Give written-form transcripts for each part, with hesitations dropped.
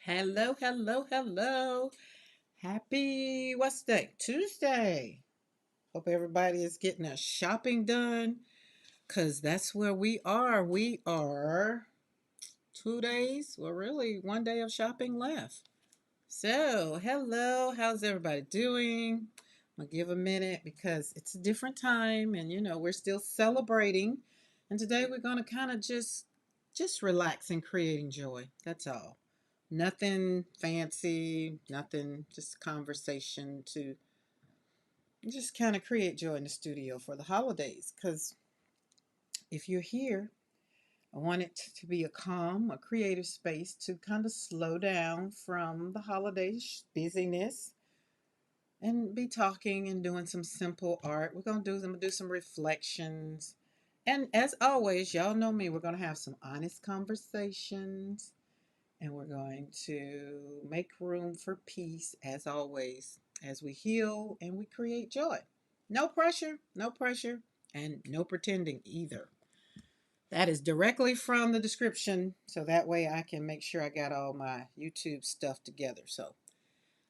Hello, hello, hello. Happy what's the day? Tuesday. Hope everybody is getting their shopping done because that's where we are. We are 2 days, well, really 1 day of shopping left. So, hello, how's everybody doing? I'll give a minute because it's a different time and we're still celebrating. And today we're going to kind of just relax and creating joy. That's all. Nothing fancy, nothing, just conversation to just kind of create joy in the studio for the holidays. Because if you're here, I want it to be a calm, a creative space to kind of slow down from the holiday busyness and be talking and doing some simple art. I'm gonna do some reflections. And as always, y'all know me, we're gonna have some honest conversations and we're going to make room for peace as always as we heal and we create joy. No pressure, and no pretending either. That is directly from the description, so that way I can make sure I got all my YouTube stuff together. So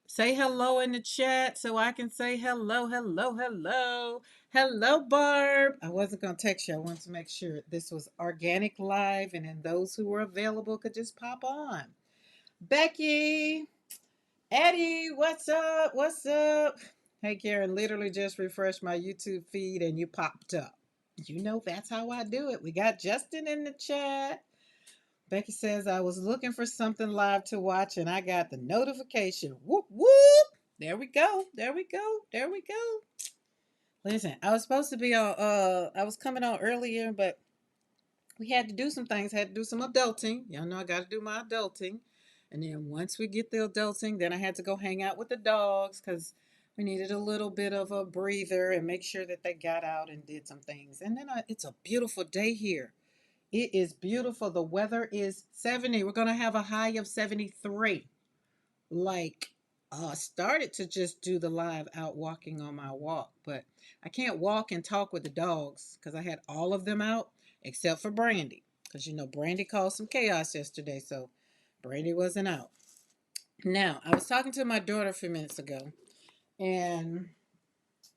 say hello in the chat so I can say hello, hello, hello. Hello, Barb. I wasn't going to text you. I wanted to make sure this was organic live and then those who were available could just pop on. Becky, Eddie, what's up? What's up? Hey, Karen, literally just refreshed my YouTube feed and you popped up. That's how I do it. We got Justin in the chat. Becky says, I was looking for something live to watch and I got the notification. Whoop, whoop. There we go. There we go. There we go. Listen, I was supposed to be on, I was coming on earlier, but we had to do some things, had to do some adulting. Y'all know I got to do my adulting. And then once we get the adulting, then I had to go hang out with the dogs because we needed a little bit of a breather and make sure that they got out and did some things. And then it's a beautiful day here. It is beautiful. The weather is 70. We're going to have a high of 73. Like, started to just do the live out walking on my walk, but I can't walk and talk with the dogs because I had all of them out except for Brandy. Because Brandy caused some chaos yesterday, so Brandy wasn't out. Now, I was talking to my daughter a few minutes ago, and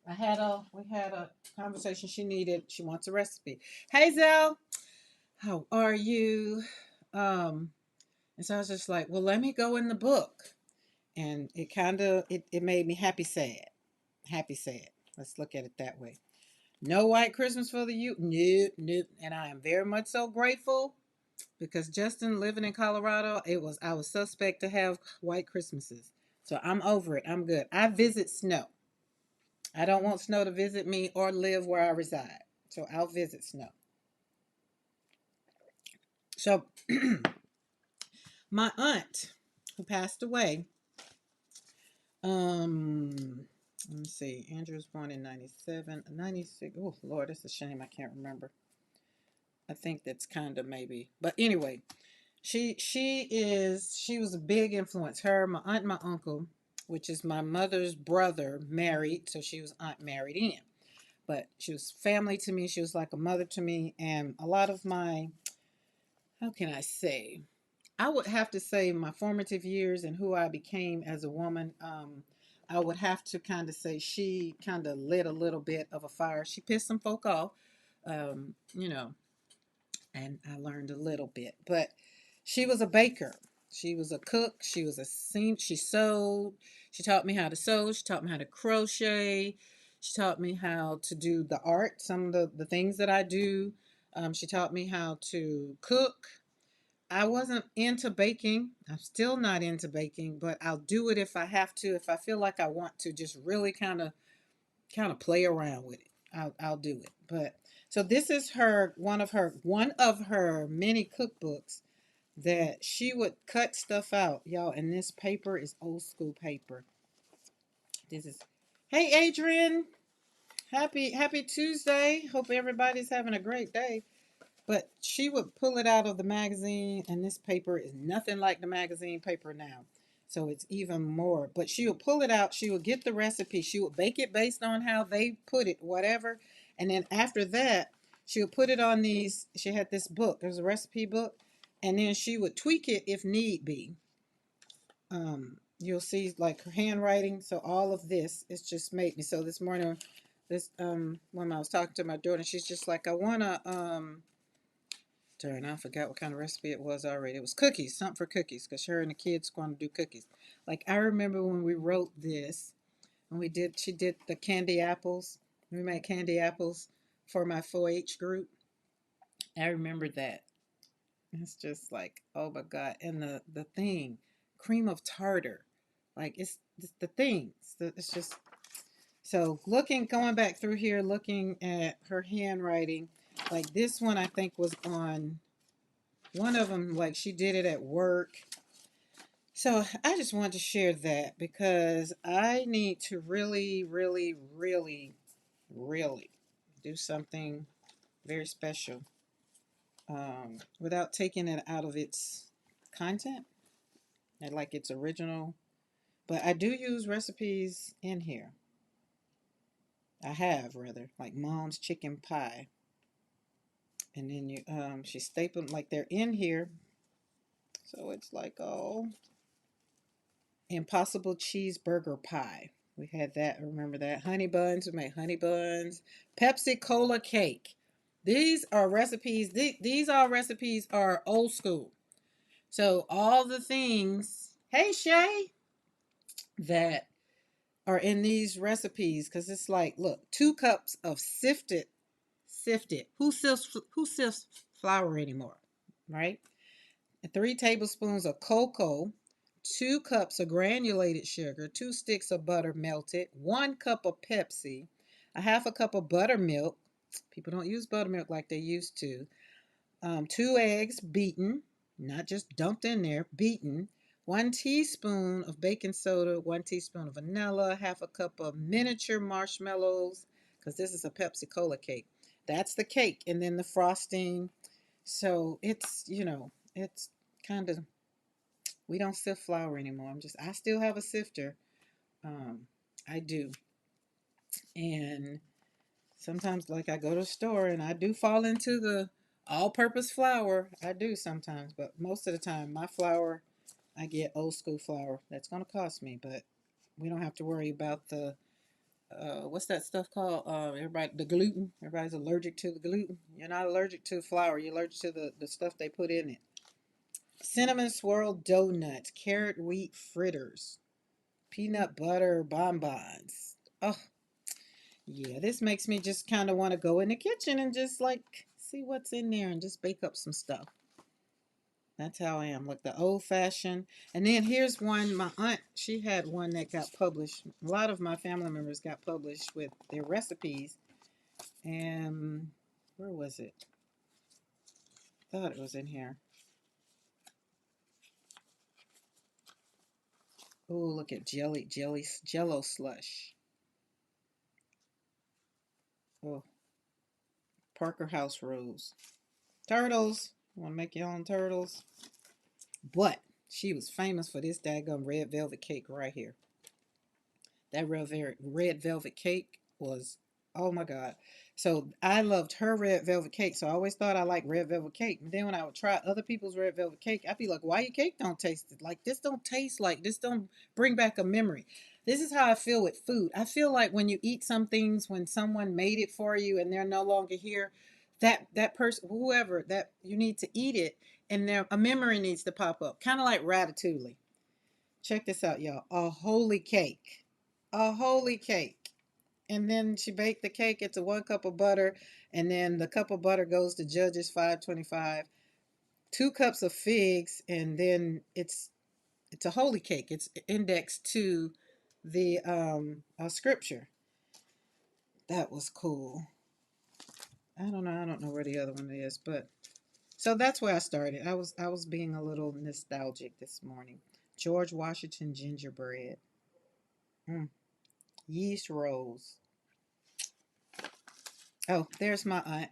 we had a conversation she wants a recipe. Hey Zell, how are you? Um, and so I was just like, well, let me go in the book. And it made me happy sad. Happy sad. Let's look at it that way. No white Christmas for the youth. Nope, nope. And I am very much so grateful because Justin living in Colorado, I was suspect to have white Christmases. So I'm over it. I'm good. I visit snow. I don't want snow to visit me or live where I reside. So I'll visit snow. So my aunt who passed away, let me see. Andrew was born in 97, 96. Oh, Lord, it's a shame I can't remember. I think that's kind of maybe. But anyway, she was a big influence. Her, my aunt, and my uncle, which is my mother's brother, married, so she was aunt married in. But she was family to me. She was like a mother to me, and a lot of my, how can I say? I would have to say my formative years and who I became as a woman. I would have to kind of say she kind of lit a little bit of a fire. She pissed some folk off, um, you know, and I learned a little bit. But she was a baker. She was a cook. She was a seam. She sewed. She taught me how to sew. She taught me how to crochet. She taught me how to do the art, some of the things that I do. She taught me how to cook. I wasn't into baking. I'm still not into baking, but I'll do it if I have to. If I feel like I want to, just really kind of play around with it. I'll do it. But so this is one of her many cookbooks that she would cut stuff out, y'all. And this paper is old school paper. This is Hey Adrian, happy Tuesday. Hope everybody's having a great day. But she would pull it out of the magazine, and this paper is nothing like the magazine paper now. So it's even more. But she would pull it out. She would get the recipe. She would bake it based on how they put it, whatever. And then after that, she would put it on these. She had this book. There's a recipe book. And then she would tweak it if need be. You'll see like her handwriting. So all of this is just made me. So this morning, this when I was talking to my daughter, she's just like, I wanna darn, I forgot what kind of recipe it was already. It was cookies, something for cookies, because her and the kids going to do cookies. Like I remember when we wrote this, and she did the candy apples. We made candy apples for my 4-H group. I remember that. It's just like, oh my God. And the thing, cream of tartar. Like it's the thing. It's just so going back through here, looking at her handwriting, like this one I think was on one of them, like she did it at work. So I just wanted to share that because I need to really, really, really, really do something very special without taking it out of its content and like its original. But I do use recipes in here. I have rather like mom's chicken pie, and then she stapled like they're in here, so it's like oh impossible cheeseburger pie. We had that. Remember that honey buns? We made honey buns. Pepsi Cola cake. These are recipes. These all recipes are old school. So all the things. Hey Shay, that are in these recipes because it's like look 2 cups of sifted who sifts flour anymore, right? 3 tablespoons of cocoa, 2 cups of granulated sugar, 2 sticks of butter melted, 1 cup of Pepsi, a half a cup of buttermilk. People don't use buttermilk like they used to. 2 eggs beaten, not just dumped in there, beaten. 1 teaspoon of baking soda, 1 teaspoon of vanilla, half a cup of miniature marshmallows, because this is a Pepsi Cola cake. That's the cake, and then the frosting. So it's kind of we don't sift flour anymore. I still have a sifter. Um, I do, and sometimes like I go to the store and I do fall into the all-purpose flour. I do sometimes, but most of the time my flour I get old school flour. That's gonna cost me, but we don't have to worry about the what's that stuff called? Everybody the gluten. Everybody's allergic to the gluten. You're not allergic to flour. You're allergic to the stuff they put in it. Cinnamon swirl donuts, carrot wheat fritters, peanut butter bonbons. Oh, yeah, this makes me just kind of want to go in the kitchen and just like see what's in there and just bake up some stuff. That's how I am, like the old fashioned. And then here's one, my aunt, she had one that got published. A lot of my family members got published with their recipes. And where was it? I thought it was in here. Oh, look at jello slush. Oh, Parker House Rose. Turtles. You want to make your own turtles? But she was famous for this daggum red velvet cake right here. That red velvet cake was, oh my God. So I loved her red velvet cake. So I always thought I liked red velvet cake. And then when I would try other people's red velvet cake, I'd be like, why your cake don't taste it? Like this don't taste like this don't bring back a memory. This is how I feel with food. I feel like when you eat some things, when someone made it for you and they're no longer here, that person, whoever, that you need to eat it and there a memory needs to pop up. Kind of like ratatouille. Check this out, y'all. A holy cake. A holy cake. And then she baked the cake. It's a 1 cup of butter. And then the cup of butter goes to Judges 525. 2 cups of figs. And then it's a holy cake. It's indexed to the scripture. That was cool. I don't know where the other one is, but so that's where I started. I was being a little nostalgic this morning. George Washington gingerbread. Mm. Yeast rolls. Oh, there's my aunt.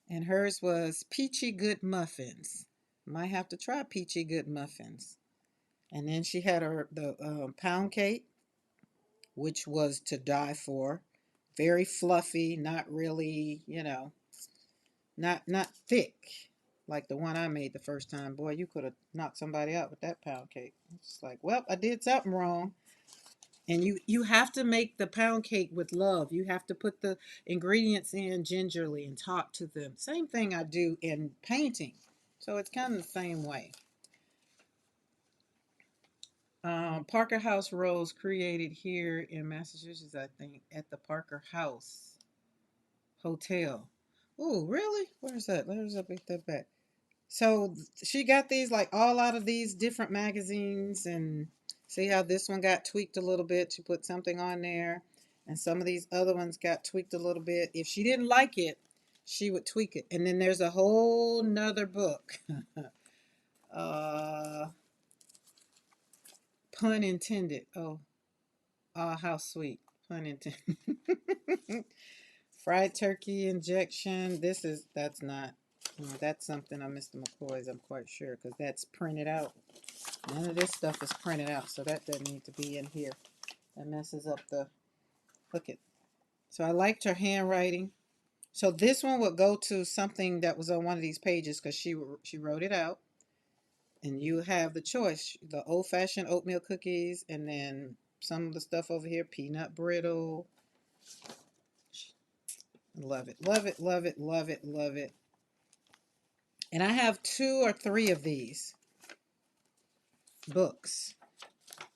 And hers was peachy good muffins. Might have to try peachy good muffins. And then she had the pound cake, which was to die for. Very fluffy, not really, not thick like the one I made the first time. Boy, you could have knocked somebody out with that pound cake. It's like, well, I did something wrong. And you have to make the pound cake with love. You have to put the ingredients in gingerly and talk to them. Same thing I do in painting. So it's kind of the same way. Parker House Rose created here in Massachusetts, I think, at the Parker House Hotel. Oh, really? Where's that? Let's up that back. So she got these like all out of these different magazines, and see how this one got tweaked a little bit. She put something on there, and some of these other ones got tweaked a little bit. If she didn't like it, she would tweak it. And then there's a whole nother book. uh, pun intended. Oh, how sweet. Pun intended. Fried turkey injection. That's not. That's something on Mr. McCoy's, I'm quite sure, because that's printed out. None of this stuff is printed out, so that doesn't need to be in here. That messes up the, look it. So I liked her handwriting. So this one would go to something that was on one of these pages because she wrote it out. And you have the choice, the old-fashioned oatmeal cookies, and then some of the stuff over here, peanut brittle. Love it, love it, love it, love it, love it. And I have 2 or 3 of these books.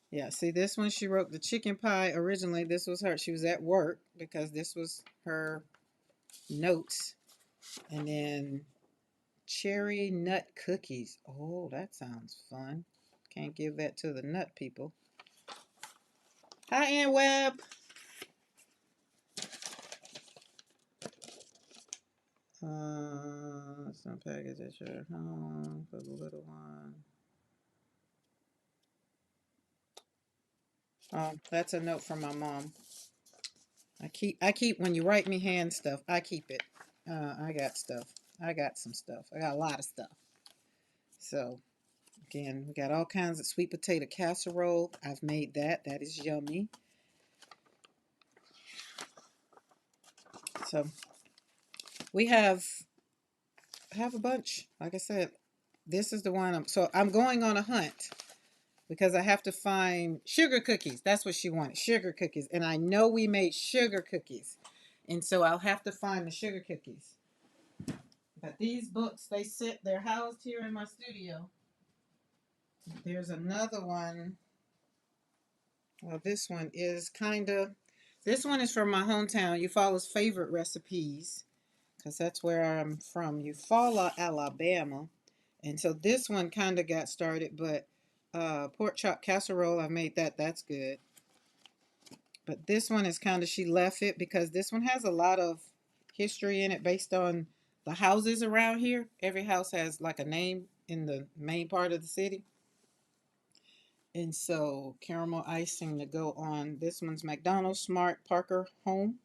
Yeah, see this one, she wrote the chicken pie originally. This was her, she was at work because this was her notes. And then cherry nut cookies. Oh, that sounds fun. Can't give that to the nut people. Hi, Ann Webb. Some package at your home for the little one. Oh, that's a note from my mom. I keep when you write me hand stuff, I keep it. I got stuff. I got some stuff. I got a lot of stuff. So again, we got all kinds of sweet potato casserole. I've made that. That is yummy. So we have a bunch. Like I said, this is the one. I'm going on a hunt because I have to find sugar cookies. That's what she wanted, sugar cookies. And I know we made sugar cookies. And so I'll have to find the sugar cookies. But these books, they're housed here in my studio. There's another one. Well, this one is from my hometown, Eufaula's favorite recipes, because that's where I'm from, Eufaula, Alabama. And so this one kind of got started, but pork chop casserole, I made that. That's good. But this one is kind of, she left it because this one has a lot of history in it based on the houses around here. Every house has like a name in the main part of the city. And so caramel icing to go on. This one's McDonald's Smart Parker Home.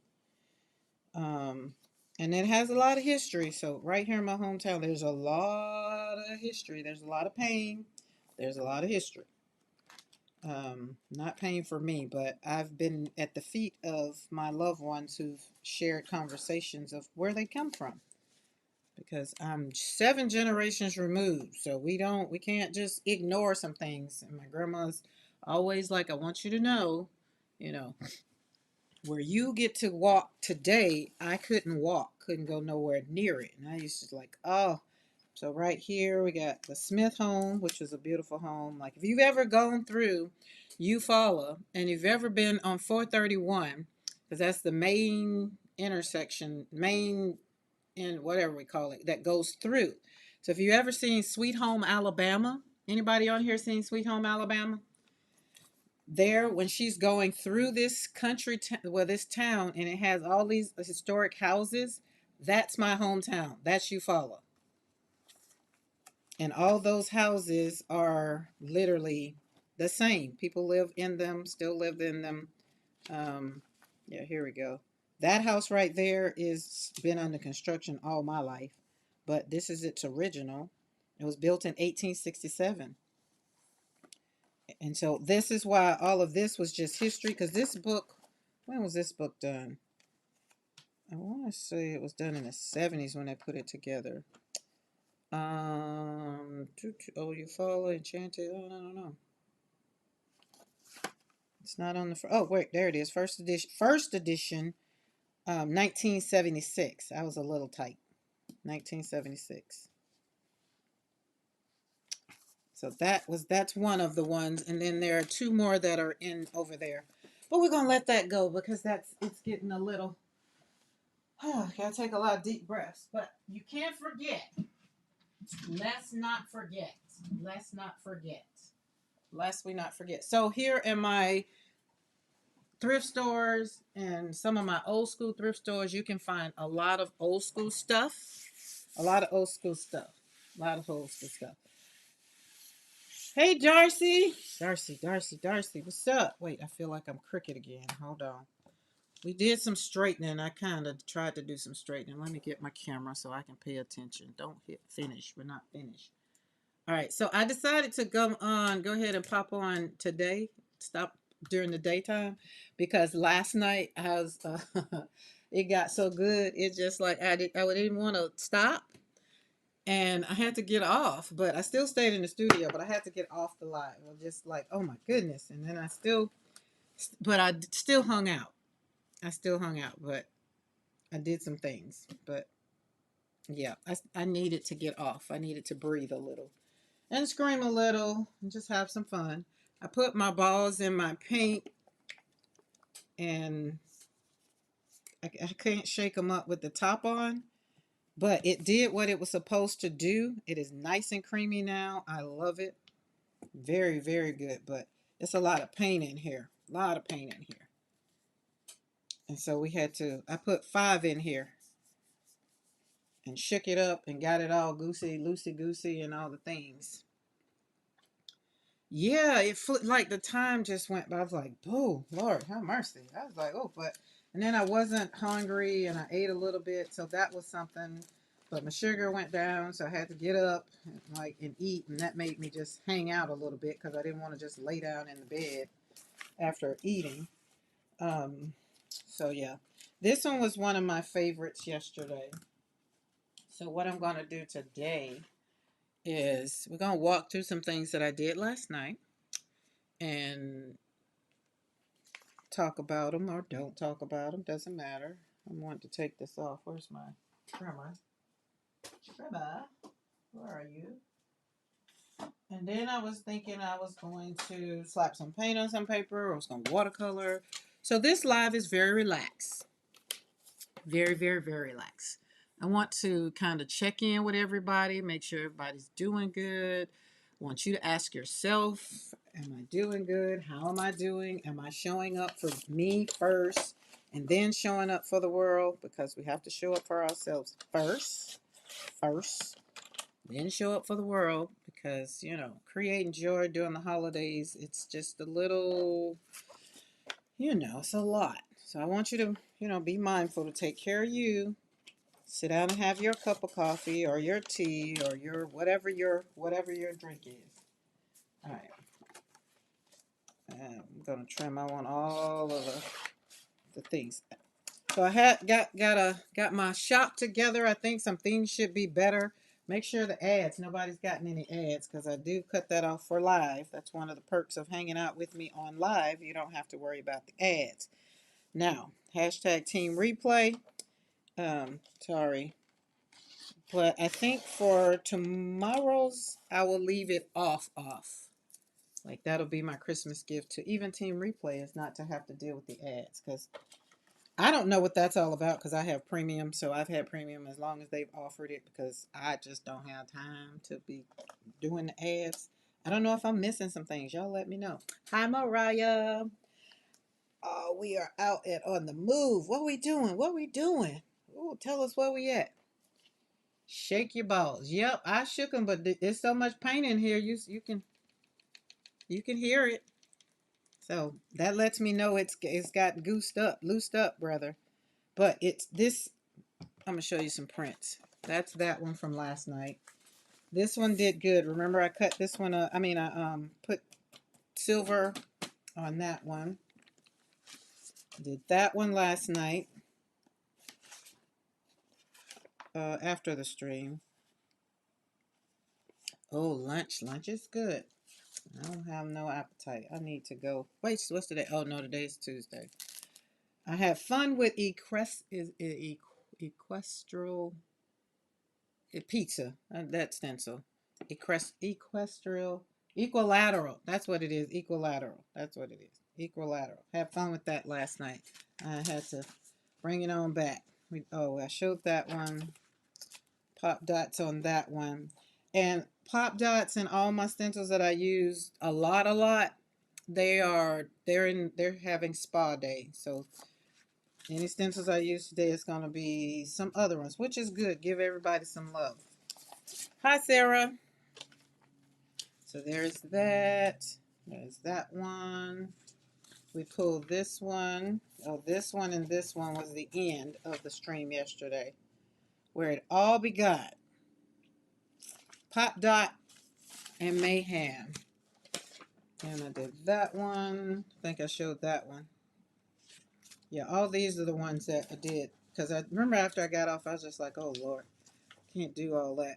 And it has a lot of history. So right here in my hometown, there's a lot of history. There's a lot of pain. There's a lot of history. Not pain for me, but I've been at the feet of my loved ones who've shared conversations of where they come from. Because I'm 7 generations removed, so we can't just ignore some things. And my grandma's always like, I want you to know, you know, where you get to walk today, I couldn't walk, couldn't go nowhere near it. And I used to like, oh, so right here we got the Smith home, which is a beautiful home. Like if you've ever gone through Eufaula and you've ever been on 431, because that's the main intersection, main in whatever we call it, that goes through. So if you ever seen Sweet Home Alabama, anybody on here seen Sweet Home Alabama? There, when she's going through this this town, and it has all these historic houses, that's my hometown. That's Eufaula. And all those houses are literally the same. People live in them, still live in them. Yeah, here we go. That house right there is been under construction all my life, but this is its original. It was built in 1867. And so this is why all of this was just history, because this book, when was this book done? I want to say it was done in the 70s when they put it together. Oh, you follow Enchanted? Oh, I don't know. It's not on the oh wait, there it is. First edition, 1976. I was a little tight. 1976. So that's one of the ones, and then there are two more that are in over there. But we're gonna let that go because it's getting a little. Gotta take a lot of deep breaths. But you can't forget. Let's not forget. Let's not forget. Lest we not forget. So here in my thrift stores and some of my old school thrift stores, you can find a lot of old school stuff. A lot of old school stuff. A lot of old school stuff. Hey, Darcy. Darcy. What's up? Wait, I feel like I'm crooked again. Hold on. We did some straightening. I kind of tried to do some straightening. Let me get my camera so I can pay attention. Don't hit finish. We're not finished. All right. So I decided to go ahead and pop on today. Stop during the daytime because last night I was, it got so good. It just like I didn't want to stop. And I had to get off, but I still stayed in the studio, but I had to get off the live. I was just like, oh my goodness. And then I still hung out. I still hung out, but I did some things. But yeah, I needed to get off. I needed to breathe a little and scream a little and just have some fun. I put my balls in my paint and I couldn't shake them up with the top on. But it did what it was supposed to do. It is nice and creamy now. I love it. Very, very good. But it's a lot of paint in here. A lot of paint in here. And so I put 5 in here and shook it up and got it all loosey-goosey and all the things. Yeah, like the time just went by. I was like, oh, Lord, have mercy. I was like, oh, and then I wasn't hungry and I ate a little bit. So that was something. But my sugar went down, so I had to get up and eat, and that made me just hang out a little bit because I didn't want to just lay down in the bed after eating. So yeah, this one was one of my favorites yesterday. So what I'm going to do today is we're going to walk through some things that I did last night and talk about them or don't talk about them. Doesn't matter. I want to take this off. Where's my trimmer? Trimmer, where are you? And then I was thinking I was going to slap some paint on some paper, or I was going to watercolor. So this live is very relaxed. Very, very, very relaxed. I want to kind of check in with everybody, make sure everybody's doing good. I want you to ask yourself, am I doing good? How am I doing? Am I showing up for me first and then showing up for the world? Because we have to show up for ourselves first, then show up for the world because, creating joy during the holidays, it's just a little, it's a lot. So I want you to, be mindful to take care of you. Sit down and have your cup of coffee or your tea or your whatever your drink is. All right. I'm gonna trim. I want all of the things. So I had got my shop together. I think some things should be better. Make sure the ads. Nobody's gotten any ads because I do cut that off for live. That's one of the perks of hanging out with me on live. You don't have to worry about the ads. Now, hashtag team replay. Sorry. But I think for tomorrow's, I will leave it off. Like that'll be my Christmas gift to even Team Replay is not to have to deal with the ads because I don't know what that's all about because I have premium. So I've had premium as long as they've offered it because I just don't have time to be doing the ads. I don't know if I'm missing some things. Y'all let me know. Hi, Mariah. Oh, we are out and on the move. What we doing? Ooh, tell us where we at. Shake your balls. Yep, I shook them, but there's so much paint in here. You can hear it. So that lets me know it's got loosed up, brother. But it's this. I'm gonna show you some prints. That's that one from last night. This one did good. Remember, I cut this one up. I put silver on that one. Did that one last night after the stream. Oh, lunch is good. I don't have no appetite. I need to go. Wait, what's today? Oh no, today's Tuesday. I had fun with equestral pizza. That stencil. Equestrial. Equilateral. That's what it is. Equilateral. That's what it is. Equilateral. Had fun with that last night. I had to bring it on back. I showed that one. Pop dots on that one. And pop dots and all my stencils that I use a lot. They're having spa day. So any stencils I use today is gonna be some other ones, which is good. Give everybody some love. Hi Sarah. So there's that. There's that one. We pulled this one. Oh, this one and this one was the end of the stream yesterday, where it all begun. Pop dot and mayhem. And I did that one. I think I showed that one. Yeah, all these are the ones that I did. Because I remember after I got off, I was just like, oh, Lord, can't do all that.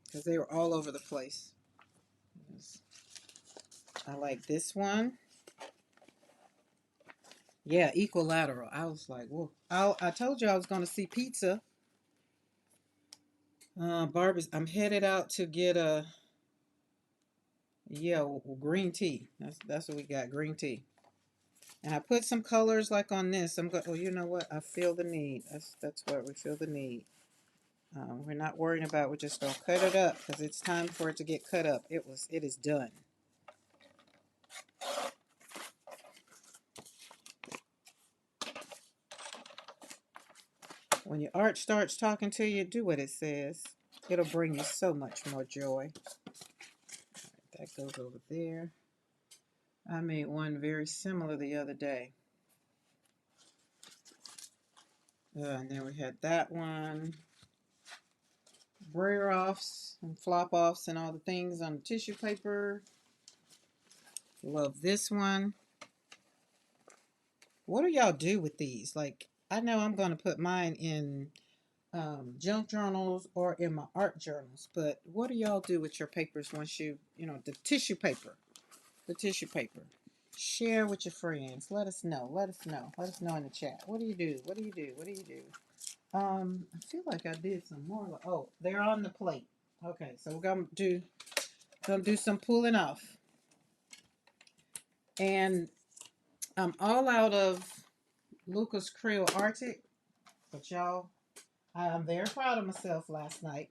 Because they were all over the place. I like this one. Yeah, equilateral. I was like, whoa. I told you I was going to see pizza. Barbie's, I'm headed out to get green tea. That's what we got, green tea. And I put some colors like on this. I'm going. Oh, you know what? I feel the need. That's what we feel the need. We're not worrying about. We're just gonna cut it up because it's time for it to get cut up. It is done. When your art starts talking to you, do what it says. It'll bring you so much more joy. That goes over there. I made one very similar the other day. And then we had that one. Brayer offs and flop offs and all the things on the tissue paper. Love this one. What do y'all do with these? Like, I know I'm going to put mine in junk journals or in my art journals, but what do y'all do with your papers once the tissue paper? The tissue paper. Share with your friends. Let us know. Let us know. Let us know in the chat. What do you do? What do you do? What do you do? I feel like I did some more. Oh, they're on the plate. Okay, so we're gonna do some pulling off. And I'm all out of Lucas Krill Arctic, but y'all, I'm very proud of myself last night.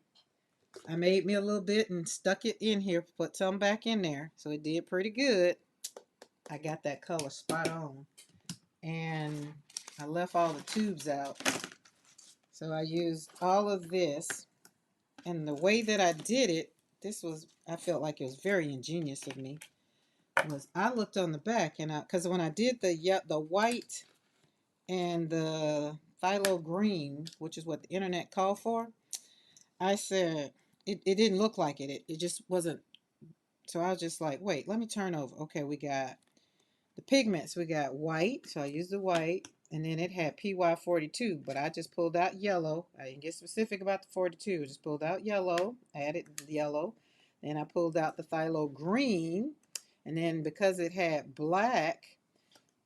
I made me a little bit and stuck it in here, put some back in there, so it did pretty good. I got that color spot on. And I left all the tubes out. So I used all of this. And the way that I did it, I felt like it was very ingenious of me, was I looked on the back, and because when I did the white and the phthalo green, which is what the internet called for, I said it didn't look like it. It just wasn't. So I was just like, wait, let me turn over. Okay, we got the pigments. We got white, so I used the white, and then it had PY42, but I just pulled out yellow. I didn't get specific about the 42. I just pulled out yellow, added yellow. Then I pulled out the phthalo green, and then because it had black,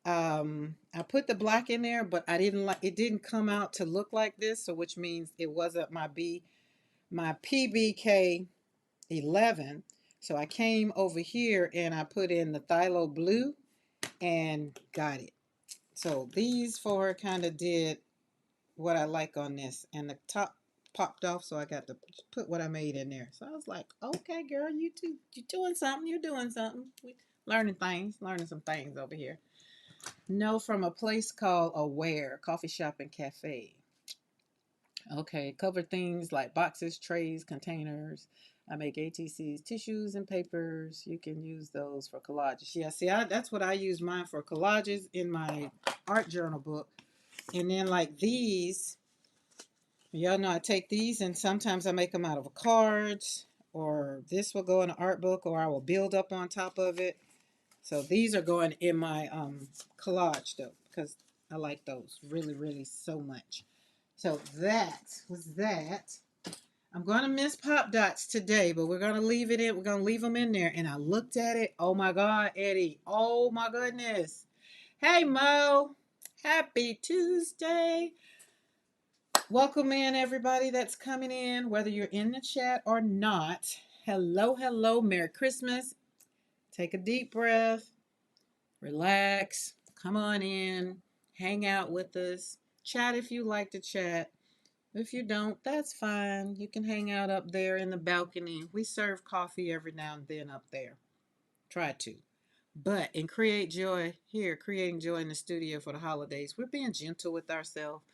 I put the black in there, but it didn't come out to look like this, so which means it wasn't my PBK 11. So I came over here and I put in the phthalo blue and got it. So these four kind of did what I like on this, and the top popped off, so I got to put what I made in there. So I was like, okay, girl, you're doing something. You're doing something. We learning some things over here. No, from a place called Aware Coffee Shop and Cafe. Okay, cover things like boxes, trays, containers. I make ATCs, tissues, and papers. You can use those for collages. Yeah, see, that's what I use mine for, collages in my art journal book. And then like these, y'all know I take these and sometimes I make them out of cards, or this will go in an art book, or I will build up on top of it. So these are going in my collage though, because I like those really, really so much. So that was that. I'm going to miss Pop Dots today, but we're going to leave it in. We're going to leave them in there. And I looked at it. Oh my God, Eddie. Oh my goodness. Hey, Mo. Happy Tuesday. Welcome in, everybody that's coming in, whether you're in the chat or not. Hello, hello. Merry Christmas. Take a deep breath. Relax. Come on in. Hang out with us. Chat if you like to chat. If you don't, that's fine. You can hang out up there in the balcony. We serve coffee every now and then up there. Try to. But in Create Joy, here, creating joy in the studio for the holidays, we're being gentle with ourselves.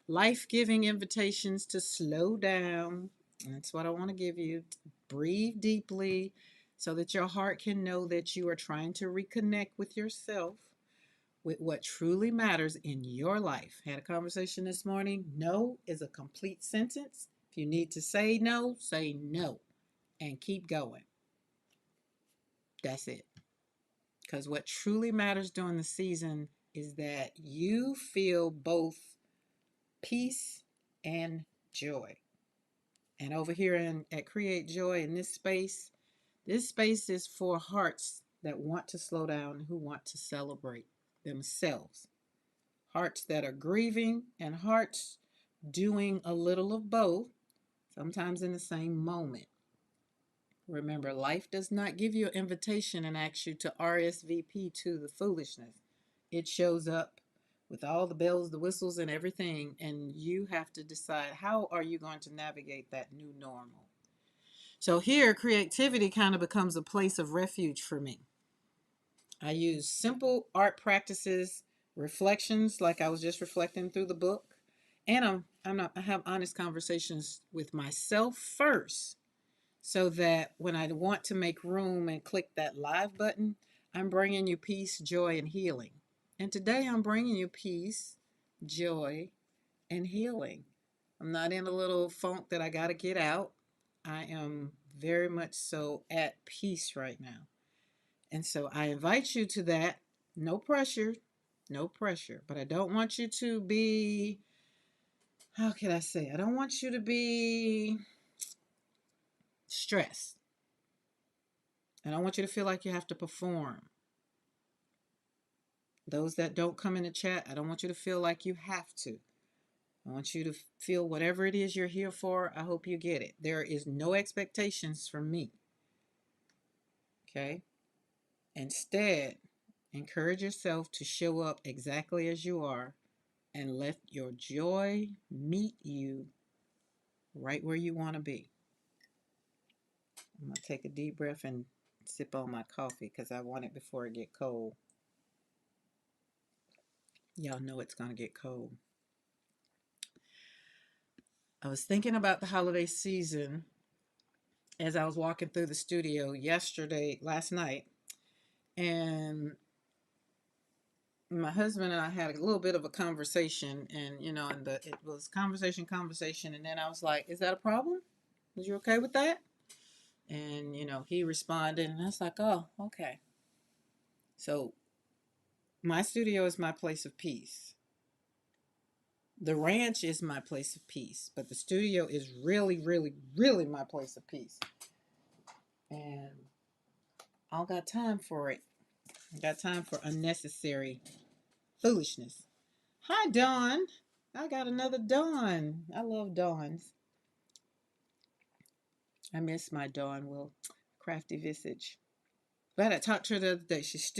Life-giving invitations to slow down. That's what I want to give you. Breathe deeply so that your heart can know that you are trying to reconnect with yourself, with what truly matters in your life. Had a conversation this morning. No is a complete sentence. If you need to say no and keep going. That's it. Because what truly matters during the season is that you feel both peace and joy. And over here at Create Joy in this space is for hearts that want to slow down, who want to celebrate themselves. Hearts that are grieving and hearts doing a little of both, sometimes in the same moment. Remember, life does not give you an invitation and ask you to RSVP to the foolishness. It shows up with all the bells, the whistles, and everything, and you have to decide how are you going to navigate that new normal. So here, creativity kind of becomes a place of refuge for me. I use simple art practices, reflections, like I was just reflecting through the book, and I have honest conversations with myself first, so that when I want to make room and click that live button, I'm bringing you peace, joy, and healing. And today I'm bringing you peace, joy, and healing. I'm not in a little funk that I got to get out. I am very much so at peace right now. And so I invite you to that. No pressure, no pressure. But I don't want you to be, how can I say? I don't want you to be stressed. I don't want you to feel like you have to perform. Those that don't come in the chat, I don't want you to feel like you have to. I want you to feel whatever it is you're here for. I hope you get it. There is no expectations from me. Okay? Instead, encourage yourself to show up exactly as you are and let your joy meet you right where you want to be. I'm going to take a deep breath and sip on my coffee because I want it before it get cold. Y'all know it's going to get cold. I was thinking about the holiday season as I was walking through the studio last night, and my husband and I had a little bit of a conversation, and it was conversation, and then I was like, "Is that a problem? Is you okay with that?" And he responded, and I was like, "Oh, okay." So my studio is my place of peace. The ranch is my place of peace, but the studio is really, really, really my place of peace. And I don't got time for it. I got time for unnecessary foolishness. Hi, Dawn. I got another Dawn. I love Dawns. I miss my Dawn, will crafty visage. But I talked to her the other day. She's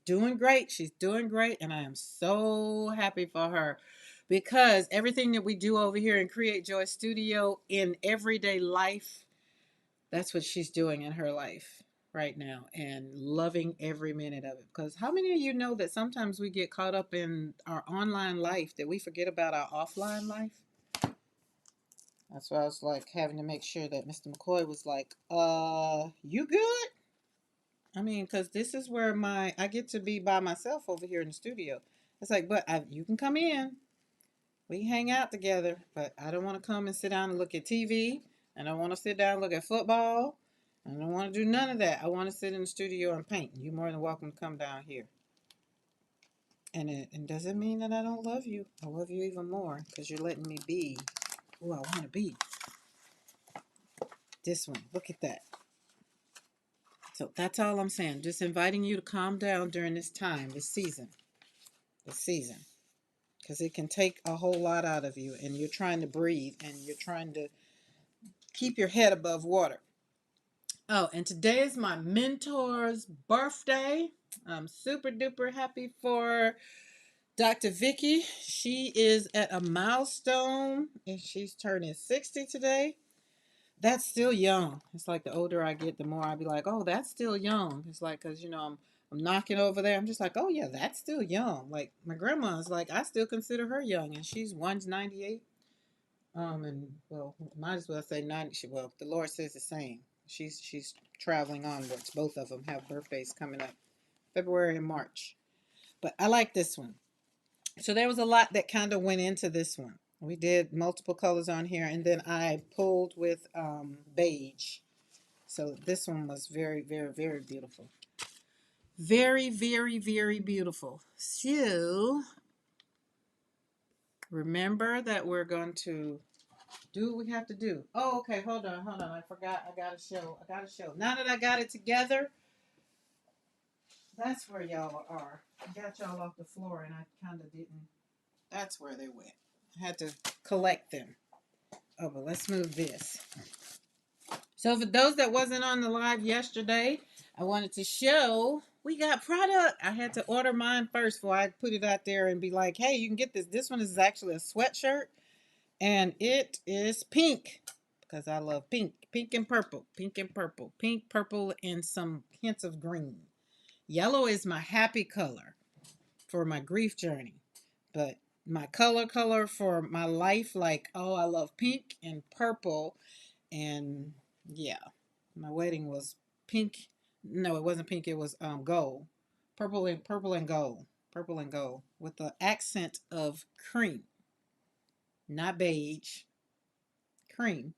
doing great. She's doing great. And I am so happy for her because everything that we do over here in Create Joy Studio in everyday life, that's what she's doing in her life right now and loving every minute of it. Because how many of you know that sometimes we get caught up in our online life that we forget about our offline life? That's why I was like having to make sure that Mr. McCoy was like, you good? I mean, because this is where I get to be by myself over here in the studio. It's like, but you can come in. We can hang out together, but I don't want to come and sit down and look at TV. I don't want to sit down and look at football. I don't want to do none of that. I want to sit in the studio and paint. You're more than welcome to come down here. And it doesn't mean that I don't love you. I love you even more because you're letting me be who I want to be. This one, look at that. So that's all I'm saying. Just inviting you to calm down during this time, this season. Because it can take a whole lot out of you, and you're trying to breathe, and you're trying to keep your head above water. Oh, and today is my mentor's birthday. I'm super duper happy for Dr. Vicky. She is at a milestone, and she's turning 60 today. That's still young. It's like the older I get, the more I be like, oh, that's still young. It's like, because, I'm knocking over there. I'm just like, oh, yeah, that's still young. Like, my grandma's like, I still consider her young, and she's 198. And, well, might as well say 90. Well, the Lord says the same. She's traveling onwards. Both of them have birthdays coming up, February and March. But I like this one. So there was a lot that kind of went into this one. We did multiple colors on here, and then I pulled with beige. So this one was very, very, very beautiful. Very, very, very beautiful. So remember that we're going to do what we have to do. Oh, okay. Hold on. I forgot. I got to show. Now that I got it together, that's where y'all are. I got y'all off the floor, and I kind of didn't. That's where they went. I had to collect them. Oh, but let's move this. So for those that wasn't on the live yesterday, I wanted to show we got product. I had to order mine first before I put it out there and be like, hey, you can get this. This one is actually a sweatshirt, and it is pink because I love pink. Pink and purple. Pink and purple. Pink, purple, and some hints of green. Yellow is my happy color for my grief journey. But my color for my life, like, oh, I love pink and purple. And yeah, my wedding was pink. No, it wasn't pink. It was gold, purple and gold, purple and gold with the accent of cream, not beige. Cream.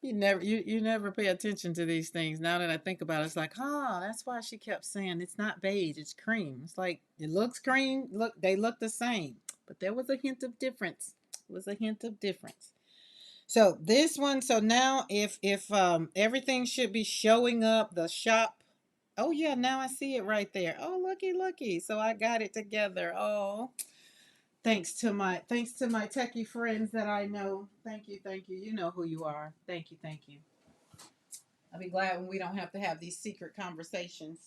You never pay attention to these things. Now that I think about it, it's like, oh, that's why she kept saying it's not beige, it's cream. It's like it looks cream. Look, they look the same, but there was a hint of difference. It was a hint of difference. So this one, so now if everything should be showing up, the shop. Oh yeah, now I see it right there. Oh, looky. So I got it together. Oh, thanks to my techie friends that I know. Thank you. You know who you are. Thank you. I'll be glad when we don't have to have these secret conversations.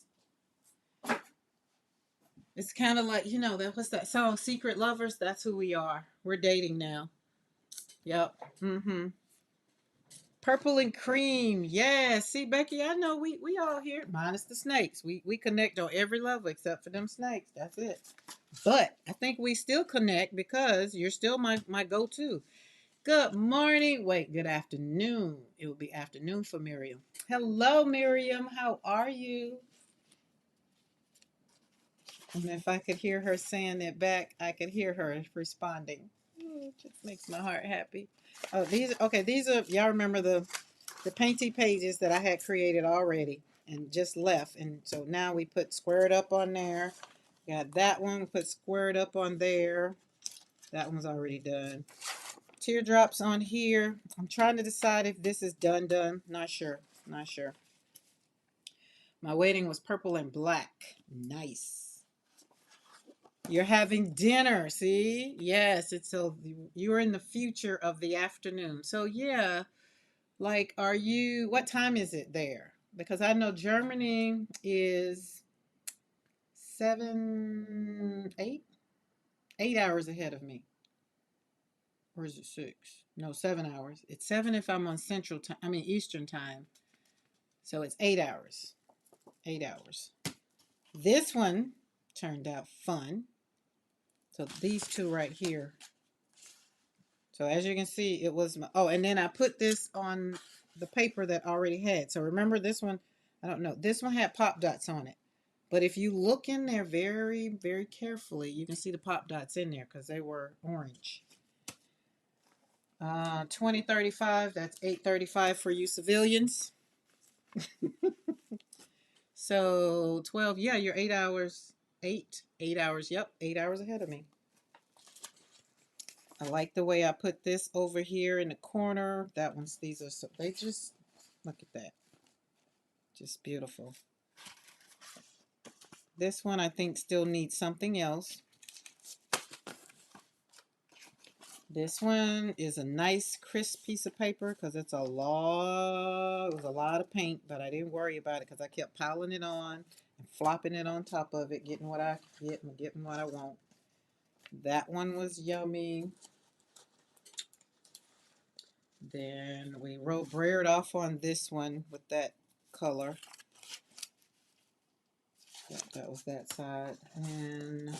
It's kind of like, what's that song, Secret Lovers? That's who we are. We're dating now. Yep. Mm-hmm. Purple and cream. Yeah. See, Becky, I know we all here. Minus the snakes. We connect on every level except for them snakes. That's it. But I think we still connect because you're still my go-to. Good morning. Wait, good afternoon. It will be afternoon for Miriam. Hello, Miriam. How are you? And if I could hear her saying it back, I could hear her responding. It just makes my heart happy. Oh, these are, y'all remember the painty pages that I had created already and just left. And so now we put squared up on there. Got that one, put squared up on there. That one's already done. Teardrops on here. I'm trying to decide if this is done. Not sure. My weighting was purple and black. Nice. You're having dinner, see? Yes, it's so you're in the future of the afternoon. So yeah, like what time is it there? Because I know Germany is 8 hours ahead of me. Or is it 6? No, 7 hours. It's 7 if I'm on Central Time. I mean Eastern Time. So it's 8 hours. 8 hours. This one turned out fun. So these two right here. So as you can see, it was and then I put this on the paper that I already had. So remember this one, I don't know. This one had pop dots on it. But if you look in there very, very carefully, you can see the pop dots in there because they were orange. 2035, that's 8:35 for you civilians. So 12, yeah, you're 8 hours. 8 hours, yep, 8 hours ahead of me. I like the way I put this over here in the corner. That one's, these are, so they just, look at that. Just beautiful. This one I think still needs something else. This one is a nice crisp piece of paper because it was a lot of paint, but I didn't worry about it because I kept piling it on and flopping it on top of it, getting what I get and getting what I want. That one was yummy. Then we wrote braid off on this one with that color. That was that side. And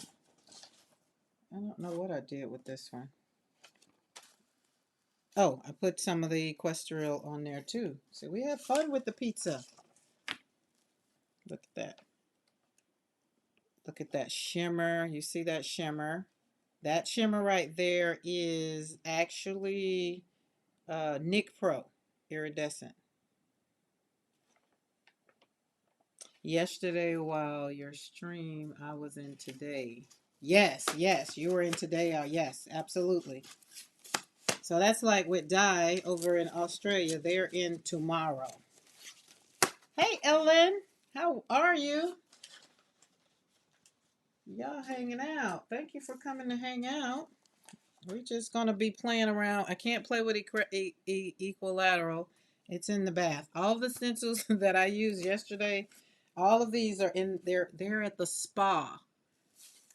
I don't know what I did with this one. Oh, I put some of the equestrial on there too. So we had fun with the pizza. Look at that. Look at that shimmer. You see that shimmer? That shimmer right there is actually Nick Pro iridescent. Yesterday while your stream, I was in today. Yes, yes, you were in today. Yes, absolutely. So that's like with Di over in Australia. They're in tomorrow. Hey, Ellen. How are you? Y'all hanging out. Thank you for coming to hang out. We're just going to be playing around. I can't play with equilateral. It's in the bath. All the stencils that I used yesterday, all of these are in there. They're at the spa.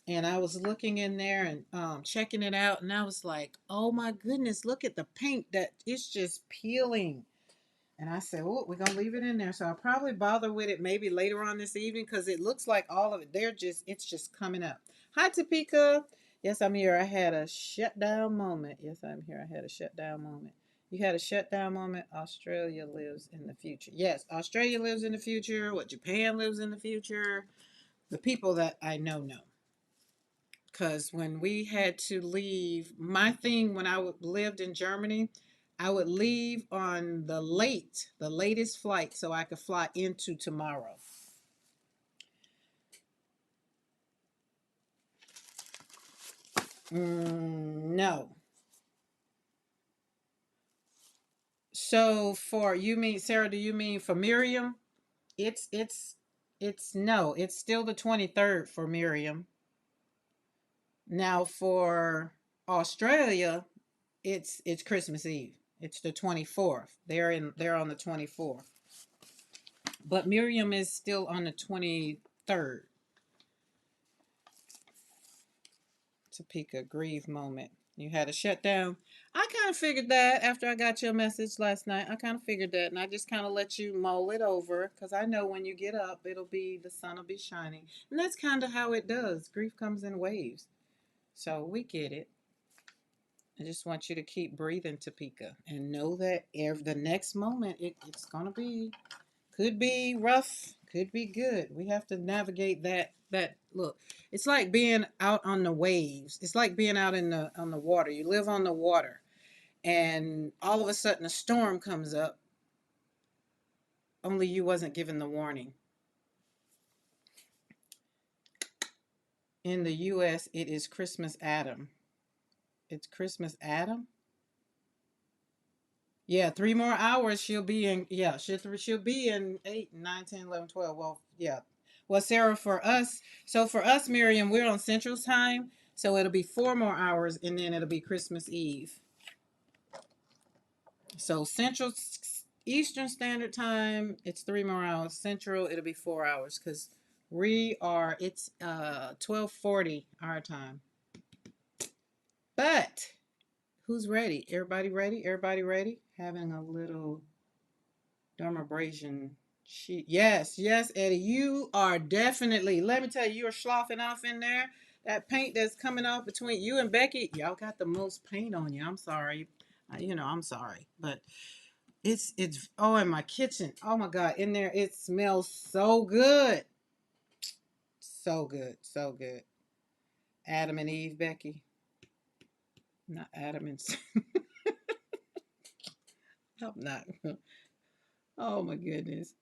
And I was looking in there and checking it out. And I was like, oh my goodness, look at the paint that it's just peeling. And I said, oh, we're going to leave it in there. So I'll probably bother with it maybe later on this evening because it looks like all of it, it's just coming up. Hi, Topeka. Yes, I'm here. I had a shutdown moment. Yes, I'm here. I had a shutdown moment. You had a shutdown moment. Australia lives in the future. Yes, Australia lives in the future. What, Japan lives in the future. The people that I know. Because when we had to leave, my thing when I lived in Germany, I would leave on the latest flight so I could fly into tomorrow. No. So for you mean Sarah? Do you mean for Miriam? It's no. It's still the 23rd for Miriam. Now for Australia, it's Christmas Eve. It's the 24th. They're on the 24th. But Miriam is still on the 23rd. Topeka, grieve moment. You had a shutdown. I kind of figured that after I got your message last night. I kind of figured that, and I just kind of let you mull it over because I know when you get up, the sun will be shining. And that's kind of how it does. Grief comes in waves. So we get it. I just want you to keep breathing, Topeka, and know that the next moment it's going to be, could be rough, could be good. We have to navigate that look. It's like being out on the waves. It's like being out on the water. You live on the water and all of a sudden a storm comes up. Only you wasn't given the warning. In the US it is Christmas Adam. It's Christmas Adam. Yeah, 3 more hours she'll be in. Yeah, she'll be in 8, 9, 10, 11, 12. Well, yeah. Well, Sarah, for us, Miriam, we're on Central Time, so it'll be 4 more hours, and then it'll be Christmas Eve. So Central Eastern Standard Time, it's 3 more hours. Central, it'll be 4 hours because it's 12:40 our time. But who's ready? Everybody ready? Everybody ready? Having a little dermabrasion sheet. Yes, yes, Eddie. You are definitely, let me tell you, you're sloughing off in there. That paint that's coming off between you and Becky, y'all got the most paint on you. I'm sorry. I'm sorry. But oh, in my kitchen. Oh my God. In there, it smells so good. So good. So good. Adam and Eve, Becky. Not Adam and I'm not. Oh my goodness.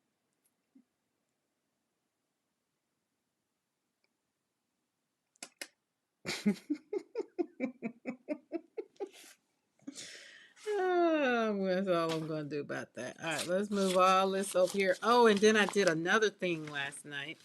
That's all I'm going to do about that. All right, let's move all this over here. Oh, and then I did another thing last night.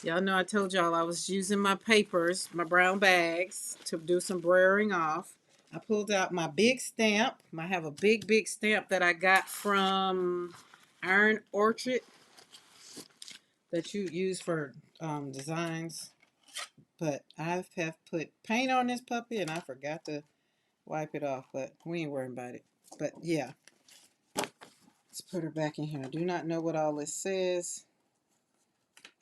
Y'all know I told y'all I was using my papers, my brown bags, to do some brewing off. I pulled out my big stamp. I have a big, big stamp that I got from Iron Orchard that you use for designs. But I have put paint on this puppy and I forgot to wipe it off, but we ain't worrying about it. But yeah, let's put her back in here. I do not know what all this says.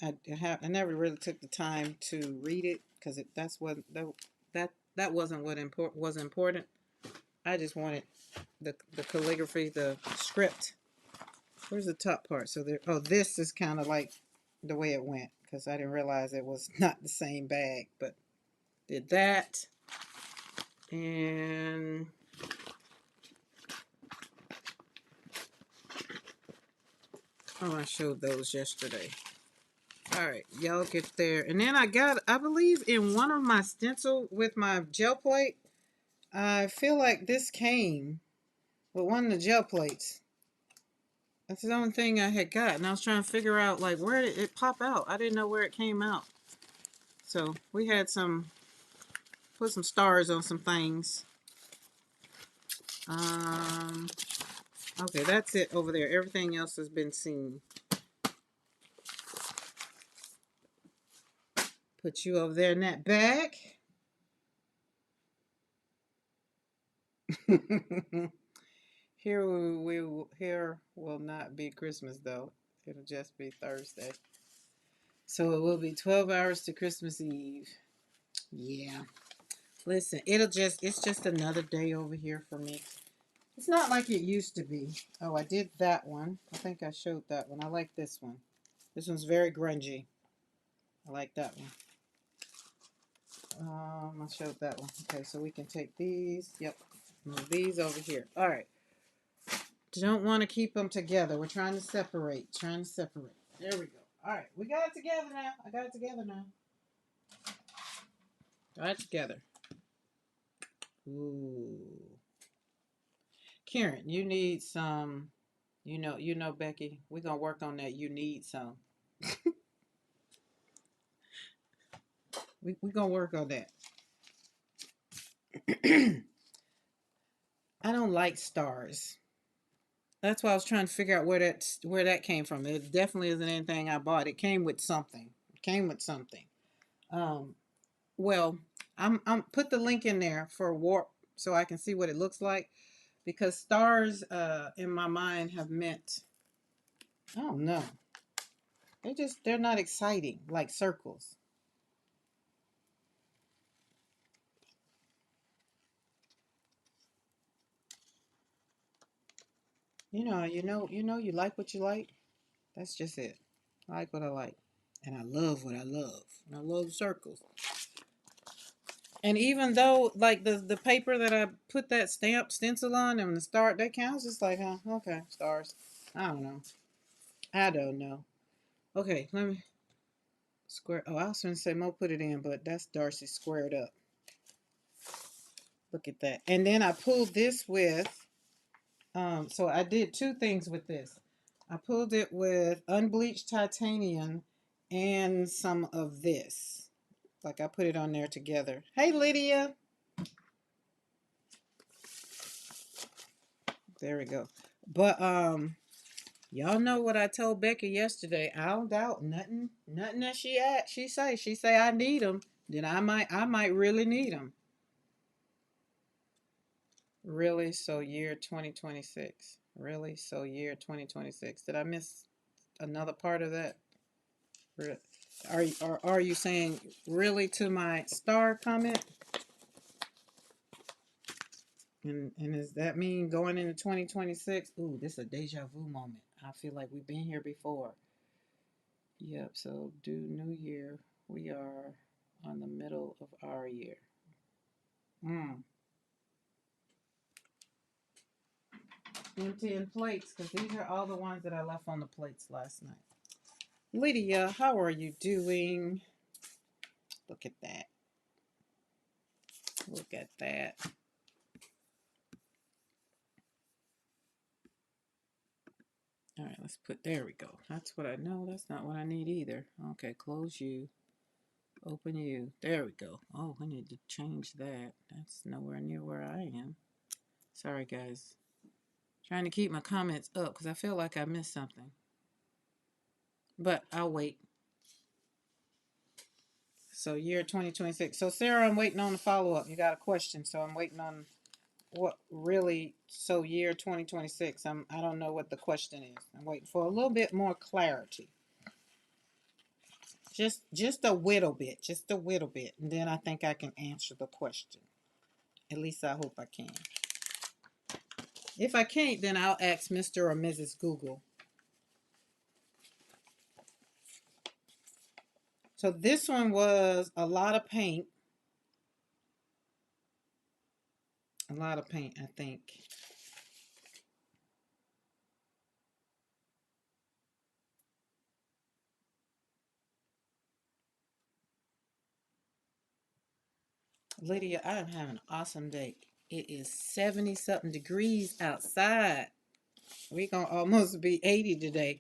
I never really took the time to read it because that wasn't what was important. I just wanted the calligraphy, the script. Where's the top part? So there. Oh, this is kind of like the way it went because I didn't realize it was not the same bag. But did that, and oh, I showed those yesterday. All right, y'all get there. And then I believe in one of my stencil with my gel plate, I feel like this came with one of the gel plates. That's the only thing I had got. And I was trying to figure out, like, where did it pop out? I didn't know where it came out. So we had put some stars on some things. Okay, that's it over there. Everything else has been seen. Put you over there in that bag. Here will not be Christmas though. It'll just be Thursday. So it will be 12 hours to Christmas Eve. Yeah. Listen, it's just another day over here for me. It's not like it used to be. Oh, I did that one. I think I showed that one. I like this one. This one's very grungy. I like that one. I showed that one. Okay, so we can take these. Yep. Move these over here. All right. Don't want to keep them together. We're trying to separate. There we go. All right. We got it together now. I got it together now. Got it together. Ooh. Karen, you need some, Becky, we're going to work on that. You need some. We're going to work on that. I don't like stars. That's why I was trying to figure out where that came from. It definitely isn't anything I bought. It came with something. Well, I'm put the link in there for warp so I can see what it looks like because stars in my mind have meant, I don't know. They're not exciting like circles. You like what you like. That's just it. I like what I like. And I love what I love. And I love circles. And even though, like, the paper that I put that stencil on and the star, that counts, just like, huh, okay, stars. I don't know. Okay, let me square. Oh, I was going to say Mo put it in, but that's Darcy squared up. Look at that. And then I pulled this with, so I did two things with this. I pulled it with unbleached titanium and some of this. Like I put it on there together. Hey, Lydia. There we go. But y'all know what I told Becca yesterday. I don't doubt nothing that she say I need them. Then I might really need them. Really? So year 2026. Really? So year 2026. Did I miss another part of that? Are you saying really to my star comment? And does that mean going into 2026? Ooh, this is a deja vu moment. I feel like we've been here before. Yep, so due new year, we are on the middle of our year. Emptying plates, because these are all the ones that I left on the plates last night. Lydia, how are you doing? Look at that. Look at that. All right, let's put, there we go. That's what I know. That's not what I need either. Okay, close you. Open you. There we go. Oh, I need to change that. That's nowhere near where I am. Sorry, guys. Trying to keep my comments up because I feel like I missed something. But I'll wait. So year 2026. So Sarah, I'm waiting on the follow-up. You got a question, so I'm waiting on what really, so year 2026. I don't know what the question is. I'm waiting for a little bit more clarity. Just a little bit. Just a little bit. And then I think I can answer the question. At least I hope I can. If I can't, then I'll ask Mr. or Mrs. Google. So this one was a lot of paint. A lot of paint, I think. Lydia, I am having an awesome day. It is 70 something degrees outside. We're going to almost be 80 today.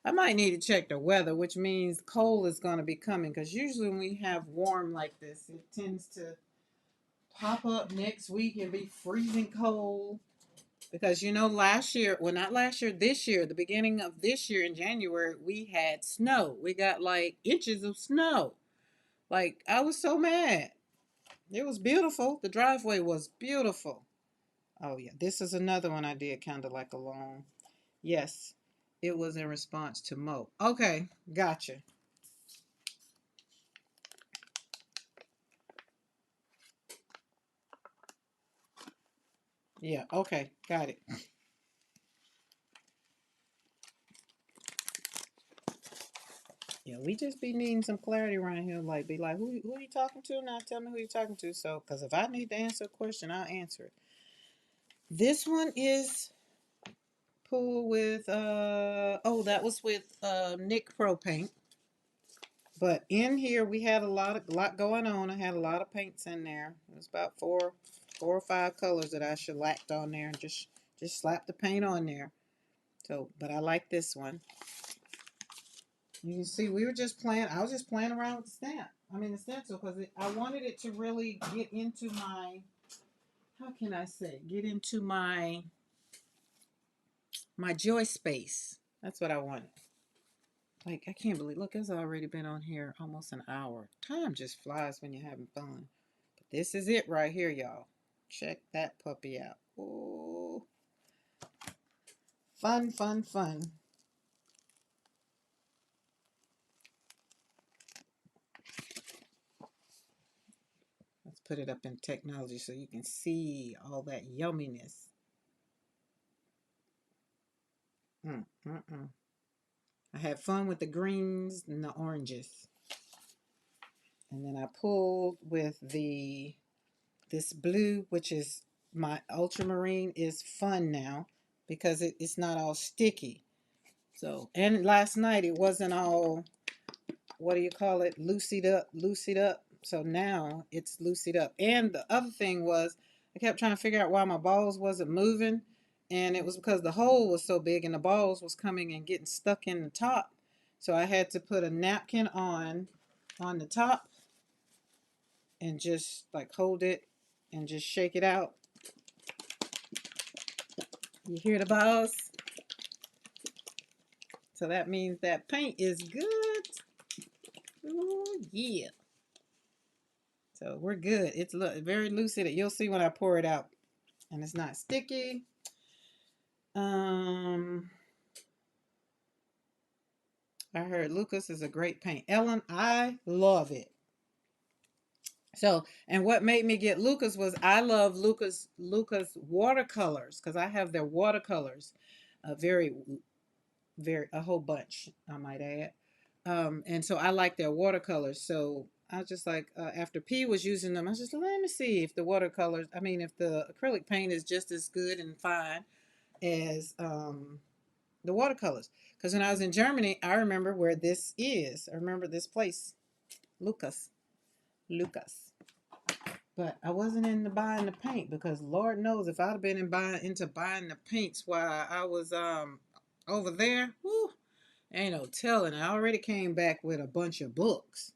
I might need to check the weather, which means cold is going to be coming because usually when we have warm like this, it tends to pop up next week and be freezing cold. Because you know, last year, well, not last year, this year, the beginning of this year in January, we had snow. We got like inches of snow. Like, I was so mad. It was beautiful. The driveway was beautiful. Oh, yeah. This is another one I did kind of like alone. Yes, it was in response to Mo. Okay, gotcha. Yeah, okay, got it. Yeah, we just be needing some clarity around here. Like, be like, who are you talking to? Now tell me who you're talking to. So, because if I need to answer a question, I'll answer it. This one is pool with, oh, that was with Nick Pro Paint. But in here, we had a lot going on. I had a lot of paints in there. It was about four or five colors that I shellacked on there and just slapped the paint on there. So, but I like this one. You can see we were just playing. I was just playing around with the stamp. I mean the stencil because I wanted it to really get into my. How can I say? Get into my joy space. That's what I wanted. Like I can't believe. Look, it's already been on here almost an hour. Time just flies when you're having fun. But this is it right here, y'all. Check that puppy out. Oh, fun, fun, fun. Let's put it up in technology so you can see all that yumminess. Mm, mm, mm. I had fun with the greens and the oranges. And then I pulled with this blue, which is my ultramarine, is fun now because it's not all sticky. So, and last night it wasn't all, what do you call it, loosied up. So now it's loosied up. And the other thing was, I kept trying to figure out why my balls wasn't moving. And it was because the hole was so big and the balls was coming and getting stuck in the top. So I had to put a napkin on the top and just like hold it and just shake it out. You hear the balls? So that means that paint is good. Ooh, yeah. So we're good. It's very lucid. You'll see when I pour it out. And it's not sticky. Um, I heard Lucas is a great paint. Ellen, I love it. So, and what made me get Lucas was I love Lucas watercolors because I have their watercolors, very a whole bunch I might add. And so I like their watercolors. So I was just like after P was using them, I was just like, let me see if the watercolors. I mean, if the acrylic paint is just as good and fine as the watercolors. Because when I was in Germany, I remember where this is. I remember this place, Lucas. Lucas. But I wasn't into buying the paint because Lord knows if I'd have been into buying the paints while I was over there. Woo, ain't no telling. I already came back with a bunch of books.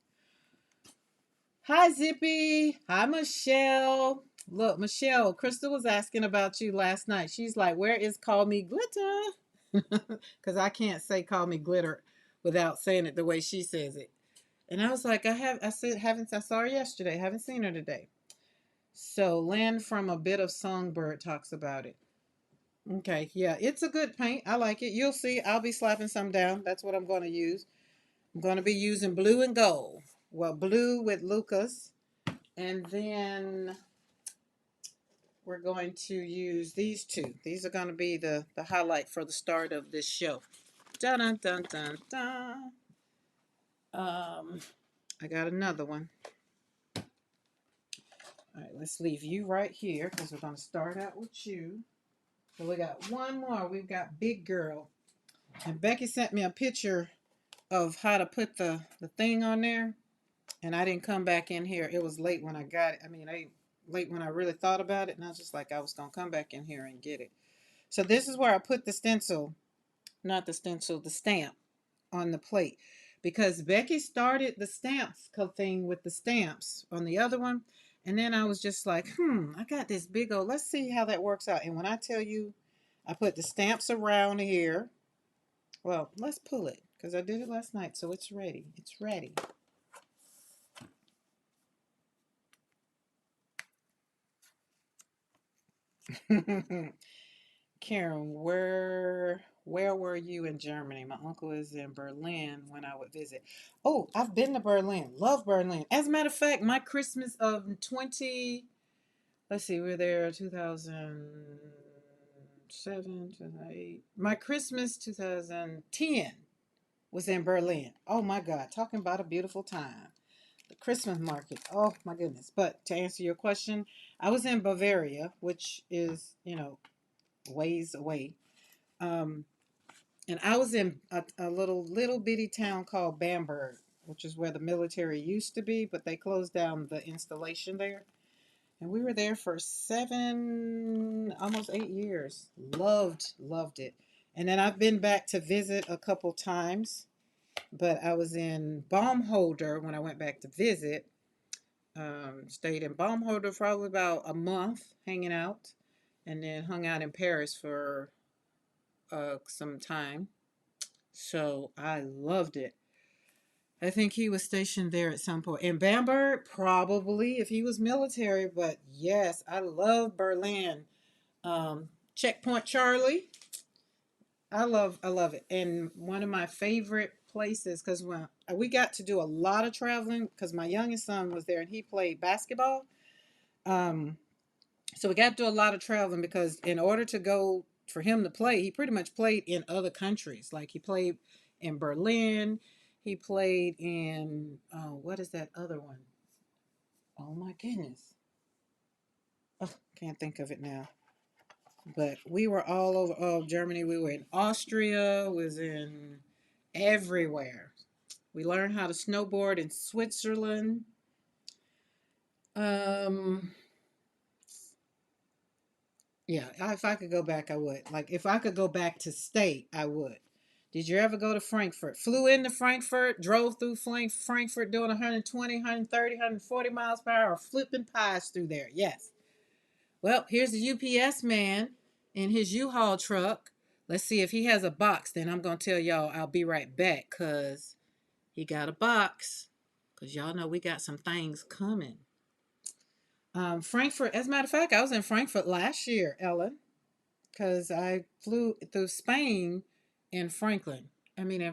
Hi, Zippy. Hi, Michelle. Look, Michelle, Crystal was asking about you last night. She's like, where is Call Me Glitter? Because I can't say Call Me Glitter without saying it the way she says it. And I was like, I saw her yesterday. Haven't seen her today. So, Land from a Bit of Songbird talks about it. Okay, yeah, it's a good paint. I like it. You'll see, I'll be slapping some down. That's what I'm going to use. I'm going to be using blue and gold. Well, blue with Lucas. And then we're going to use these two. These are going to be the highlight for the start of this show. Dun dun dun dun dun. I got another one. All right, let's leave you right here because we're going to start out with you. So we got one more. We've got Big Girl. And Becky sent me a picture of how to put the thing on there. And I didn't come back in here. It was late when I got it. Late when I really thought about it. And I was just like, I was going to come back in here and get it. So this is where I put the stencil, not the stencil, the stamp on the plate. Because Becky started the stamps thing with the stamps on the other one. And then I was just like, I got this big old, let's see how that works out. And when I tell you, I put the stamps around here. Well, let's pull it because I did it last night. So it's ready. It's ready. Karen, where were you in Germany? My uncle is in Berlin when I would visit. Oh, I've been to Berlin. Love Berlin. As a matter of fact, my Christmas of 20, let's see, we were there 2007, 2008. My Christmas 2010 was in Berlin. Oh my God, talking about a beautiful time. The Christmas market. Oh my goodness. But to answer your question, I was in Bavaria, which is, ways away. Um, and I was in a little bitty town called Bamberg, which is where the military used to be, but they closed down the installation there. And we were there for 7, almost 8 years. Loved it. And then I've been back to visit a couple times, but I was in Baumholder when I went back to visit. Stayed in Baumholder for probably about a month hanging out, and then hung out in Paris for some time. So I loved it. I think he was stationed there at some point. In Bamberg, probably if he was military, but yes, I love Berlin. Checkpoint Charlie, I love it. And one of my favorite places because when we got to do a lot of traveling because my youngest son was there and he played basketball. Um, so we got to do a lot of traveling because in order to go for him to play, he pretty much played in other countries. Like he played in Berlin, he played in what is that other one? Oh my goodness, oh, can't think of it now. But we were all over Germany. We were in Austria. Was in everywhere. We learned how to snowboard in Switzerland. Um, Yeah, if I could go back, I would. Like, if I could go back to state, I would. Did you ever go to Frankfurt? Flew into Frankfurt, drove through Frankfurt doing 120, 130, 140 miles per hour, flipping pies through there. Yes. Well, here's the UPS man in his U-Haul truck. Let's see if he has a box. Then I'm going to tell y'all I'll be right back because he got a box. Because y'all know we got some things coming. Frankfurt, as a matter of fact, I was in Frankfurt last year, Ellen, because I flew through Spain in in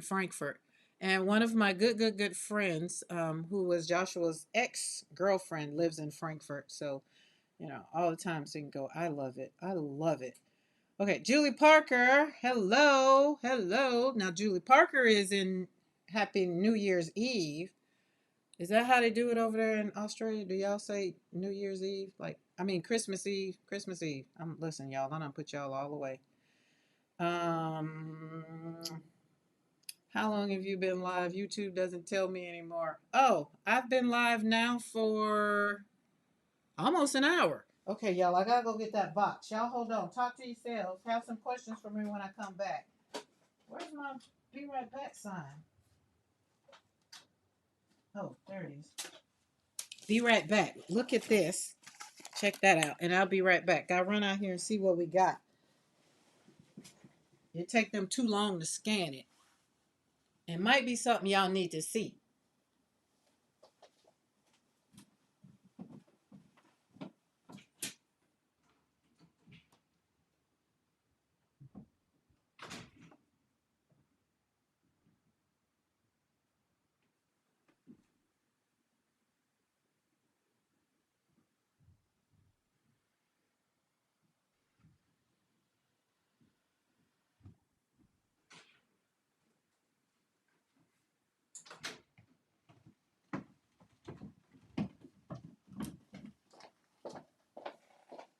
Frankfurt. And one of my good friends, who was Joshua's ex girlfriend, lives in Frankfurt. So, all the time so you can go. I love it. I love it. Okay, Julie Parker. Hello. Hello. Now, Julie Parker is in Happy New Year's Eve. Is that how they do it over there in Australia? Do y'all say New Year's Eve? Christmas Eve. Christmas Eve. Listen, y'all. I don't put y'all all the way. Um, how long have you been live? YouTube doesn't tell me anymore. Oh, I've been live now for almost an hour. Okay, y'all, I gotta go get that box. Y'all hold on. Talk to yourselves. Have some questions for me when I come back. Where's my be right back sign? Oh, there it is. Be right back. Look at this. Check that out. And I'll be right back. I'll run out here and see what we got. It take them too long to scan it. It might be something y'all need to see.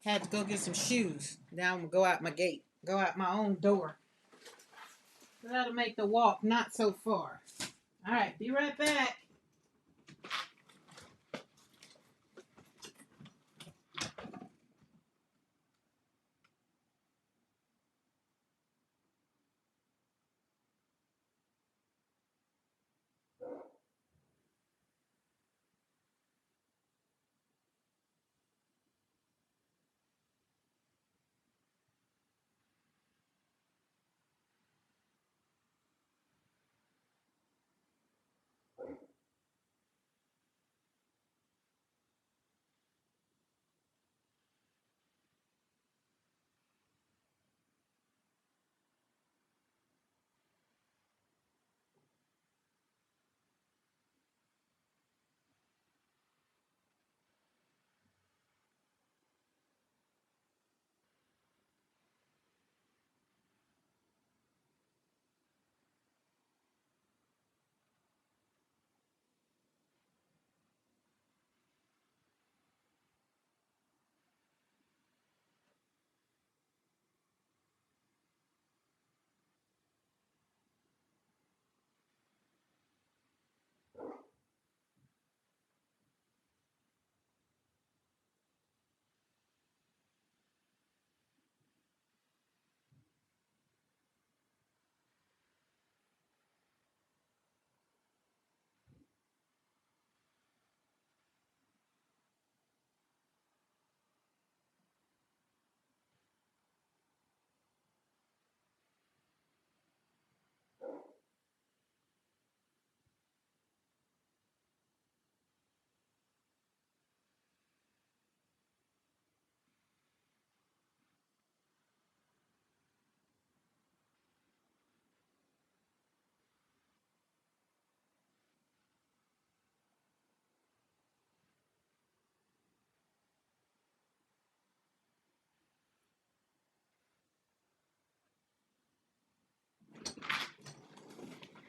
Had to go get some shoes. Now I'm going to go out my gate. Go out my own door. That'll make the walk not so far. All right, be right back.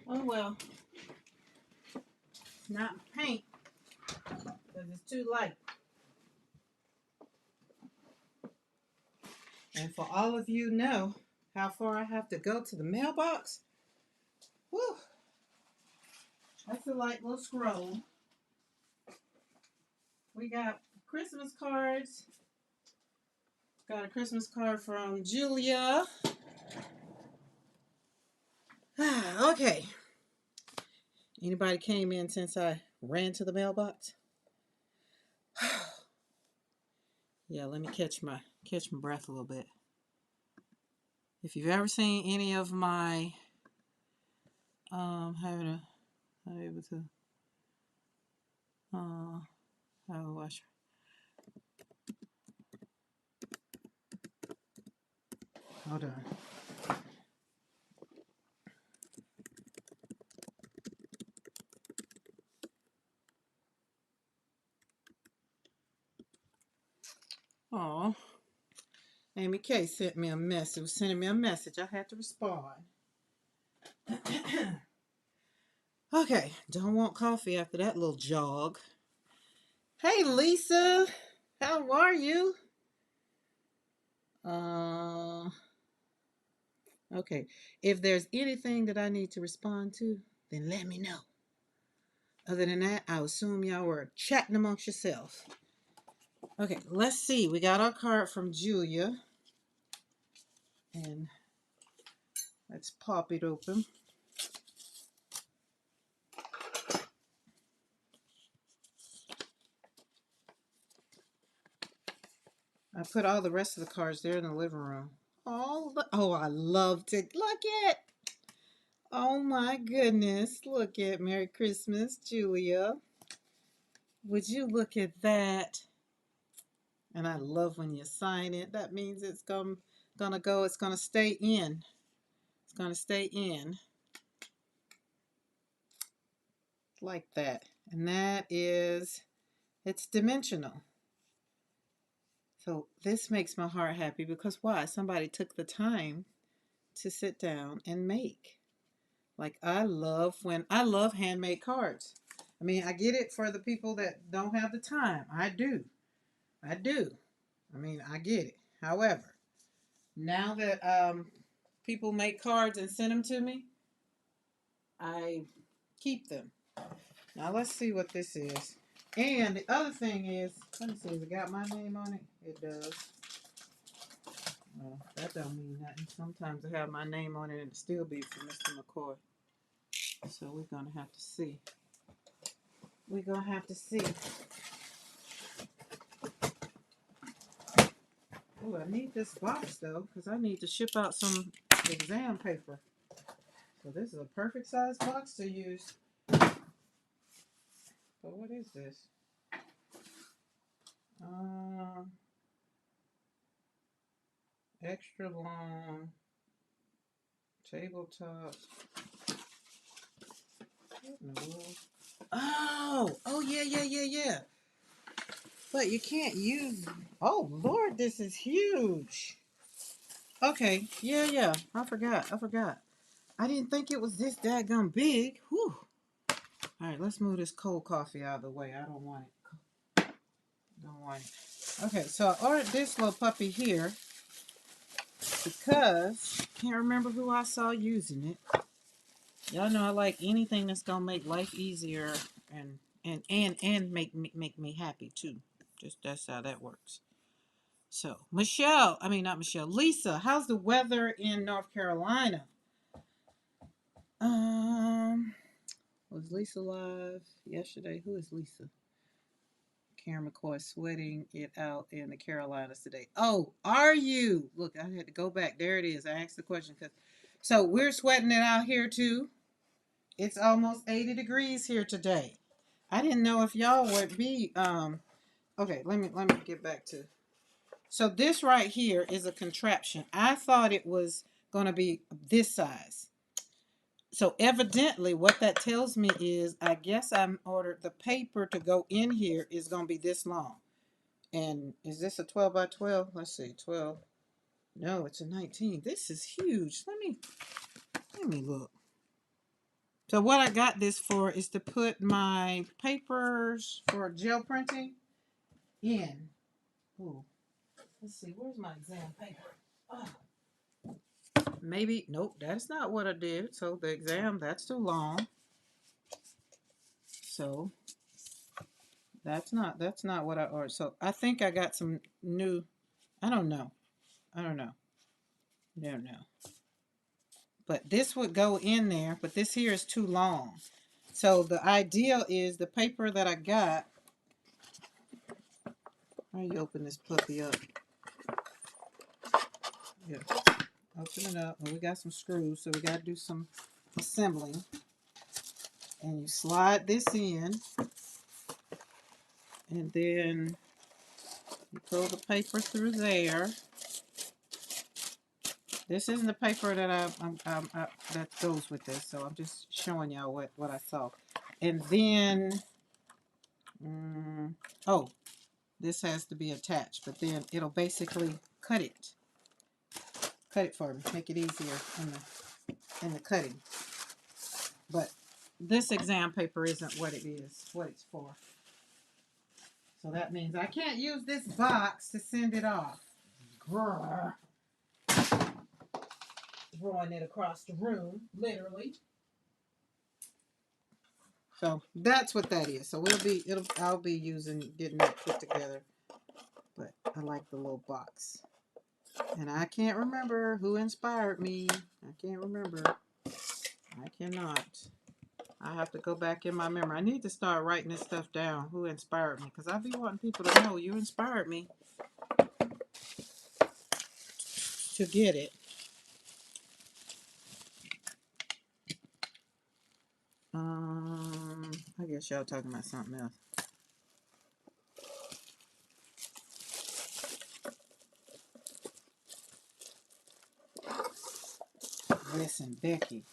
Oh, well. It's not paint because it's too light. And for all of you know how far I have to go to the mailbox, whew, that's a light little scroll. We got Christmas cards. Got a Christmas card from Julia. Okay. Anybody came in since I ran to the mailbox? Yeah, let me catch my breath a little bit. If you've ever seen any of my having not able to have a washer. Hold on. Oh, Amy K sent me a message. Was sending me a message. I had to respond. Okay, don't want coffee after that little jog. Hey, Lisa, how are you? Okay. If there's anything that I need to respond to, then let me know. Other than that, I assume y'all were chatting amongst yourselves. Okay, let's see. We got our card from Julia. And Let's pop it open. I put all the rest of the cards there in the living room. Oh, I love to look at. Oh my goodness, look at Merry Christmas, Julia. Would you look at that? And I love when you sign it. That means it's gonna go, it's gonna stay in. It's gonna stay in. Like that. And that is, it's dimensional. So this makes my heart happy because why? Somebody took the time to sit down and make. Like I love handmade cards. I mean, I get it for the people that don't have the time. I do. I do. I mean, I get it. However, now that people make cards and send them to me, I keep them. Now let's see what this is. And the other thing is, let me see, has it got my name on it? It does. Well, that don't mean nothing. Sometimes I have my name on it and it still be for Mr. McCoy. So we're gonna have to see. We're gonna have to see. Oh, I need this box though, because I need to ship out some exam paper. So this is a perfect size box to use. So what is this? Extra long tabletop. Oh, yeah. But you can't use. Oh Lord, this is huge. Okay, yeah. I forgot. I didn't think it was this daggum big. Whew. All right, let's move this cold coffee out of the way. I don't want it. Okay, so I ordered this little puppy here because I can't remember who I saw using it. Y'all know I like anything that's gonna make life easier and make me happy too. Just that's how that works. So Lisa, how's the weather in North Carolina? Was Lisa live yesterday? Who is Lisa? Karen McCoy sweating it out in the Carolinas today. Oh, are you? Look, I had to go back. There it is. I asked the question so we're sweating it out here too. It's almost 80 degrees here today. I didn't know if y'all would be okay, let me get back to. So this right here is a contraption. I thought it was going to be this size. So evidently what that tells me is I guess I'm ordered the paper to go in here is going to be this long. And is this a 12 by 12? Let's see, 12. No, it's a 19. This is huge. Let me look. So what I got this for is to put my papers for gel printing in. Ooh. Let's see, where's my exam paper? Oh. Maybe, nope, that's not what I did. So the exam, that's too long. So that's not what I ordered. So I think I got some new, I don't know. But this would go in there, but this here is too long. So the ideal is the paper that I got. How do you open this puppy up? Yeah. Open it up. And we got some screws, so we got to do some assembling. And you slide this in. And then you throw the paper through there. This isn't the paper that that goes with this, so I'm just showing y'all what I saw. And then, oh, this has to be attached, but then it'll basically cut it for me, make it easier in the cutting. But this exam paper isn't what it's for. So that means I can't use this box to send it off. Grrr. Throwing it across the room, literally. So that's what that is. So I'll be getting that put together. But I like the little box. And I can't remember who inspired me. I can't remember. I cannot. I have to go back in my memory. I need to start writing this stuff down. Who inspired me? Because I be wanting people to know you inspired me to get it. I guess y'all talking about something else. Listen, Becky,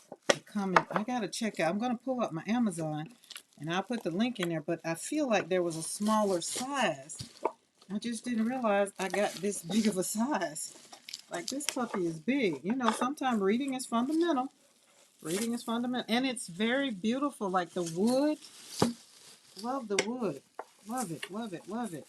coming. I gotta check out. I'm gonna pull up my Amazon, and I'll put the link in there. But I feel like there was a smaller size. I just didn't realize I got this big of a size. Like this puppy is big. You know, sometimes reading is fundamental. Reading is fundamental, and it's very beautiful. Like the wood. Love the wood. Love it. Love it. Love it.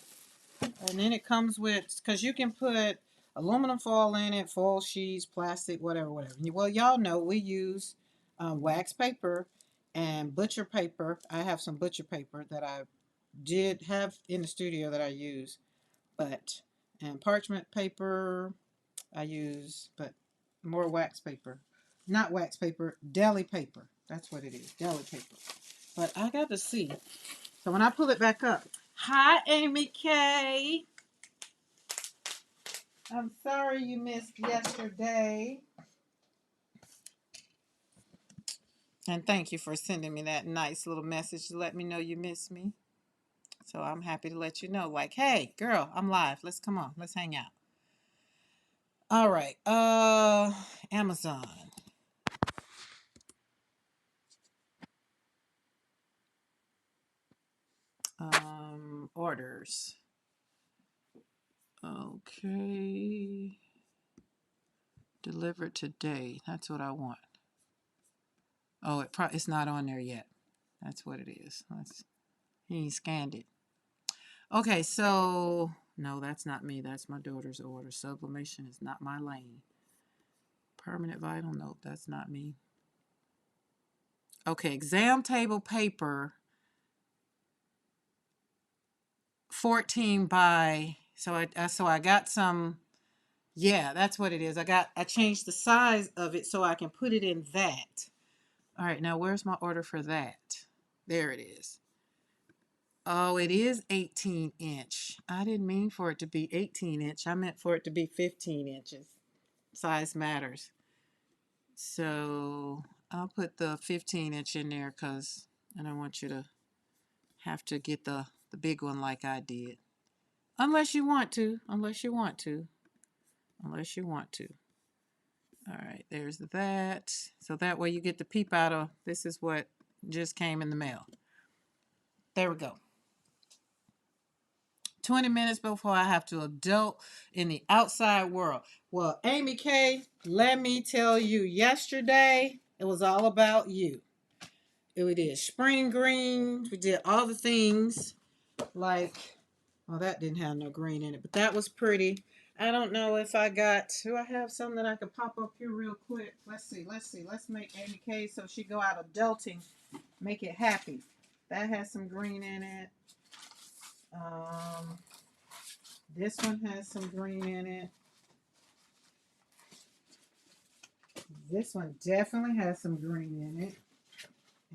And then it comes with, because you can put aluminum foil in it, foil sheets, plastic, whatever, whatever. Well, y'all know we use wax paper and butcher paper. I have some butcher paper that I did have in the studio that I use, but, and parchment paper I use, but more wax paper. Not wax paper, deli paper. That's what it is, deli paper. But I got to see. So when I pull it back up, hi, Amy K. I'm sorry you missed yesterday. And thank you for sending me that nice little message to let me know you missed me. So I'm happy to let you know, like, hey, girl, I'm live. Let's come on. Let's hang out. All right. Amazon. Orders. Okay. Delivered today. That's what I want. Oh, it's not on there yet. That's what it is. He scanned it. Okay, so no, that's not me. That's my daughter's order. Sublimation is not my lane. Permanent vinyl, nope, that's not me. Okay, exam table paper. 14 by, so I got some. Yeah, that's what it is. I changed the size of it so I can put it in that. All right, now where's my order for that? There it is. Oh, it is 18 inch. I didn't mean for it to be 18 inch. I meant for it to be 15 inches. Size matters. So I'll put the 15 inch in there because I don't want you to have to get the big one like I did. Unless you want to. Unless you want to. Unless you want to. All right, there's that. So that way you get to peep out of, this is what just came in the mail. There we go. 20 minutes before I have to adult in the outside world. Well, Amy K, let me tell you, yesterday it was all about you. We did spring greens. We did all the things like, well, that didn't have no green in it, but that was pretty. I don't know if I got, do I have something that I could pop up here real quick? Let's see. Let's make Amy K so she go out adulting. Make it happy. That has some green in it. This one has some green in it. This one definitely has some green in it.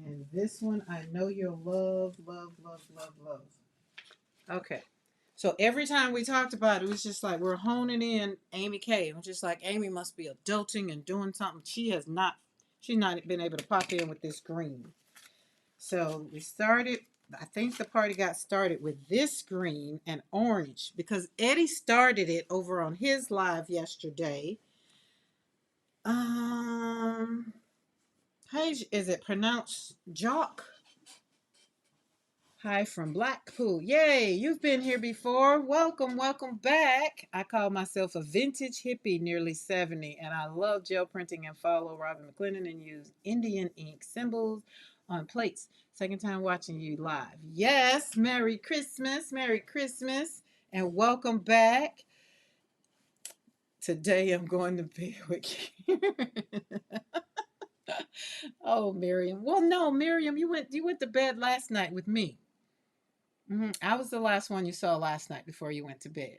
And this one I know you'll love, love, love, love, love. Okay. So every time we talked about it, it was just like we're honing in Amy K. It was just like Amy must be adulting and doing something. She's not been able to pop in with this green. So we started, I think the party got started with this green and orange because Eddie started it over on his live yesterday. Page, is it pronounced Jock? Hi from Blackpool. Yay, you've been here before. Welcome, welcome back. I call myself a vintage hippie, nearly 70, and I love gel printing and follow Robin McClendon and use Indian ink symbols on plates. Second time watching you live. Yes, Merry Christmas, and welcome back. Today I'm going to bed with you. Oh, Miriam. Well, no, Miriam, you went to bed last night with me. I was the last one you saw last night before you went to bed.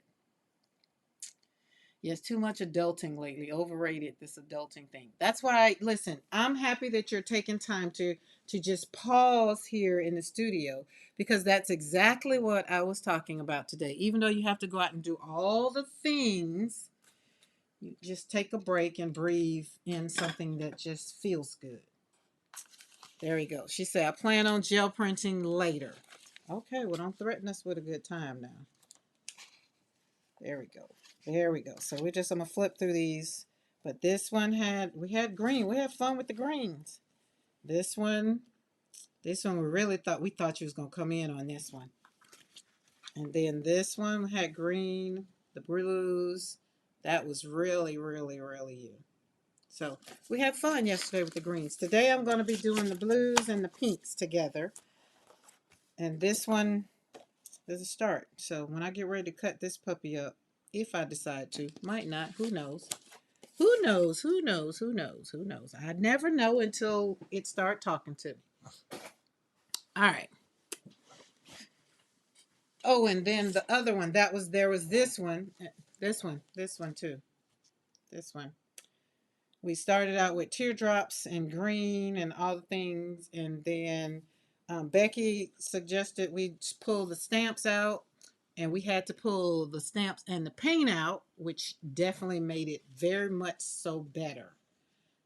Yes, too much adulting lately. Overrated this adulting thing. That's why listen, I'm happy that you're taking time to just pause here in the studio because that's exactly what I was talking about today. Even though you have to go out and do all the things, you just take a break and breathe in something that just feels good. There we go. She said, I plan on gel printing later. Okay, well, don't threaten us with a good time now. There we go. There we go. So I'm going to flip through these. But this one we had green. We had fun with the greens. This one, we thought you was going to come in on this one. And then this one we had green, the blues. That was really, really, really you. So we had fun yesterday with the greens. Today I'm going to be doing the blues and the pinks together. And this one is a start. So when I get ready to cut this puppy up, if I decide to, might not, who knows? Who knows? Who knows? Who knows? Who knows? I never know until it start talking to me. All right. Oh, and then the other one, there was this one too. This one. We started out with teardrops and green and all the things, and then Becky suggested we pull the stamps out, and we had to pull the stamps and the paint out, which definitely made it very much so better.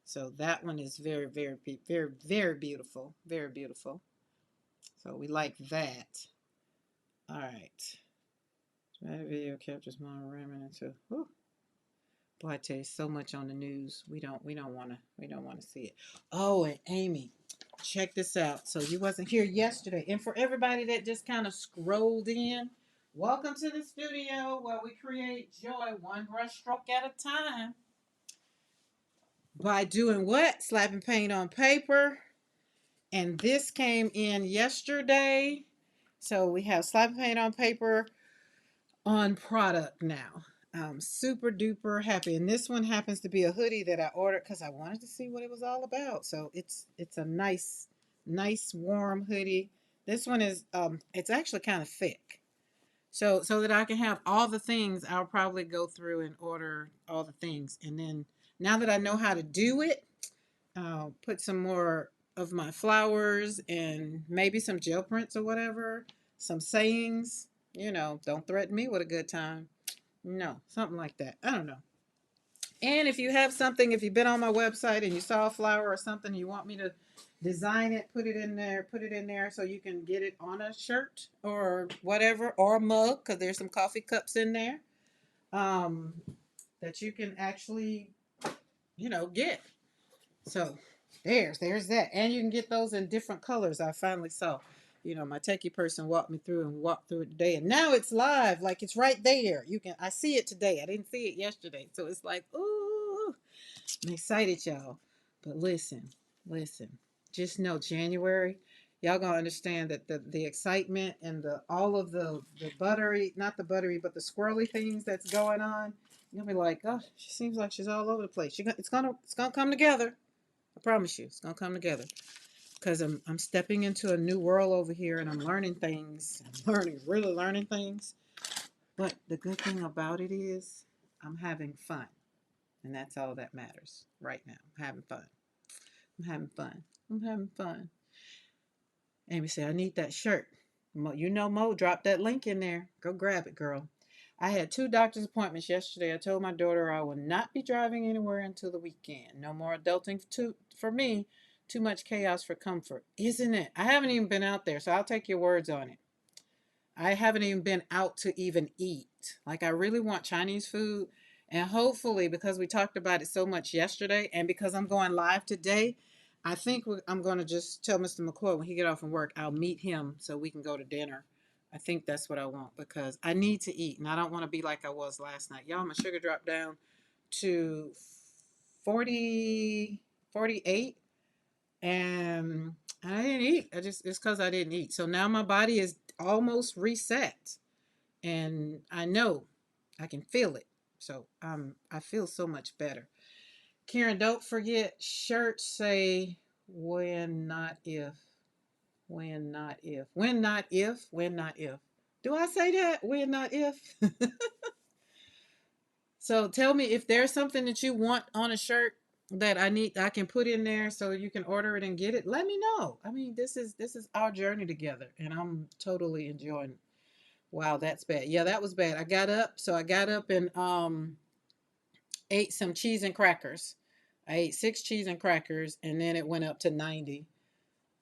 So that one is very, very, very, very beautiful, very beautiful. So we like that. All right. That video captures my ramming into. Whew. Boy, I tell you, so much on the news. We don't want to see it. Oh, and Amy, check this out. So you wasn't here yesterday, and for everybody that just kind of scrolled in, welcome to the studio where we create joy one brush stroke at a time. By doing what? Slapping paint on paper. And this came in yesterday. So we have slapping paint on paper on product now. I'm super duper happy. And this one happens to be a hoodie that I ordered because I wanted to see what it was all about. So it's a nice warm hoodie. This one is it's actually kind of thick. So that I can have all the things, I'll probably go through and order all the things. And then now that I know how to do it, I'll put some more of my flowers and maybe some gel prints or whatever, some sayings, don't threaten me with a good time. No, something like that. I don't know. And if you have something, if you've been on my website and you saw a flower or something, you want me to design it, put it in there so you can get it on a shirt or whatever, or a mug, because there's some coffee cups in there um, that you can actually, get. So there's that. And you can get those in different colors. I finally saw. My techie person walked me through it today. And now it's live. Like it's right there. I see it today. I didn't see it yesterday. So it's like, ooh, I'm excited, y'all. But listen. Just know January, y'all gonna understand that the excitement and all of the buttery, not the buttery, but the squirrely things that's going on. You'll be like, oh, she seems like she's all over the place. It's gonna come together. I promise you, it's gonna come together. Because I'm stepping into a new world over here, and I'm learning things. Really learning things. But the good thing about it is, I'm having fun, and that's all that matters right now. I'm having fun. I'm having fun. I'm having fun. Amy said, I need that shirt. Mo, drop that link in there. Go grab it, girl. I had 2 doctor's appointments yesterday. I told my daughter I will not be driving anywhere until the weekend. No more adulting for me. Too much chaos for comfort. Isn't it? I haven't even been out there, so I'll take your words on it. I haven't even been out to even eat. Like, I really want Chinese food. And hopefully, because we talked about it so much yesterday, and because I'm going live today, I think I'm going to just tell Mr. McCoy when he get off from work, I'll meet him so we can go to dinner. I think that's what I want because I need to eat, and I don't want to be like I was last night. Y'all, my sugar dropped down to 48, and I didn't eat. It's because I didn't eat. So now my body is almost reset, and I know I can feel it. So I feel so much better. Karen, don't forget shirts say when not if. When not if. When not if. When not if. Do I say that? When not if? So tell me if there's something that you want on a shirt that I can put in there so you can order it and get it. Let me know. I mean, this is our journey together, and I'm totally enjoying it. Wow, that's bad. Yeah, that was bad. I got up and ate some cheese and crackers. I ate 6 cheese and crackers, and then it went up to 90,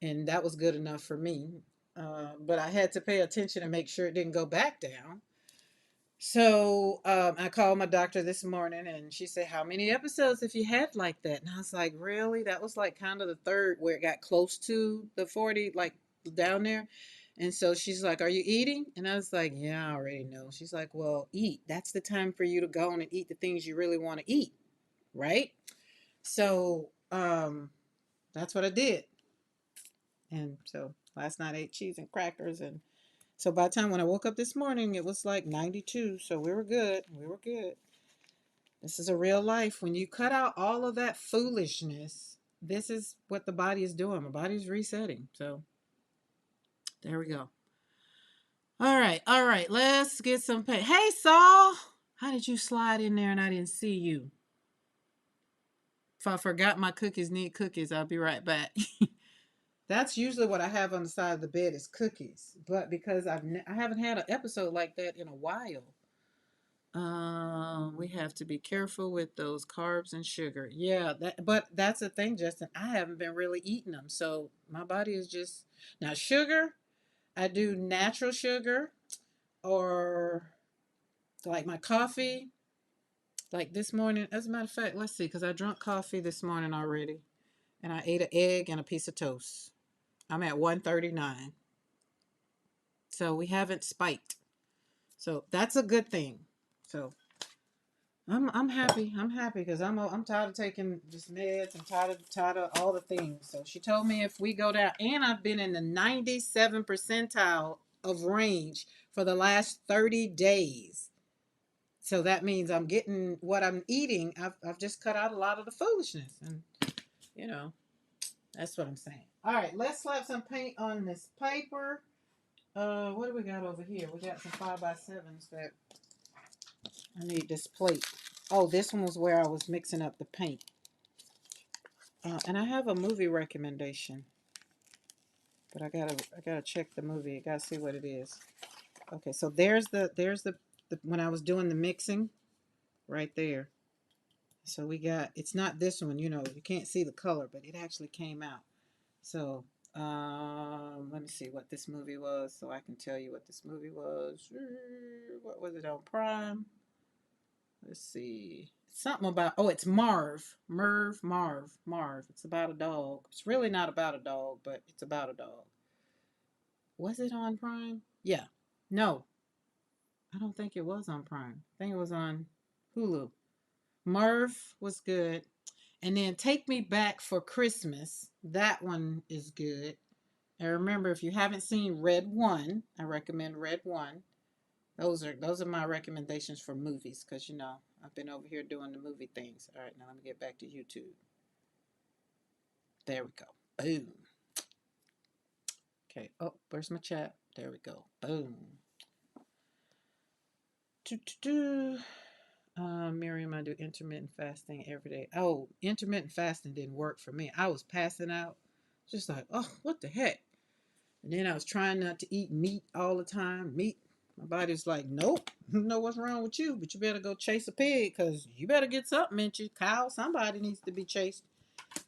and that was good enough for me. But I had to pay attention and make sure it didn't go back down. So I called my doctor this morning, and she said, "How many episodes have you had like that?" And I was like, "Really? That was like kind of the third where it got close to the 40, like down there." And so she's like, "Are you eating?" And I was like, "Yeah, I already know." She's like, "Well, eat. That's the time for you to go on and eat the things you really want to eat, right?" So that's what I did. And so last night I ate cheese and crackers, and so by the time when I woke up this morning, it was like 92. So we were good. We were good. This is a real life. When you cut out all of that foolishness, this is what the body is doing. My body's resetting. So there we go. All right. All right. Let's get some pay. Hey, Saul. How did you slide in there and I didn't see you? If I forgot my cookies need cookies, I'll be right back. That's usually what I have on the side of the bed is cookies. But because I haven't had an episode like that in a while, we have to be careful with those carbs and sugar. Yeah, but that's the thing, Justin. I haven't been really eating them, so my body is just now sugar. I do natural sugar or like my coffee. Like this morning, as a matter of fact, let's see, because I drank coffee this morning already, and I ate an egg and a piece of toast. I'm at 139, so we haven't spiked. So that's a good thing. So I'm happy. I'm happy because I'm tired of taking just meds. I'm tired of all the things. So she told me if we go down, and I've been in the 97 percentile of range for the last 30 days. So that means I'm getting what I'm eating. I've just cut out a lot of the foolishness, and you know that's what I'm saying. All right, let's slap some paint on this paper. What do we got over here? We got some 5x7s that I need this plate. Oh, this one was where I was mixing up the paint. And I have a movie recommendation, but I gotta check the movie. I gotta see what it is. Okay, so there's the when I was doing the mixing right there. So we got it's not this one, you can't see the color, but it actually came out. So let me see what this movie was, so I can tell you what this movie was. What was it on Prime? Let's see. Something about, oh, it's Marv. It's about a dog. It's really not about a dog, but it's about a dog. Was it on Prime? Yeah. No, I don't think it was on Prime. I think it was on Hulu. Marv was good. And then Take Me Back for Christmas. That one is good. And remember, if you haven't seen Red One, I recommend Red One. Those are my recommendations for movies because I've been over here doing the movie things. All right, now let me get back to YouTube. There we go. Boom. Okay. Oh, where's my chat? There we go. Boom. Miriam, I do intermittent fasting every day. Oh, intermittent fasting didn't work for me. I was passing out, just like, oh, what the heck? And then I was trying not to eat meat all the time. Meat, my body's like, nope, you know what's wrong with you, but you better go chase a pig because you better get something into you. Cow, somebody needs to be chased.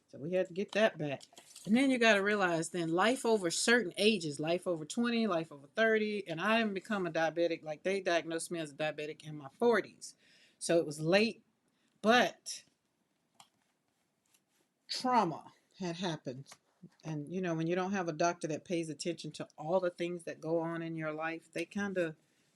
So we had to get that back. And then you got to realize then life over certain ages, life over 20, life over 30, and I didn't become a diabetic. Like they diagnosed me as a diabetic in my 40s. So it was late, but trauma had happened. And when you don't have a doctor that pays attention to all the things that go on in your life, they kind of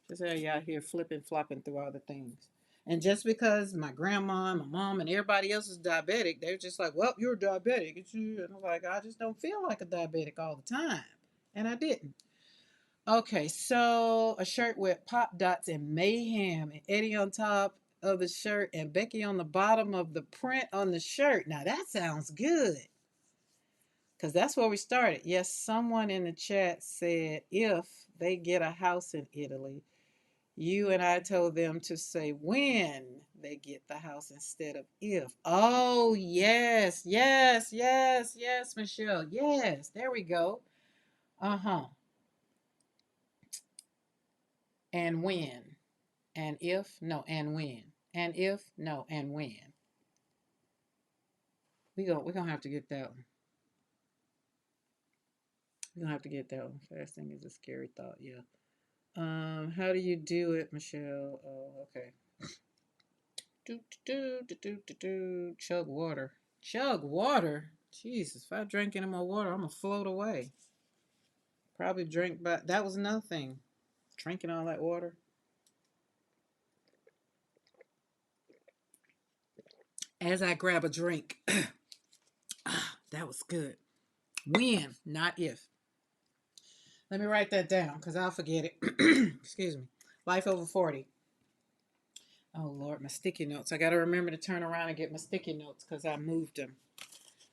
just have you out here flipping, flopping through all the things. And just because my grandma and my mom and everybody else is diabetic, they're just like, well, you're diabetic. It's you. And I'm like, I just don't feel like a diabetic all the time. And I didn't. Okay, so a shirt with pop dots and mayhem and Eddie on top of the shirt and Becky on the bottom of the print on the shirt. Now that sounds good. Because that's where we started. Yes, someone in the chat said if they get a house in Italy, you and I told them to say when they get the house instead of if. Oh, yes, yes, yes, yes, Michelle. Yes, there we go. Uh-huh. And when. And if, no, and when. And if, no, and when. We're gonna have to get that one. We're gonna have to get that one. Fasting is a scary thought, yeah. How do you do it, Michelle? Oh, okay. Do do do do do do. Chug water. Chug water. Jesus, if I drink any more water, I'm gonna float away. Probably drink, but that was another thing. Drinking all that water. As I grab a drink, that was good. When, not if. Let me write that down because I'll forget it. Excuse me. Life over 40. Oh, Lord, my sticky notes. I got to remember to turn around and get my sticky notes because I moved them.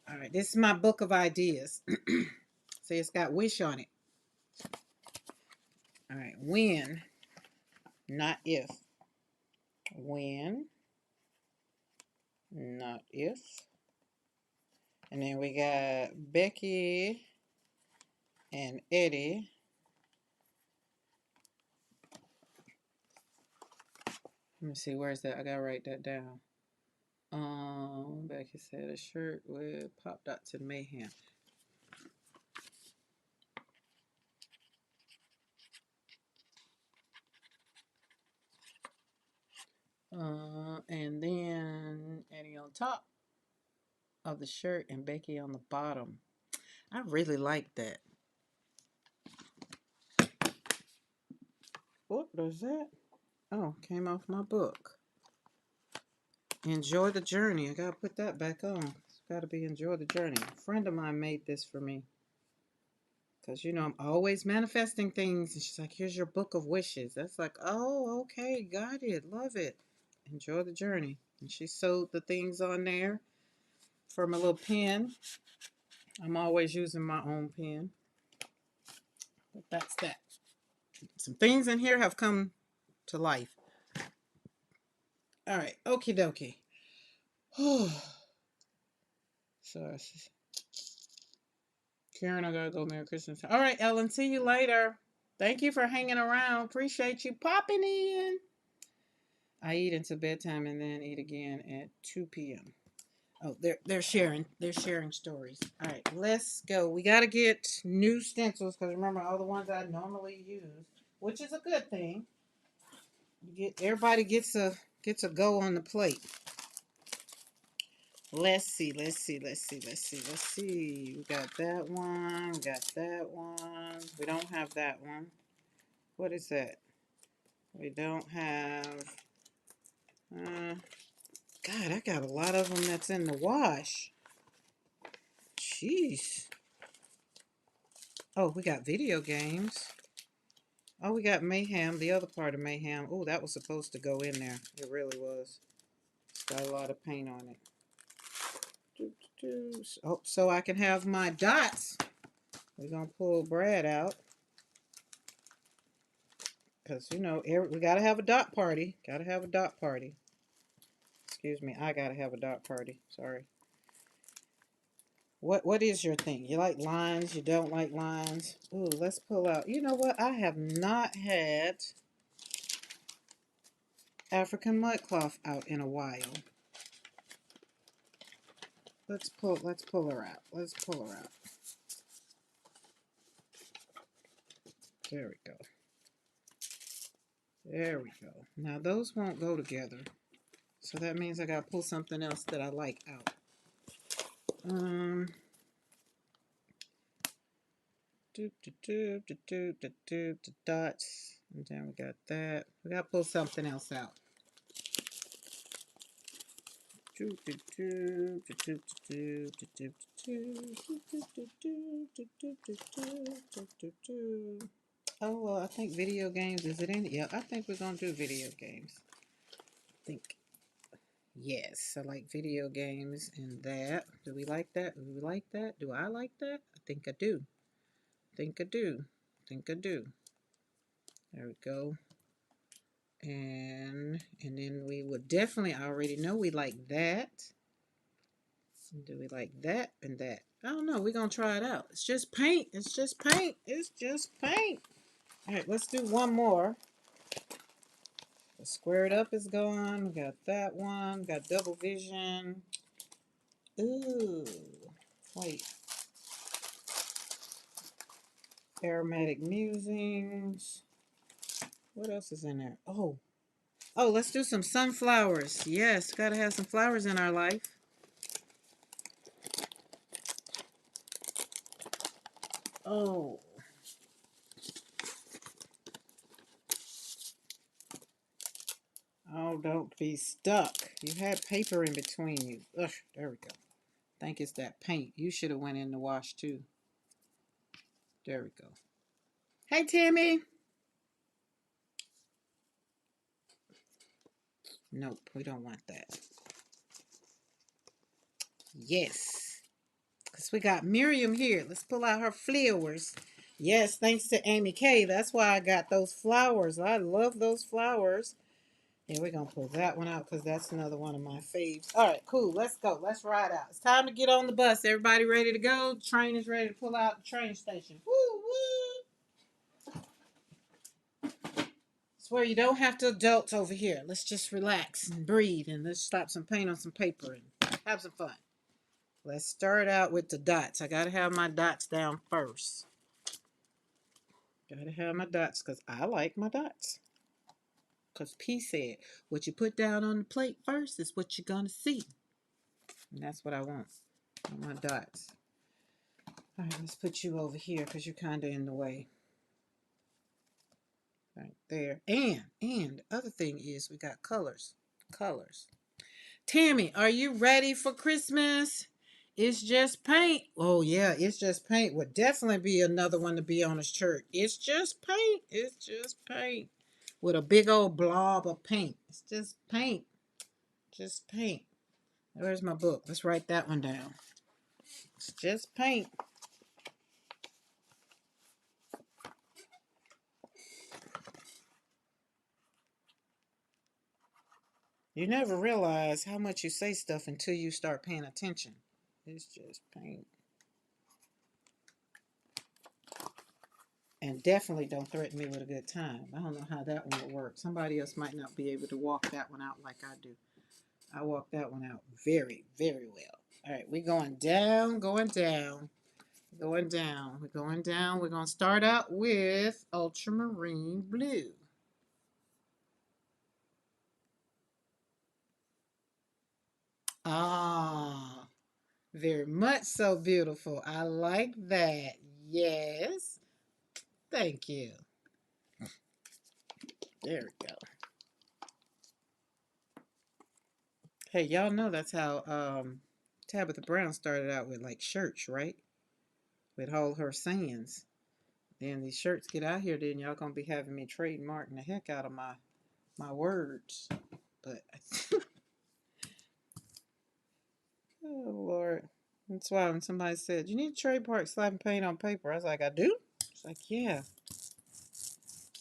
All right, this is my book of ideas. See, it's got wish on it. All right, when, not if. When, not if. And then we got Becky and Eddie. Let me see, where's that? I gotta write that down. Becky said a shirt with pop dots and mayhem. And then Eddie on top of the shirt and Becky on the bottom. I really like that. What was that? Oh, came off my book. Enjoy the journey. I gotta put that back on. It's gotta be enjoy the journey. A friend of mine made this for me. Because, you know, I'm always manifesting things. And she's like, here's your book of wishes. That's like, oh, okay, got it. Love it. Enjoy the journey. And she sewed the things on there for my little pen. I'm always using my own pen. But that's that. Some things in here have come to life. All right, okie dokie. So, Karen, I gotta go. Merry Christmas. All right, Ellen, see you later. Thank you for hanging around. Appreciate you popping in. I eat until bedtime and then eat again at 2 p.m. Oh, they're sharing stories. All right, let's go. We got to get new stencils because remember all the ones I normally use, which is a good thing. Everybody gets a go on the plate. Let's see. We got that one. We got that one. We don't have that one. What is that? We don't have. God, I got a lot of them that's in the wash. Jeez. Oh, we got video games. Oh, we got Mayhem, the other part of Mayhem. Oh, that was supposed to go in there. It really was. It's got a lot of paint on it. Oh, so I can have my dots. We're going to pull Brad out. Because, you know, we got to have a dot party. Got to have a dot party. Excuse me, I got to have a dot party. Sorry. What is your thing? You like lines? You don't like lines? Ooh, let's pull out. You know what? I have not had African mud cloth out in a while. Let's pull her out. Let's pull her out. There we go. There we go. Now those won't go together. So that means I gotta pull something else that I like out. Dots. And then we got that. We gotta pull something else out. Oh, well, I think video games, is it in? Yeah, I think we're gonna do video games. I think, yes, I like video games and that. Do we like that? Do we like that? Do I like that? I think I do. Think I do. Think I do. There we go. And then we would definitely, I already know we like that. Do we like that and that? I don't know. We're going to try it out. It's just paint. It's just paint. It's just paint. All right, let's do one more. The squared up is gone. We got that one. We got double vision. Ooh. Wait. Aromatic musings. What else is in there? Oh. Oh, let's do some sunflowers. Yes, gotta have some flowers in our life. Oh. Oh, don't be stuck. You had paper in between you. Ugh, there we go. Think it's that paint. You should have went in the wash too. There we go. Hey, Timmy. Nope, we don't want that. Yes. Because we got Miriam here. Let's pull out her flowers. Yes, thanks to Amy K. That's why I got those flowers. I love those flowers. And we're going to pull that one out because that's another one of my faves. All right, cool. Let's go. Let's ride out. It's time to get on the bus. Everybody ready to go? The train is ready to pull out the train station. Woo, woo. Swear you don't have to adults over here. Let's just relax and breathe and let's slap some paint on some paper and have some fun. Let's start out with the dots. I got to have my dots down first. Got to have my dots because I like my dots. Because P said, what you put down on the plate first is what you're going to see. And that's what I want. My dots. All right, let's put you over here because you're kind of in the way. Right there. And the other thing is we got colors. Colors. Tammy, are you ready for Christmas? It's just paint. Oh, yeah, it's just paint. Would definitely be another one to be on his shirt. It's just paint. It's just paint. With a big old blob of paint. It's just paint. Just paint. Where's my book? Let's write that one down. It's just paint. You never realize how much you say stuff until you start paying attention. It's just paint. And definitely don't threaten me with a good time. I don't know how that one will work. Somebody else might not be able to walk that one out like I do. I walk that one out very, very well. All right, we're going down, going down, going down. We're going down. We're going to start out with ultramarine blue. Ah, very much so beautiful. I like that. Yes. Thank you. There we go. Hey, y'all know that's how Tabitha Brown started out with like shirts, right? With all her sayings. Then these shirts get out here, then y'all gonna be having me trademarking the heck out of my words. But oh Lord. That's why when somebody said, you need to trademark slapping paint on paper, I was like, I do? It's like, yeah.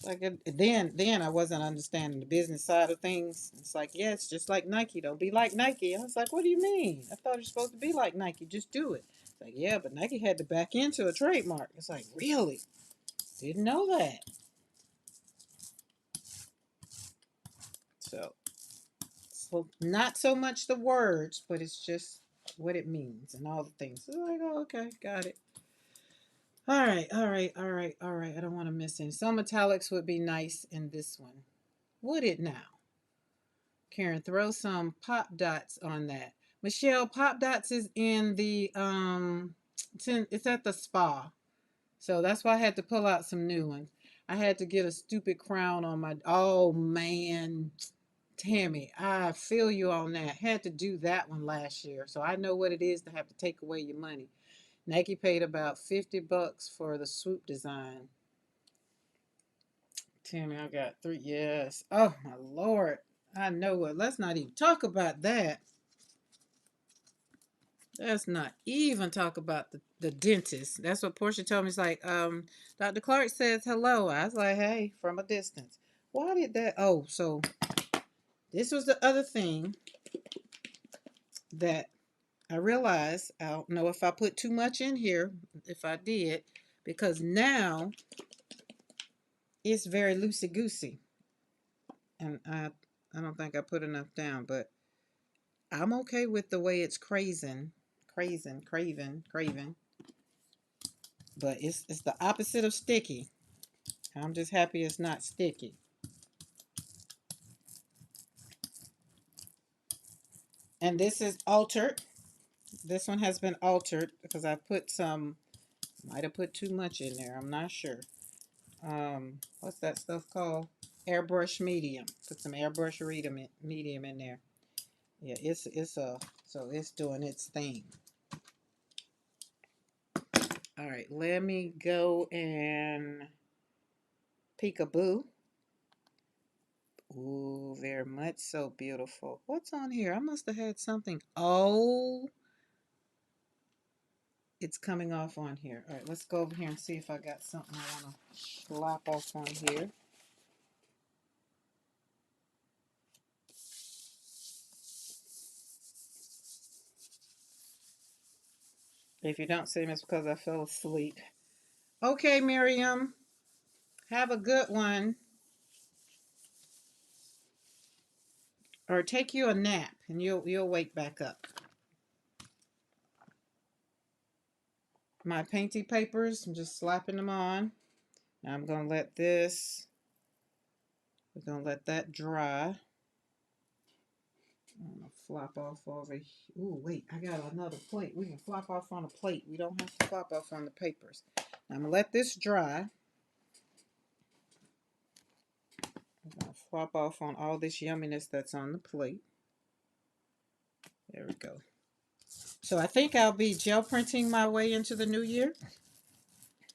Like then I wasn't understanding the business side of things. It's like, yeah, it's just like Nike. Don't be like Nike. I was like, what do you mean? I thought you're supposed to be like Nike. Just do it. It's like, yeah, but Nike had to back into a trademark. It's like, really? Didn't know that. So not so much the words, but it's just what it means and all the things. So like, oh, okay, got it. All right, all right, all right, all right. I don't want to miss any. Some metallics would be nice in this one. Would it now? Karen, throw some pop dots on that. Michelle, pop dots is in the it's at the spa. So that's why I had to pull out some new ones. I had to get a stupid crown on my oh man. Tammy, I feel you on that. Had to do that one last year. So I know what it is to have to take away your money. Nike paid about $50 for the swoop design. Tammy, I got 3. Yes. Oh my Lord. I know it. Let's not even talk about that. Let's not even talk about the dentist. That's what Portia told me. It's like, Dr. Clark says hello. I was like, hey, from a distance. Why did that? Oh, so this was the other thing that I realized. I don't know if I put too much in here, if I did, because now it's very loosey goosey, and I don't think I put enough down, but I'm okay with the way it's craving, but it's the opposite of sticky. I'm just happy it's not sticky. And this is altered. This one has been altered because I put some, might have put too much in there. I'm not sure. What's that stuff called? Airbrush medium. Put some airbrush medium in there. Yeah, it's a so it's doing its thing. All right, let me go and peekaboo. Ooh, very much so beautiful. What's on here? I must have had something. Oh, it's coming off on here. All right, let's go over here and see if I got something I want to slap off on here. If you don't see me, it's because I fell asleep. Okay, Miriam, have a good one. Or take you a nap and you'll wake back up. My painty papers, I'm just slapping them on. Now I'm gonna let this, we're gonna let that dry. I'm gonna flop off over here. Ooh, wait, I got another plate. We can flop off on a plate. We don't have to flop off on the papers. Now I'm gonna let this dry. I'm gonna flop off on all this yumminess that's on the plate. There we go. So I think I'll be gel printing my way into the new year.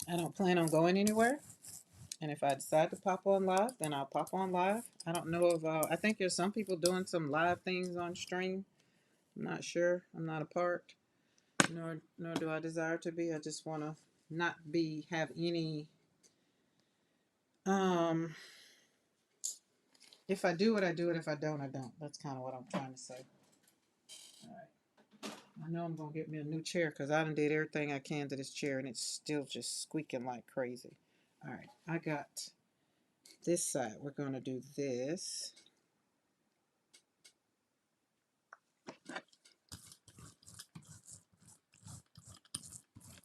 I don't plan on going anywhere. And if I decide to pop on live, then I'll pop on live. I don't know if I think there's some people doing some live things on stream. I'm not sure. I'm not a part, nor do I desire to be. I just want to not have any. Um, if I do it, I do it. If I don't, I don't. That's kind of what I'm trying to say. All right. I know I'm gonna get me a new chair because I done did everything I can to this chair and it's still just squeaking like crazy. All right, I got this side. We're gonna do this.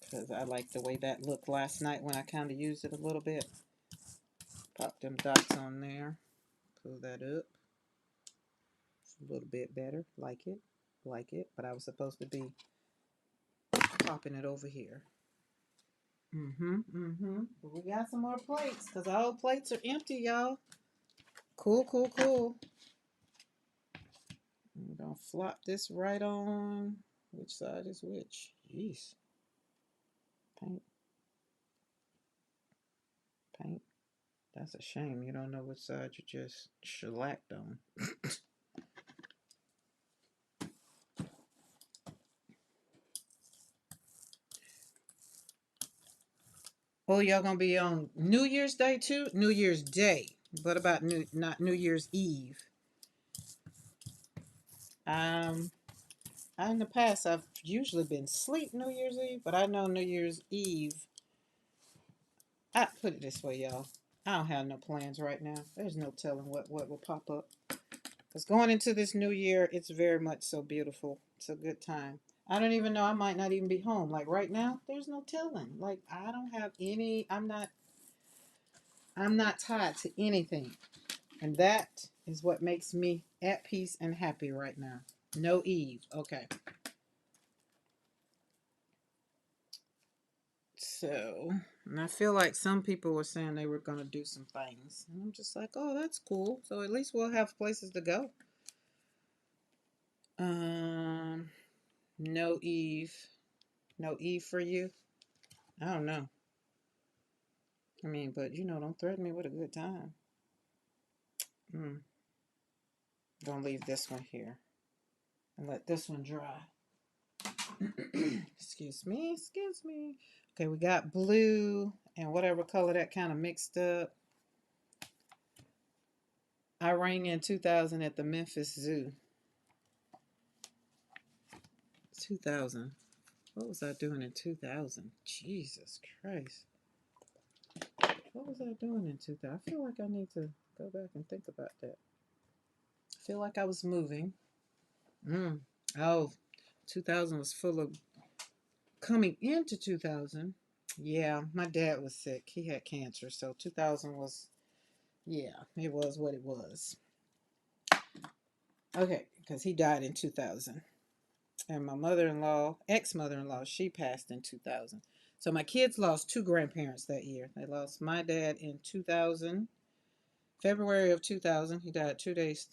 Because I like the way that looked last night when I kind of used it a little bit. Pop them dots on there. Pull that up. It's a little bit better. Like it. Like it. But I was supposed to be popping it over here. But we got some more plates because our old plates are empty, y'all. Cool, cool, cool. I'm going to flop this right on. Which side is which? Jeez. Paint. Paint. That's a shame. You don't know which side you just shellacked on. Oh, y'all gonna be on New Year's Day too? New Year's Day. What about not New Year's Eve? Um, in the past I've usually been asleep New Year's Eve, but I know New Year's Eve. I put it this way, y'all. I don't have no plans right now. There's no telling what will pop up. Because going into this new year, it's very much so beautiful. It's a good time. I don't even know. I might not even be home. Like right now, there's no telling. Like I don't have any. I'm not tied to anything. And that is what makes me at peace and happy right now. No Eve. Okay. So, and I feel like some people were saying they were going to do some things. And I'm just like, oh, that's cool. So at least we'll have places to go. Um, no Eve. No Eve for you? I don't know. I mean, but don't threaten me with a good time. Gonna leave this one here and let this one dry. Excuse me, excuse me. Okay, we got blue and whatever color that kind of mixed up. I rang in 2000 at the Memphis Zoo. 2000. What was I doing in 2000? Jesus Christ. What was I doing in 2000? I feel like I need to go back and think about that. I feel like I was moving. Oh, 2000 was full of coming into 2000. Yeah, my dad was sick. He had cancer. So 2000 was, yeah, it was what it was. Okay, because he died in 2000. And my mother-in-law, ex-mother-in-law, she passed in 2000. So my kids lost two grandparents that year. They lost my dad in 2000, February of 2000. He died 2 days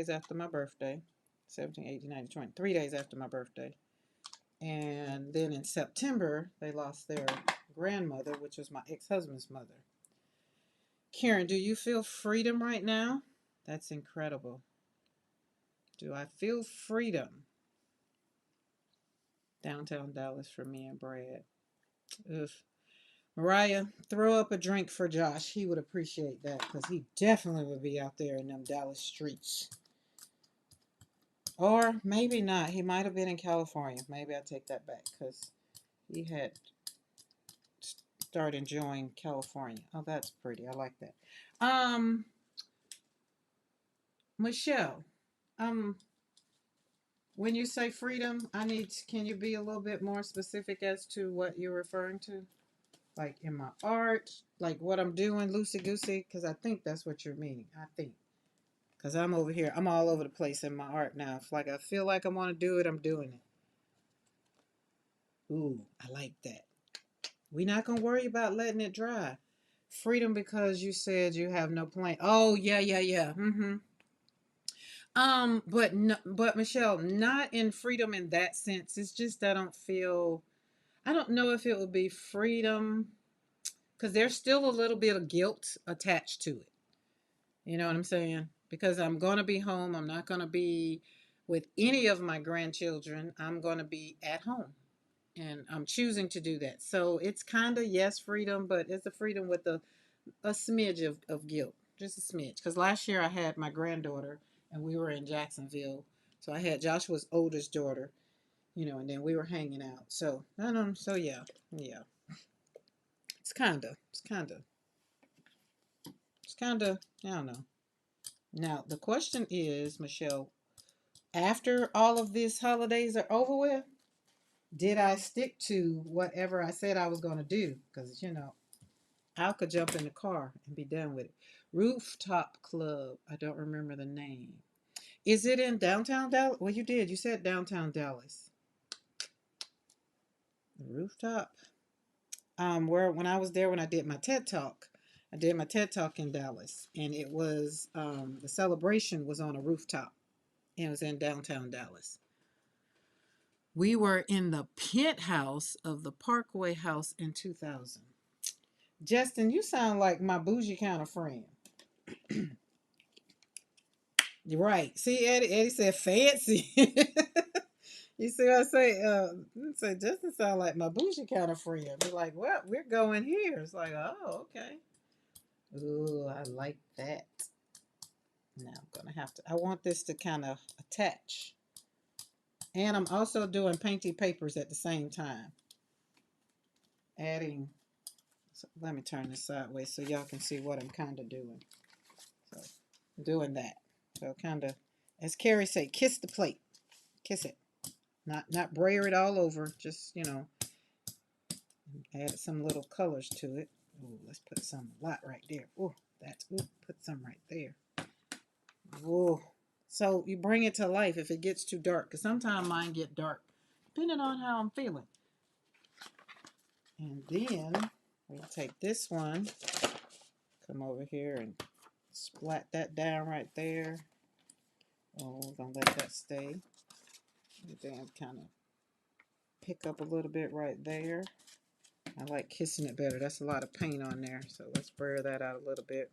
after my birthday, 17, 18, 19, 20, 3 days after my birthday. And then in September, they lost their grandmother, which was my ex-husband's mother. Karen, do you feel freedom right now? That's incredible. Do I feel freedom? Downtown Dallas for me and Brad. Ugh. Mariah, throw up a drink for Josh. He would appreciate that because he definitely would be out there in them Dallas streets. Or maybe not. He might have been in California. Maybe I take that back because he had started enjoying California. Oh, that's pretty. I like that. Michelle, when you say freedom, can you be a little bit more specific as to what you're referring to? Like in my art, like what I'm doing, loosey goosey, because I think that's what you're meaning. I think. Because I'm over here, I'm all over the place in my art now. If like I feel like I want to do it, I'm doing it. Ooh, I like that. We're not going to worry about letting it dry. Freedom because you said you have no plan. Oh, yeah, yeah, yeah. But no, but Michelle, not in freedom in that sense. It's just I don't know if it would be freedom because there's still a little bit of guilt attached to it. You know what I'm saying? Because I'm going to be home. I'm not going to be with any of my grandchildren. I'm going to be at home. And I'm choosing to do that. So it's kind of, yes, freedom, but it's a freedom with a smidge of guilt. Just a smidge. Because last year I had my granddaughter and we were in Jacksonville. So I had Joshua's oldest daughter, and then we were hanging out. So, I don't know. So, yeah. Yeah. It's kind of, I don't know. Now, the question is, Michelle, after all of these holidays are over with, did I stick to whatever I said I was going to do? Because, I could jump in the car and be done with it. Rooftop Club. I don't remember the name. Is it in downtown Dallas? Well, you did. You said downtown Dallas. The rooftop. Where when I was there when I did my TED Talk, I did my TED Talk in Dallas, and it was the celebration was on a rooftop. And it was in downtown Dallas. We were in the penthouse of the Parkway House in 2000. Justin, you sound like my bougie kind of friend. You're right. See, Eddie said fancy. You see what I say? Say Justin sound like my bougie kind of friend. Be like, well, we're going here. It's like, oh, okay. Ooh, I like that. Now I'm gonna have to. I want this to kind of attach, and I'm also doing painty papers at the same time. Adding. So let me turn this sideways so y'all can see what I'm kind of doing. So doing that. So kind of, as Carrie say, kiss the plate, kiss it, not brayer it all over. Just add some little colors to it. Ooh, let's put a lot right there. Ooh, put some right there. Ooh, so you bring it to life if it gets too dark, because sometimes mine get dark, depending on how I'm feeling. And then we'll take this one, come over here and splat that down right there. Oh, we're gonna let that stay. And then kind of pick up a little bit right there. I like kissing it better. That's a lot of paint on there. So let's blur that out a little bit.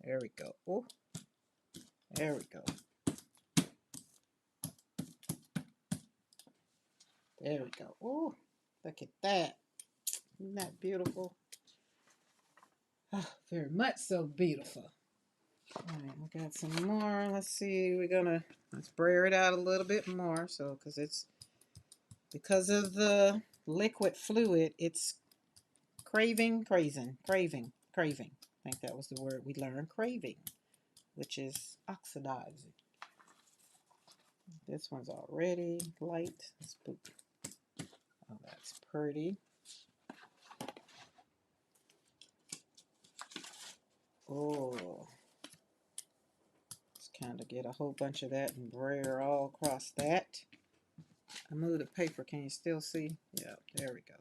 There we go. Oh, there we go. There we go. Oh, look at that. Isn't that beautiful? Oh, very much so beautiful. All right, we got some more. Let's see. Let's brayer it out a little bit more. So, because of the liquid fluid, it's craving. I think that was the word we learned, craving, which is oxidizing. This one's already light. Let's put, oh, that's pretty. Oh, let's kind of get a whole bunch of that and brayer all across that. I moved the paper. Can you still see? Yeah, there we go.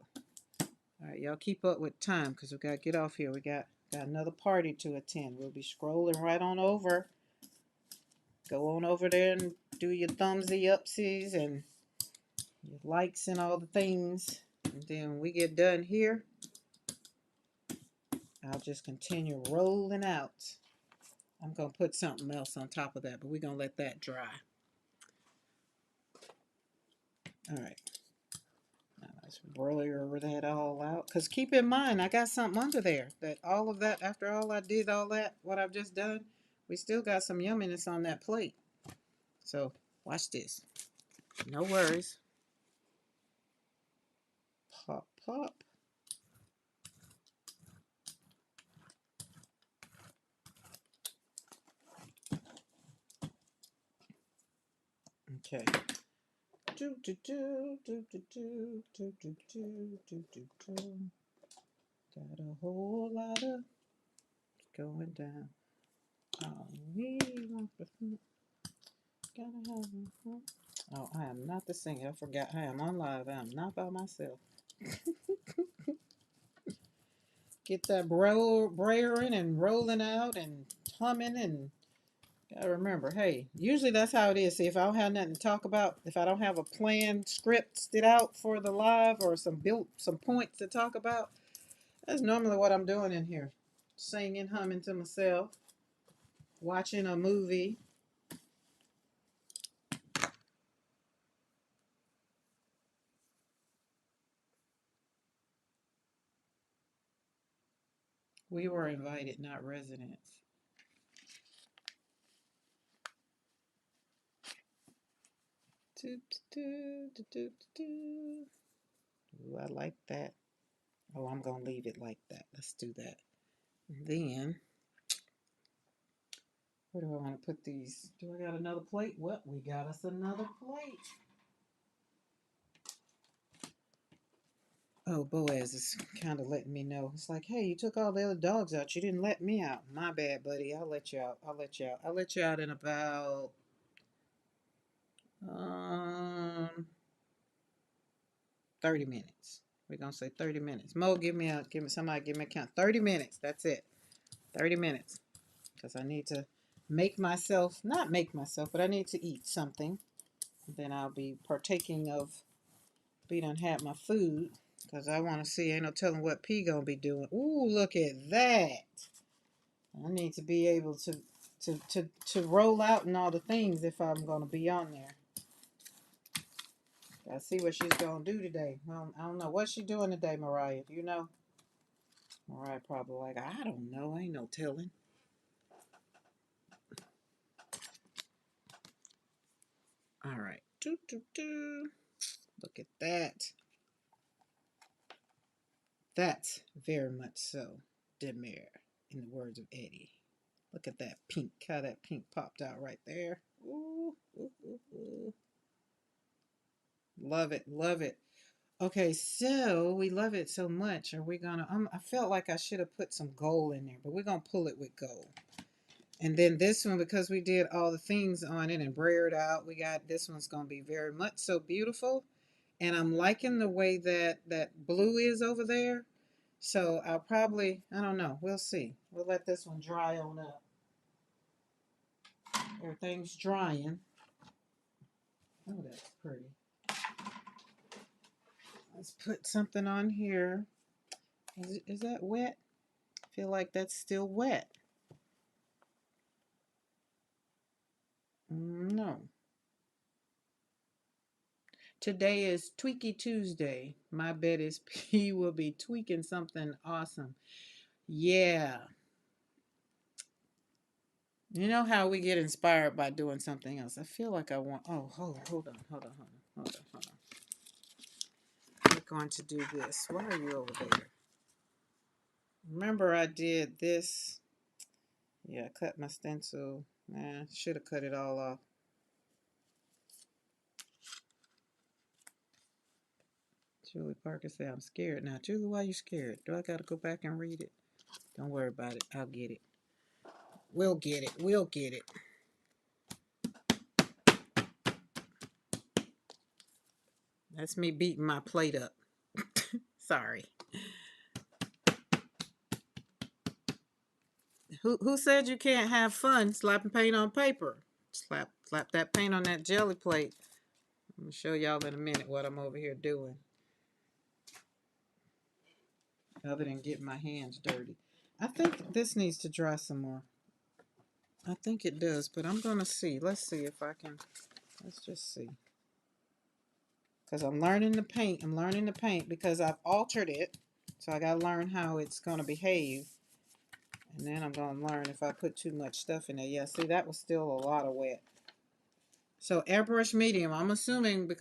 All right, y'all keep up with time because we got to get off here. We got another party to attend. We'll be scrolling right on over. Go on over there and do your thumbsy upsies and your likes and all the things. And then when we get done here, I'll just continue rolling out. I'm going to put something else on top of that, but we're going to let that dry. All right. Now let's broiler that all out. Because keep in mind, I got something under there. That all of that, after all I did, all that, what I've just done, we still got some yumminess on that plate. So watch this. No worries. Pop, pop. Okay. Do do do do do do do do do do do do. Got a whole lot of going down. Oh, we want the gotta have it. Oh, I am not the singer. I forgot. I am on live. I am not by myself. Get that brayering and rolling out and humming and gotta remember, hey, usually that's how it is. See, if I don't have nothing to talk about, if I don't have a planned scripted out for the live or some points to talk about, that's normally what I'm doing in here. Singing, humming to myself, watching a movie. We were invited, not residents. Do, do, do, do, do. Ooh, I like that. Oh, I'm going to leave it like that. Let's do that. And then, where do I want to put these? Do I got another plate? Well, we got us another plate. Oh, Boaz is kind of letting me know. It's like, hey, you took all the other dogs out. You didn't let me out. My bad, buddy. I'll let you out. I'll let you out. I'll let you out in about um 30 minutes. We're gonna say 30 minutes. Mo, give me a count. 30 minutes. That's it. 30 minutes. Because I need to not make myself, but I need to eat something. Then I'll be partaking of, be done had my food. Because I want to see, ain't no telling what P gonna be doing. Ooh, look at that. I need to be able to roll out and all the things if I'm gonna be on there. I see what she's gonna do today. Well, I don't know. What's she doing today, Mariah? Do you know? Mariah probably like, I don't know. Ain't no telling. All right. Do, do, do. Look at that. That's very much so demure, in the words of Eddie. Look at that pink. How that pink popped out right there. Ooh, ooh, ooh, ooh. Love it. Love it. Okay, so we love it so much. Are we gonna? I felt like I should have put some gold in there, but we're gonna pull it with gold. And then this one, because we did all the things on it and brayered out, we got this one's gonna be very much so beautiful. And I'm liking the way that blue is over there. So I'll probably, I don't know. We'll see. We'll let this one dry on up. Everything's drying. Oh, that's pretty. Let's put something on here. Is that wet? I feel like that's still wet. No. Today is Tweaky Tuesday. My bet is P will be tweaking something awesome. Yeah. You know how we get inspired by doing something else. I feel like I want, oh, hold on, hold on, hold on, hold on, hold on. We're going to do this. Why are you over there? Remember I did this. Yeah, I cut my stencil. Nah, should have cut it all off. Julie Parker said, I'm scared. Now, Julie, why are you scared? Do I got to go back and read it? Don't worry about it. I'll get it. We'll get it. We'll get it. That's me beating my plate up. Sorry. Who said you can't have fun slapping paint on paper? Slap that paint on that jelly plate. I'm gonna show y'all in a minute what I'm over here doing. Other than getting my hands dirty. I think this needs to dry some more. I think it does, but I'm gonna see. Let's see if I can. Let's just see. Because I'm learning the paint. I'm learning the paint because I've altered it. So I gotta learn how it's gonna behave. And then I'm gonna learn if I put too much stuff in there. Yeah, see, that was still a lot of wet. So airbrush medium, I'm assuming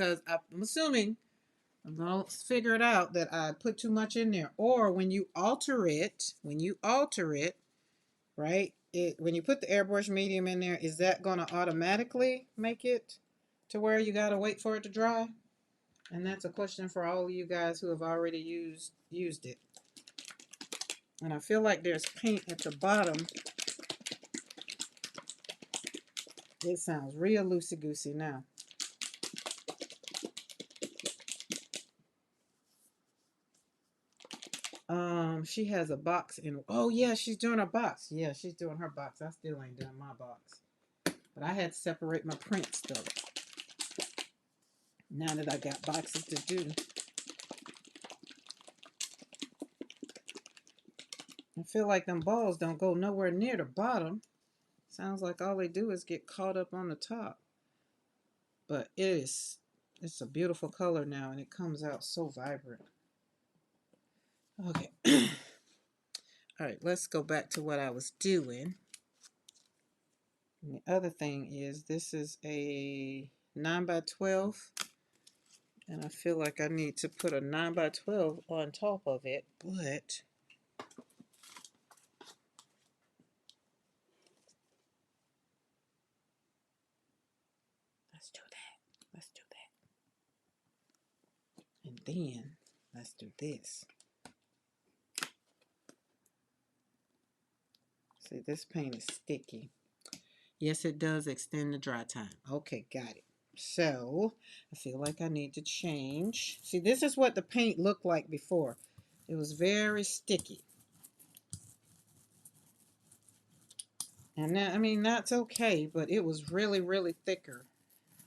I'm gonna figure it out that I put too much in there. Or when you alter it, right? When you put the airbrush medium in there, is that gonna automatically make it to where you gotta wait for it to dry? And that's a question for all of you guys who have already used it. And I feel like there's paint at the bottom. It sounds real loosey-goosey now. She has a box in. Oh yeah, she's doing her box. Yeah, she's doing her box. I still ain't done my box, but I had to separate my prints though. Now that I got boxes to do, I feel like them balls don't go nowhere near the bottom. Sounds like all they do is get caught up on the top. But it's a beautiful color now, and it comes out so vibrant. Okay. All right, let's go back to what I was doing. And the other thing is this is a 9x12, and I feel like I need to put a 9x12 on top of it, but let's do that. Let's do that. And then let's do this. See, this paint is sticky. Yes, it does extend the dry time. Okay, got it. So, I feel like I need to change. See, this is what the paint looked like before. It was very sticky. And that, I mean, that's okay, but it was really, really thicker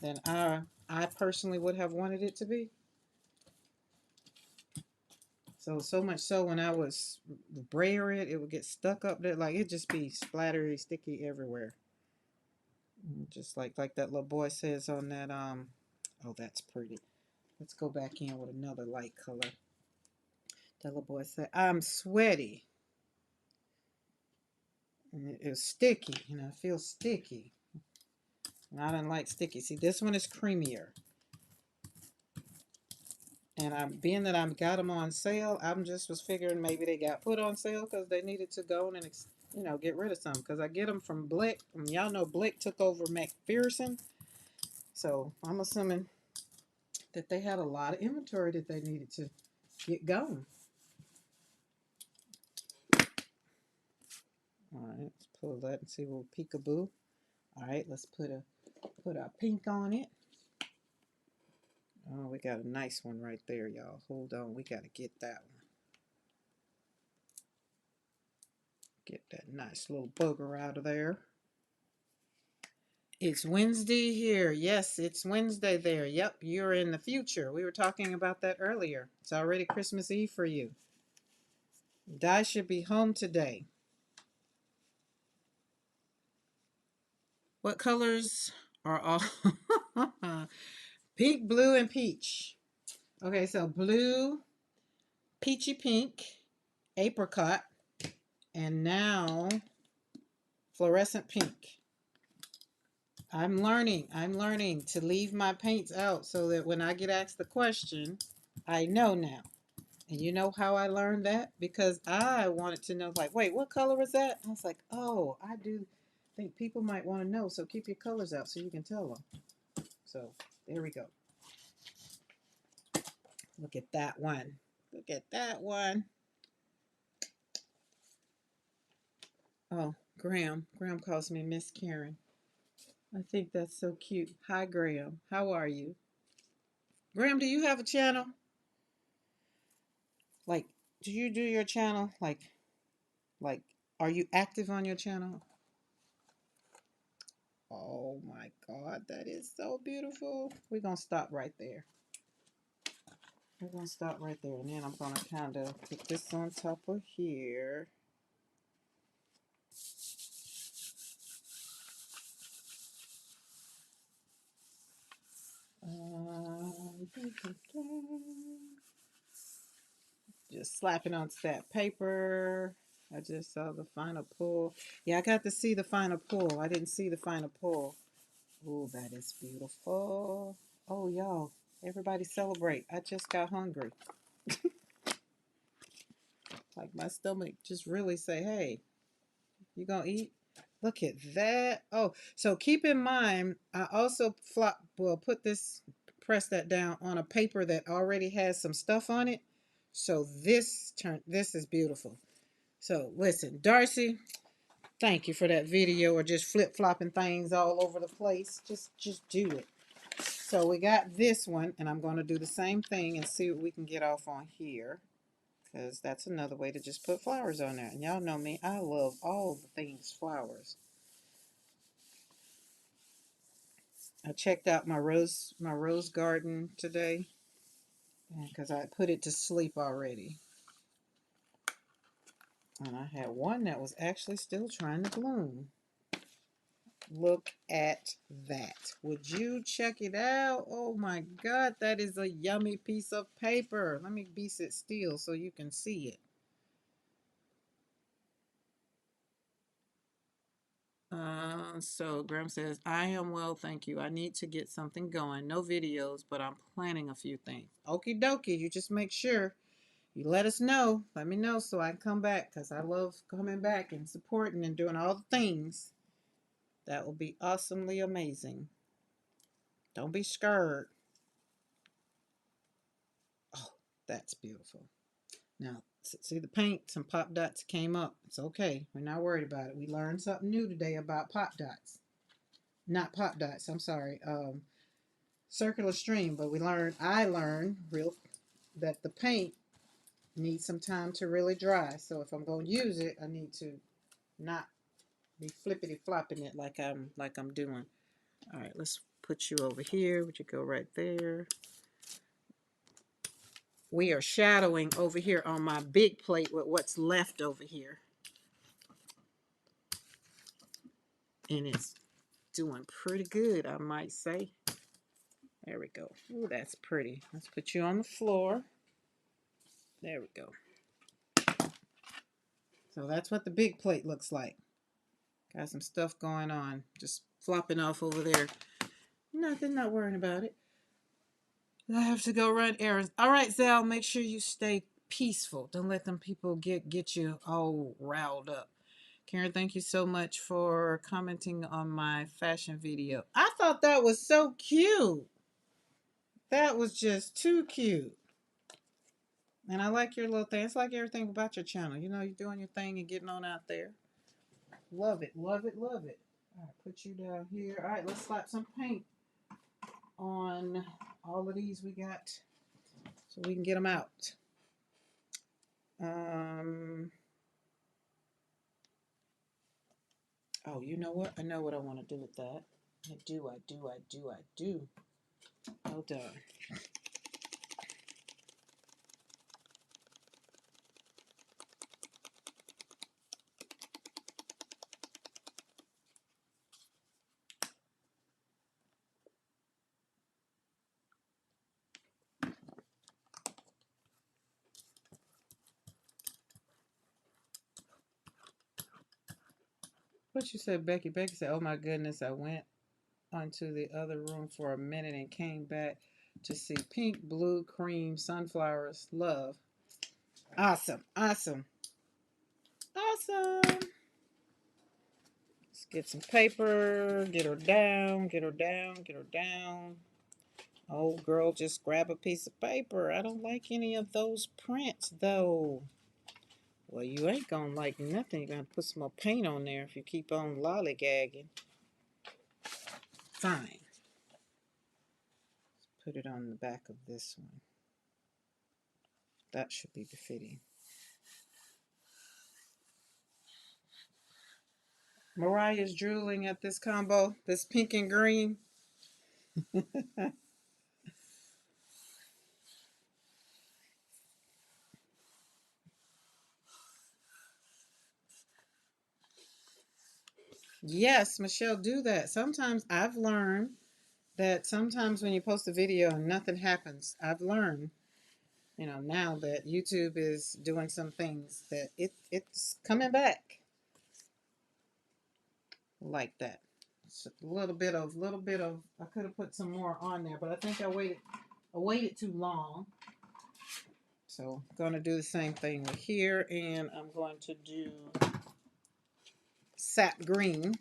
than I personally would have wanted it to be. So much so when I was brayer it, it would get stuck up there. Like, it'd just be splattery, sticky everywhere. Just like that little boy says on that, oh, that's pretty. Let's go back in with another light color. That little boy said, I'm sweaty. And it was sticky, and I feel sticky. And I don't like sticky. See, this one is creamier. And being that I got them on sale, I'm just was figuring maybe they got put on sale because they needed to go and get rid of some. Because I get them from Blick. And y'all know Blick took over McPherson. So I'm assuming that they had a lot of inventory that they needed to get going. All right, let's pull that and see a little peekaboo. All right, let's put our pink on it. Oh, we got a nice one right there, y'all. Hold on, we got to get that one. Get that nice little booger out of there. It's Wednesday here. Yes, it's Wednesday there. Yep, you're in the future. We were talking about that earlier. It's already Christmas Eve for you. Di should be home today. What colors are all? Pink, blue, and peach. Okay, so blue, peachy pink, apricot, And now fluorescent pink. I'm learning to leave my paints out so that when I get asked the question, I know now. And you know how I learned that? Because I wanted to know, like, wait, what color is that? I was like, oh, I do think people might want to know, so keep your colors out so you can tell them. So there we go. Look at that one. Look at that one. Oh, Graham. Graham calls me Miss Karen. I think that's so cute. Hi, Graham. How are you? Graham, do you have a channel? Like, do you do your channel? Like, are you active on your channel? Oh my God, that is so beautiful. We're going to stop right there. We're going to stop right there. And then I'm going to kind of put this on top of here. Just slapping onto that paper. I just saw the final pull. Yeah, I got to see the final pull. I didn't see the final pull. Oh, that is beautiful. Oh, y'all, everybody celebrate. I just got hungry. Like my stomach just really say, hey, you gonna eat? Look at that. Oh, so keep in mind, I also put this, press that down on a paper that already has some stuff on it. So this is beautiful. So listen, Darcy, thank you for that video or just flip-flopping things all over the place. Just do it. So we got this one, and I'm going to do the same thing and see what we can get off on here. Because that's another way to just put flowers on there. And y'all know me, I love all the things flowers. I checked out my rose garden today because I put it to sleep already. And I had one that was actually still trying to bloom. Look at that. Would you check it out? Oh my God, that is a yummy piece of paper. Let me be sit still so you can see it. So Graham says, I am well, thank you. I need to get something going. No videos, but I'm planning a few things. Okie dokie, you just make sure you let us know. Let me know so I can come back because I love coming back and supporting and doing all the things. That will be awesomely amazing. Don't be scared. Oh, that's beautiful. Now, see the paint, some pop dots came up. It's okay. We're not worried about it. We learned something new today about pop dots. Not pop dots, I'm sorry. Circular stream, but I learned that the paint needs some time to really dry. So if I'm going to use it, I need to not be flippity flopping it like I'm doing. All right, let's put you over here. Would you go right there? We are shadowing over here on my big plate with what's left over here. And it's doing pretty good, I might say. There we go. Ooh, that's pretty. Let's put you on the floor. There we go. So that's what the big plate looks like. Got some stuff going on. Just flopping off over there. Nothing, not worrying about it. I have to go run errands. All right, Zal, make sure you stay peaceful. Don't let them people get you all riled up. Karen, thank you so much for commenting on my fashion video. I thought that was so cute. That was just too cute. And I like your little thing. It's like everything about your channel. You know, you're doing your thing and getting on out there. Love it, love it, love it. All right, put you down here. All right, let's slap some paint on all of these we got so we can get them out. Oh, you know what? I know what I want to do with that. I do. Hold on. What you said, Becky? Becky said, "Oh my goodness, I went onto the other room for a minute and came back to see pink, blue, cream, sunflowers. Love. Awesome, awesome, awesome." Let's get some paper. Get her down. Get her down. Get her down. Oh, girl, just grab a piece of paper. I don't like any of those prints, though. Well, you ain't gonna like nothing. You're gonna put some more paint on there if you keep on lollygagging. Fine. Let's put it on the back of this one. That should be befitting. Mariah's drooling at this combo, this pink and green. Yes, Michelle, do that. Sometimes I've learned that sometimes when you post a video and nothing happens, I've learned, now that YouTube is doing some things that it's coming back like that. It's a little bit of. I could have put some more on there, but I think I waited too long. So I'm going to do the same thing with here, and I'm going to do sap green.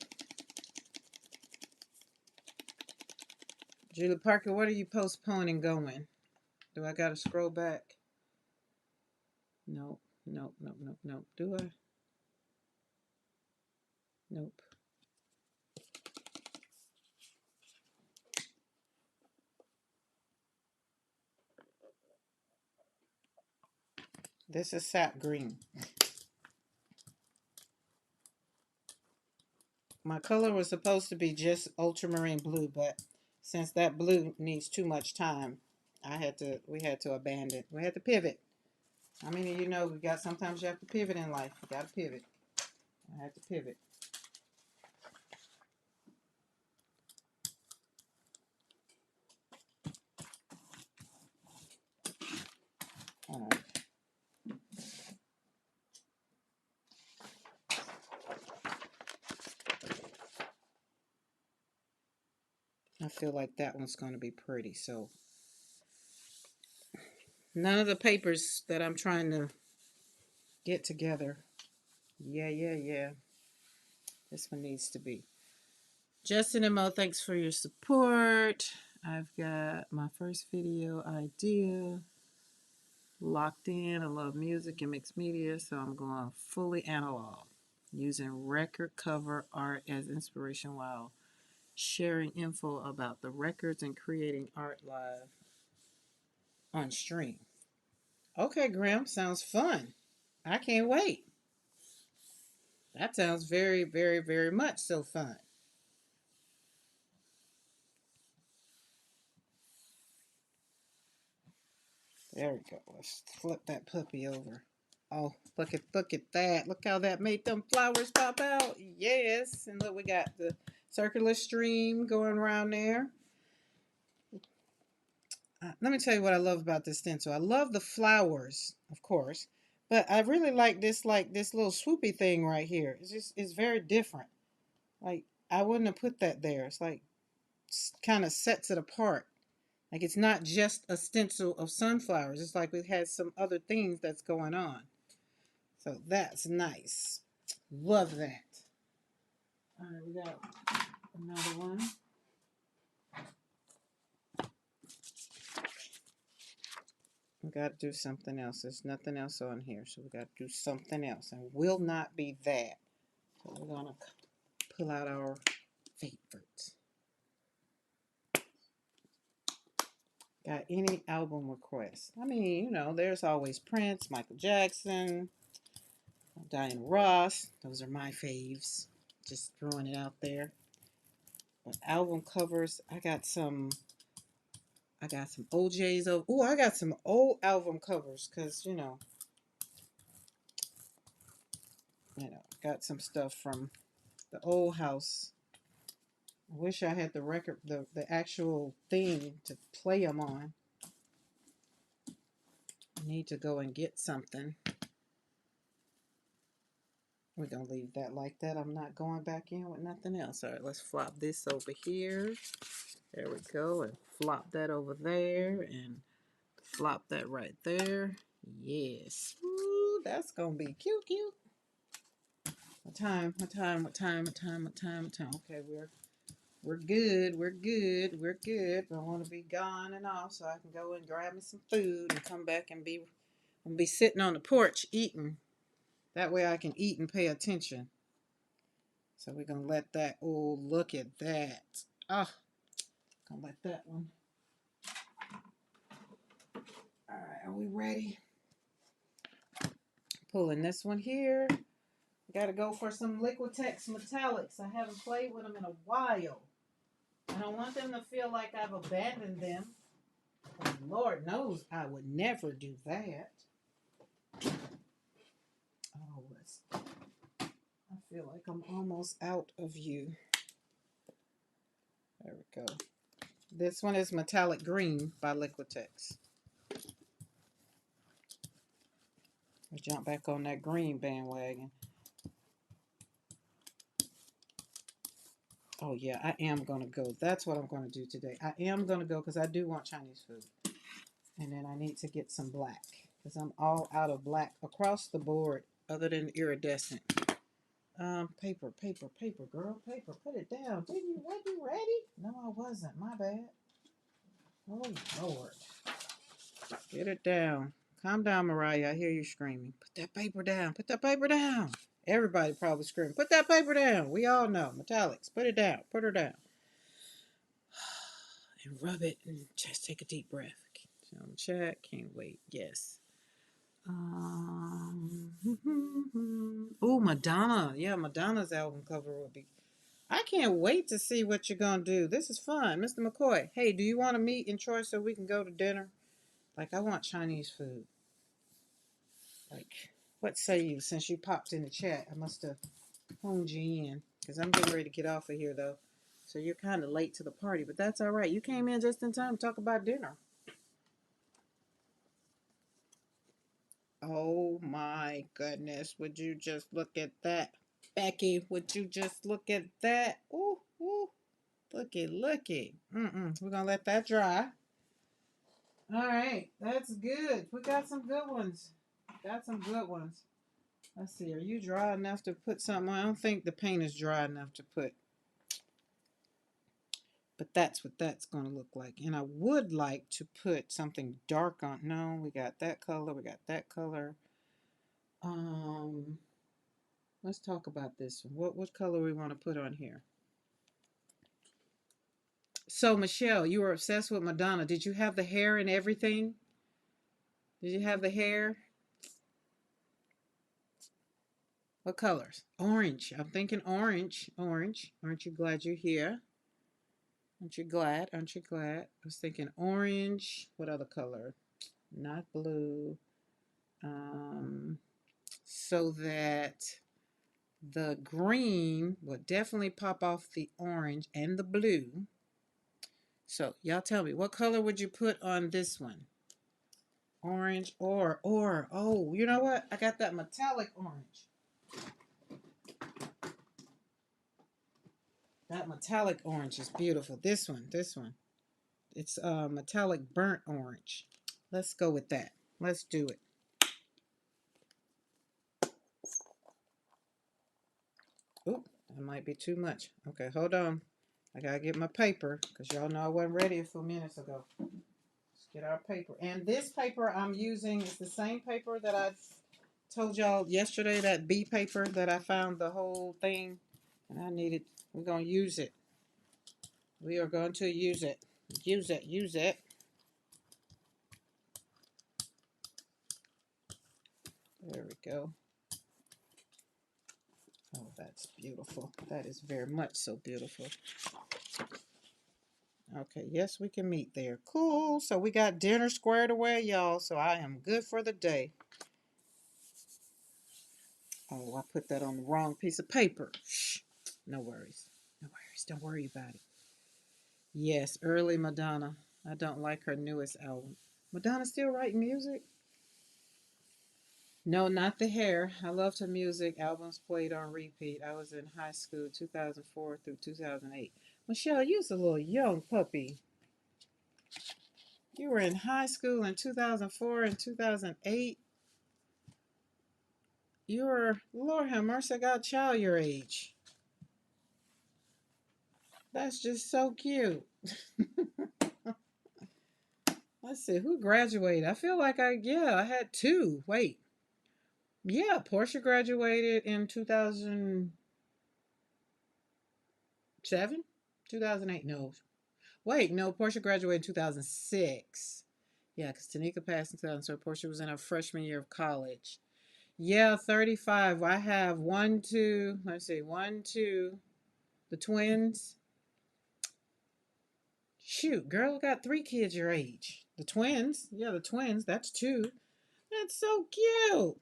Julie Parker, what are you postponing going? Do I got to scroll back? Nope, nope, nope, nope, nope. Do I? Nope. This is sap green. My color was supposed to be just ultramarine blue, but since that blue needs too much time, we had to abandon. We had to pivot. How many of you know sometimes you have to pivot in life? You got to pivot. I had to pivot. All right. I feel like that one's going to be pretty. So none of the papers that I'm trying to get together. Yeah, yeah, yeah. This one needs to be. Justin and Mo, thanks for your support. I've got my first video idea locked in. I love music and mixed media, so I'm going fully analog, using record cover art as inspiration while sharing info about the records and creating art live on stream. Okay, Graham, sounds fun. I can't wait. That sounds very, very, very much so fun. There we go. Let's flip that puppy over. Oh, look at that. Look how that made them flowers pop out. Yes. And look, we got the circular stream going around there. Let me tell you what I love about this stencil. I love the flowers, of course, but I really like this little swoopy thing right here. It's very different. Like I wouldn't have put that there. It's like kind of sets it apart. Like it's not just a stencil of sunflowers. It's like it has some other things that's going on. So that's nice. Love that. All right, we got another one. We got to do something else. There's nothing else on here, so we got to do something else. And will not be that. So we're going to pull out our favorites. Got any album requests? I mean, there's always Prince, Michael Jackson, Diana Ross. Those are my faves. Just throwing it out there. But album covers, I got some OJ's. Oh, I got some old album covers because, got some stuff from the old house. I wish I had the record, the actual thing to play them on. I need to go and get something. We're going to leave that like that. I'm not going back in with nothing else. All right, let's flop this over here. There we go. And flop that over there. And flop that right there. Yes. Ooh, that's going to be cute, cute. What time? What time? What time? What time? What time? What time? Okay, we're good. We're good. We're good. But I want to be gone and off so I can go and grab me some food and come back and be sitting on the porch eating. That way I can eat and pay attention. So we're gonna let that. Oh, look at that. Oh, gonna let that one. All right, are we ready? Pulling this one here. Got to go for some Liquitex metallics. I haven't played with them in a while. I don't want them to feel like I've abandoned them. Lord knows I would never do that. Oh, I feel like I'm almost out of you. There we go. This one is Metallic Green by Liquitex. I'll jump back on that green bandwagon. Oh, yeah, I am going to go. That's what I'm going to do today. I am going to go because I do want Chinese food. And then I need to get some black because I'm all out of black across the board other than iridescent. Paper, paper, paper, girl, paper. Put it down. Didn't you? Were you ready? No, I wasn't. My bad. Oh, Lord. Get it down. Calm down, Mariah. I hear you screaming. Put that paper down. Put that paper down. Everybody probably screaming. Put that paper down. We all know. Metallics. Put it down. Put her down. And rub it and just take a deep breath. Chat. Can't wait. Yes. Oh, Madonna. Yeah, Madonna's album cover will be. I can't wait to see what you're going to do. This is fun. Mr. McCoy, hey, do you want to meet in Troy so we can go to dinner? Like, I want Chinese food. Like, what say you? Since you popped in the chat, I must have honed you in. Because I'm getting ready to get off of here, though. So you're kind of late to the party. But that's all right. You came in just in time to talk about dinner. Oh, my goodness. Would you just look at that? Becky, would you just look at that? Ooh, ooh. Looky, looky. We're going to let that dry. All right. That's good. We got some good ones. Got some good ones. Let's see. Are you dry enough to put something on? I don't think the paint is dry enough to put. But that's what that's going to look like. And I would like to put something dark on. No, we got that color. We got that color. Let's talk about this one. What color we want to put on here? So, Michelle, you were obsessed with Madonna. Did you have the hair and everything? Did you have the hair? What colors? Orange. I'm thinking orange. Orange. Aren't you glad you're here? Aren't you glad? Aren't you glad? I was thinking orange. What other color? Not blue. So that the green would definitely pop off the orange and the blue. So y'all tell me, what color would you put on this one? Orange or, oh, you know what? I got that metallic orange. That metallic orange is beautiful. This one. It's metallic burnt orange. Let's go with that. Let's do it. Oop, that might be too much. Okay, hold on. I gotta get my paper because y'all know I wasn't ready a few minutes ago. Let's get our paper. And this paper I'm using is the same paper that I told y'all yesterday, that B paper that I found the whole thing. And I needed, we're gonna use it. We are going to use it. Use it, use it. There we go. Oh, that's beautiful. That is very much so beautiful. Okay, yes, we can meet there. Cool. So we got dinner squared away, y'all. So I am good for the day. Oh, I put that on the wrong piece of paper. Shh. No worries. No worries. Don't worry about it. Yes, early Madonna. I don't like her newest album. Madonna still writing music? No, not the hair. I loved her music. Albums played on repeat. I was in high school 2004 through 2008. Michelle, you was a little young puppy. You were in high school in 2004 and 2008. You were, Lord have mercy, I got a child your age. That's just so cute. Let's see, who graduated? I feel like I had two. Wait. Yeah, Portia graduated in 2007? 2008? No. Wait, no, Portia graduated in 2006. Yeah, because Tanika passed in 2000, so Portia was in her freshman year of college. Yeah, 35. I have one, two, let's see, one, two, the twins. Shoot, girl got three kids your age. The twins. Yeah, the twins. That's two. That's so cute.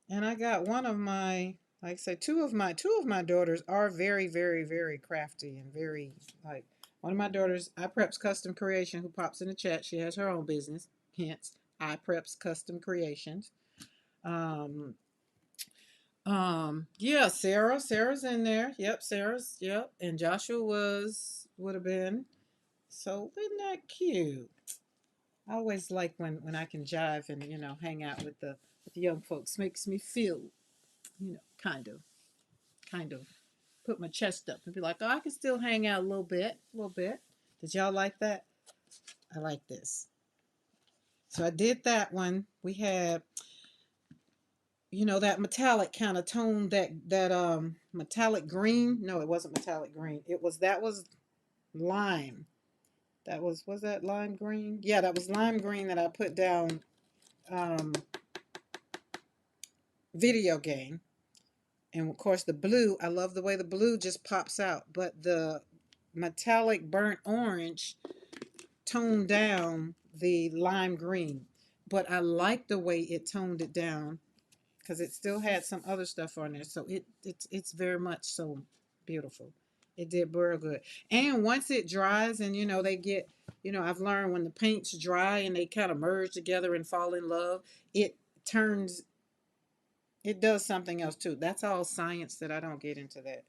And I got one of my, like I said, two of my daughters are very, very, very crafty and very like one of my daughters, I Preps Custom Creation, who pops in the chat. She has her own business, hence I Preps Custom Creations. Um, yeah, Sarah's in there. Yep, yep. And Joshua would have been. So isn't that cute? I always like when I can jive and hang out with the young folks. Makes me feel kind of put my chest up and be like, oh, I can still hang out a little bit, a little bit. Did y'all like that? I like this. So I did that one. We had that metallic kind of tone, that metallic green. No, it wasn't metallic green. That was lime. Was that lime green? Yeah, that was lime green that I put down um video game. And of course the blue, I love the way the blue just pops out, but the metallic burnt orange toned down the lime green. But I like the way it toned it down because it still had some other stuff on there. So it's very much so beautiful. It did real good. And once it dries and they get, I've learned when the paints dry and they kind of merge together and fall in love, it turns it does something else too. That's all science that I don't get into that.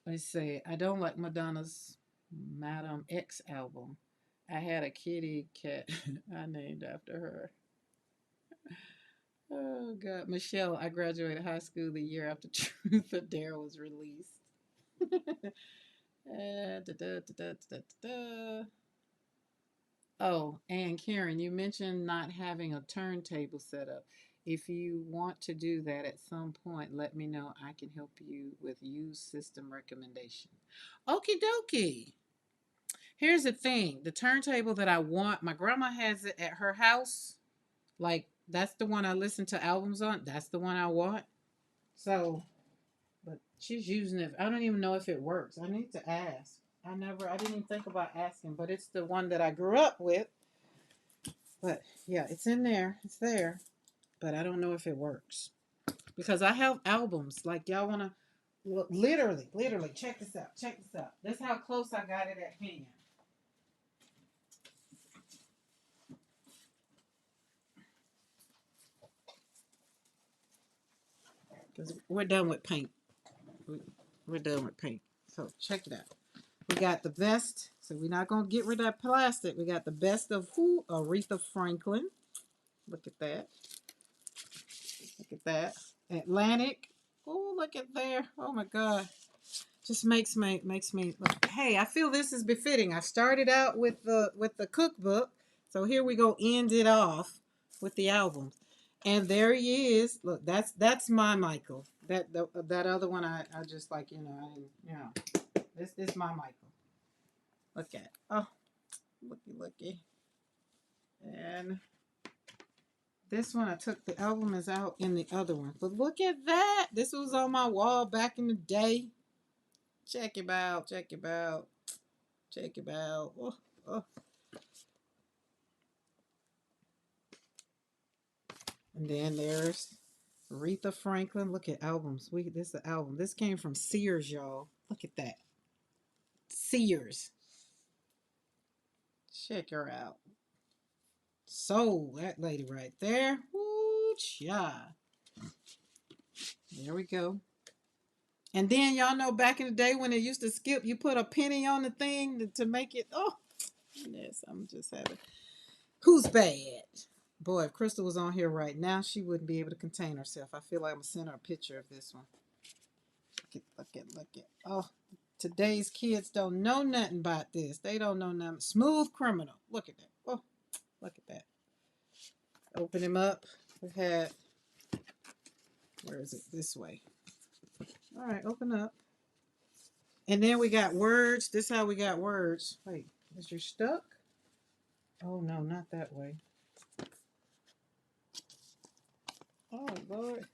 Let's see. I don't like Madonna's Madame X album. I had a kitty cat I named after her. Oh God, Michelle. I graduated high school the year after Truth or Dare was released. Da, da, da, da, da. Oh, and Karen, you mentioned not having a turntable set up. If you want to do that at some point, let me know. I can help you with use system recommendation. Okie dokie. Here's the thing, the turntable that I want, my grandma has it at her house. Like, that's the one I listen to albums on. That's the one I want. So, but she's using it. I don't even know if it works. I need to ask. I didn't even think about asking, but it's the one that I grew up with. But yeah, it's in there. It's there. But I don't know if it works. Because I have albums. Like, y'all want to look, literally, check this out. Check this out. This is how close I got it at hand. Because we're done with paint. We're done with paint. So check it out. We got the best. So we're not going to get rid of that plastic. We got the best of who? Aretha Franklin. Look at that. Look at that. Atlantic. Oh, look at there. Oh my God. Just makes me look. Hey, I feel this is befitting. I started out with the cookbook. So here we go end it off with the albums. And there he is. Look, that's my Michael. That other one I just like, this my Michael. Look at. Oh, looky. And this one I took the album is out in the other one. But look at that. This was on my wall back in the day. Check it out. Check it out. Check it out. Oh, oh. And then there's Aretha Franklin. Look at albums. This is the album. This came from Sears, y'all. Look at that. Sears. Check her out. So that lady right there. Woo, cha. There we go. And then y'all know back in the day when it used to skip, you put a penny on the thing to make it. Oh, yes, I'm just having. Who's bad? Boy, if Crystal was on here right now, she wouldn't be able to contain herself. I feel like I'm gonna send her a picture of this one. Look at. Oh, today's kids don't know nothing about this. They don't know nothing. Smooth criminal. Look at that. Oh, look at that. Open him up. We had. Where is it? This way. All right, open up. And then we got words. This is how we got words. Wait, is you stuck? Oh no, not that way. Oh Lord.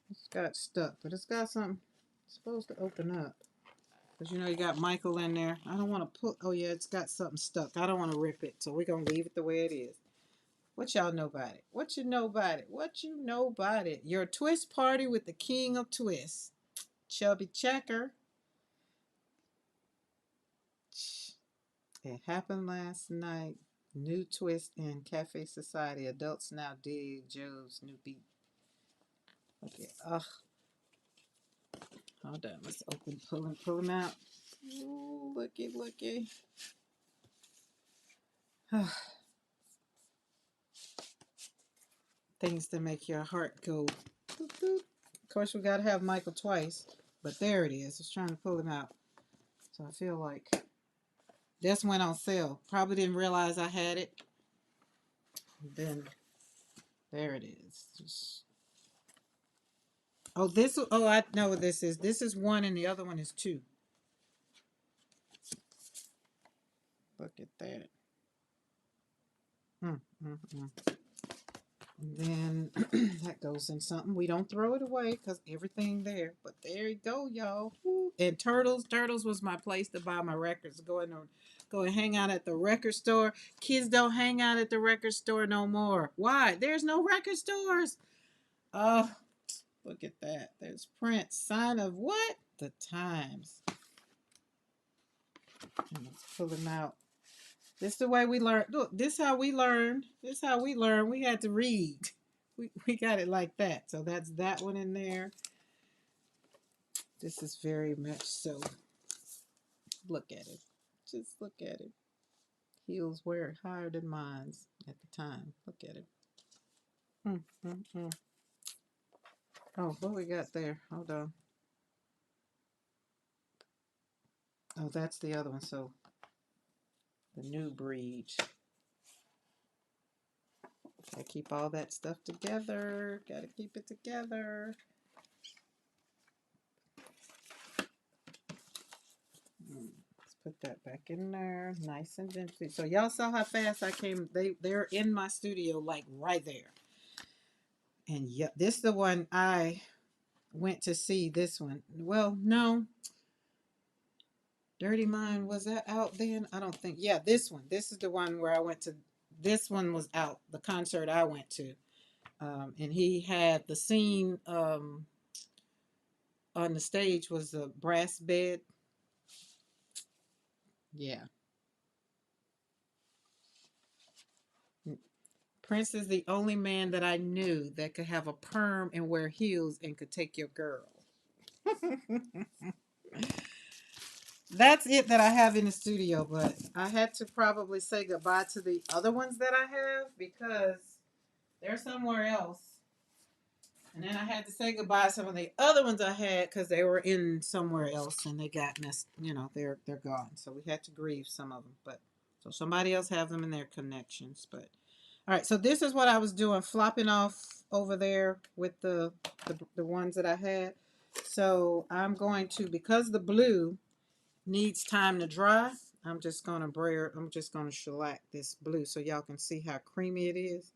It's got stuck, but it's got something. It's supposed to open up. Because you know you got Michael in there. I don't want to put, oh yeah, it's got something stuck. I don't want to rip it, so we're going to leave it the way it is. What y'all know about it? What you know about it? What you know about it? Your twist party with the king of twists. Chubby Checker. It happened last night. New twist in Cafe Society. Adults now dig Joe's new beat. Okay, hold on. Let's pull him out. Ooh, looky. Things that make your heart go boop, boop. Of course, we got to have Michael twice, but there it is. I was trying to pull him out. So I feel like this went on sale. Probably didn't realize I had it. And then there it is. I know what this is. This is 1 and the other one is 2. Look at that. And then that goes in something. We don't throw it away because everything there. But there you go, y'all. Woo. And Turtles. Turtles was my place to buy my records. Go and hang out at the record store. Kids don't hang out at the record store no more. Why? There's no record stores. Oh, look at that. There's Prince. Sign of what? The times. And let's pull him out. This is the way we learn. Look, this is how we learned. This is how we learned. We had to read. We got it like that. So that's that one in there. This is very much so. Look at it. Just look at it. Heels were higher than mine at the time. Look at it. Oh, what we got there? Hold on. Oh, that's the other one. So the new breed. Gotta keep all that stuff together. Gotta keep it together. Let's put that back in there. Nice and gently. So y'all saw how fast I came. They're in my studio, like right there. And yeah, this is the one I went to see. This one. Well, no. Dirty Mind, was that out then? I don't think. Yeah, this one. This is the one where I went to. This one was out. The concert I went to. And he had the scene on the stage was a brass bed. Yeah. Prince is the only man that I knew that could have a perm and wear heels and could take your girl. That's it that I have in the studio, but I had to probably say goodbye to the other ones that I have because they're somewhere else. And then I had to say goodbye to some of the other ones I had because they were in somewhere else and they got messed, they're gone. So we had to grieve some of them. But so somebody else have them in their connections. But all right, so this is what I was doing, flopping off over there with the ones that I had. So I'm going to, because the blue needs time to dry, I'm just going to shellac this blue so y'all can see how creamy it is.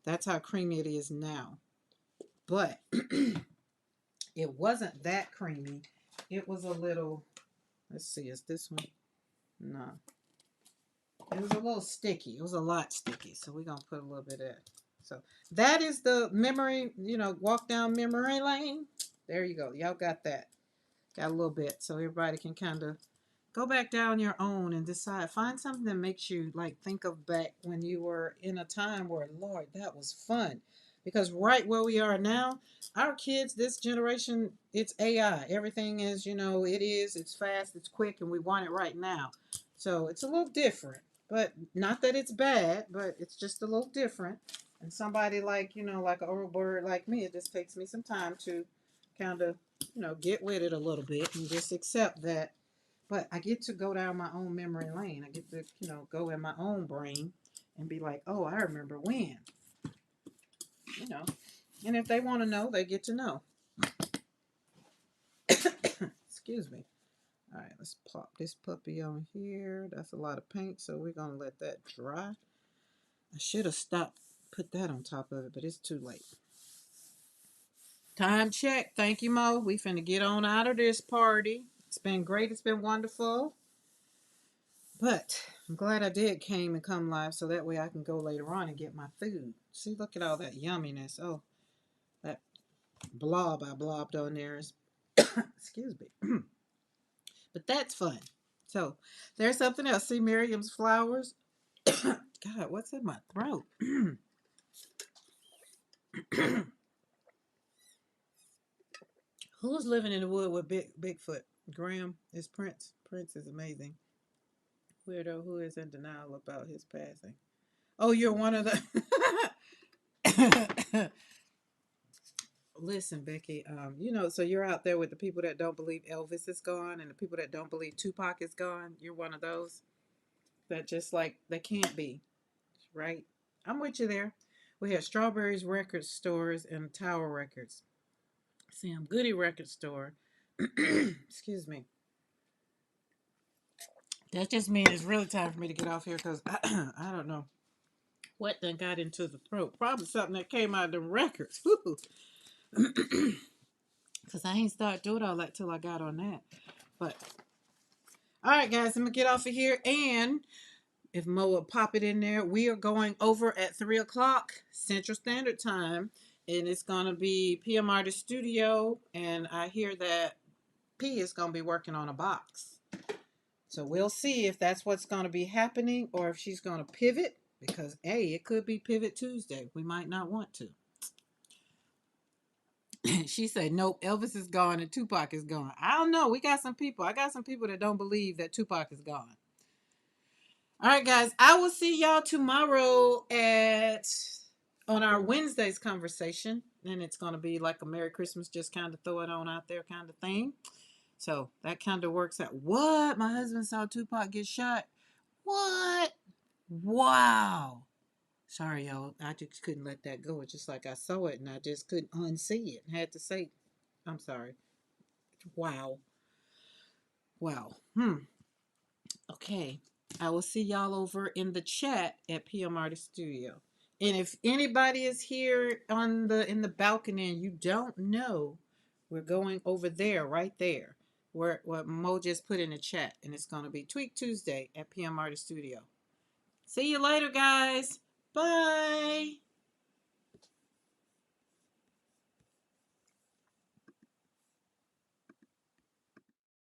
That's how creamy it is now. But it wasn't that creamy. It was a little, let's see, is this one? No. It was a little sticky. It was a lot sticky. So we're going to put a little bit of that. So that is the memory, walk down memory lane. There you go. Y'all got that. Got a little bit so everybody can kind of Go back down your own and decide. Find something that makes you like think of back when you were in a time where, Lord, that was fun. Because right where we are now, our kids, this generation, it's AI. Everything is, it's fast, it's quick, and we want it right now. So it's a little different. But not that it's bad, but it's just a little different. And somebody like, like an old bird like me, it just takes me some time to kind of, get with it a little bit and just accept that, but I get to go down my own memory lane. I get to, go in my own brain and be like, oh, I remember when, you know. And if they want to know, they get to know. Excuse me. All right, let's pop this puppy on here. That's a lot of paint, so we're going to let that dry. I should have stopped, put that on top of it, but it's too late. Time check. Thank you, Mo. We finna get on out of this party. It's been great. It's been wonderful. But I'm glad I did come live so that way I can go later on and get my food. See, look at all that yumminess. Oh, that blob I blobbed on there is, excuse me. But that's fun. So there's something else. See Miriam's flowers. God, what's in my throat? Who's living in the wood with Bigfoot? Graham is Prince. Prince is amazing. Weirdo who is in denial about his passing. Oh, you're one of the. Listen, Becky, so you're out there with the people that don't believe Elvis is gone and the people that don't believe Tupac is gone. You're one of those that just like, they can't be, right? I'm with you there. We have Strawberries Record Stores and Tower Records. Sam Goody Record Store. Excuse me. That just means it's really time for me to get off here because I don't know what done got into the throat. Probably something that came out of the records. Because I ain't start doing all that till I got on that. But, all right, guys, I'm going to get off of here. And if Mo will pop it in there, we are going over at 3 o'clock Central Standard Time. And it's going to be PM Artist Studio. And I hear that P is going to be working on a box. So we'll see if that's what's going to be happening or if she's going to pivot. Because, A, it could be Pivot Tuesday. We might not want to. She said, nope, Elvis is gone and Tupac is gone. I don't know. I got some people that don't believe that Tupac is gone. All right, guys. I will see y'all tomorrow on our Wednesday's conversation. And it's going to be like a Merry Christmas, just kind of throw it on out there kind of thing. So that kind of works out. What? My husband saw Tupac get shot? What? Wow. Sorry, y'all. I just couldn't let that go. It's just like I saw it and I just couldn't unsee it. I had to say, I'm sorry. Wow. Wow. Okay. I will see y'all over in the chat at PM Artist Studio. And if anybody is here in the balcony and you don't know, we're going over there, right there, where what Mo just put in the chat, and it's going to be Tweak Tuesday at PM Artist Studio. See you later, guys. Bye.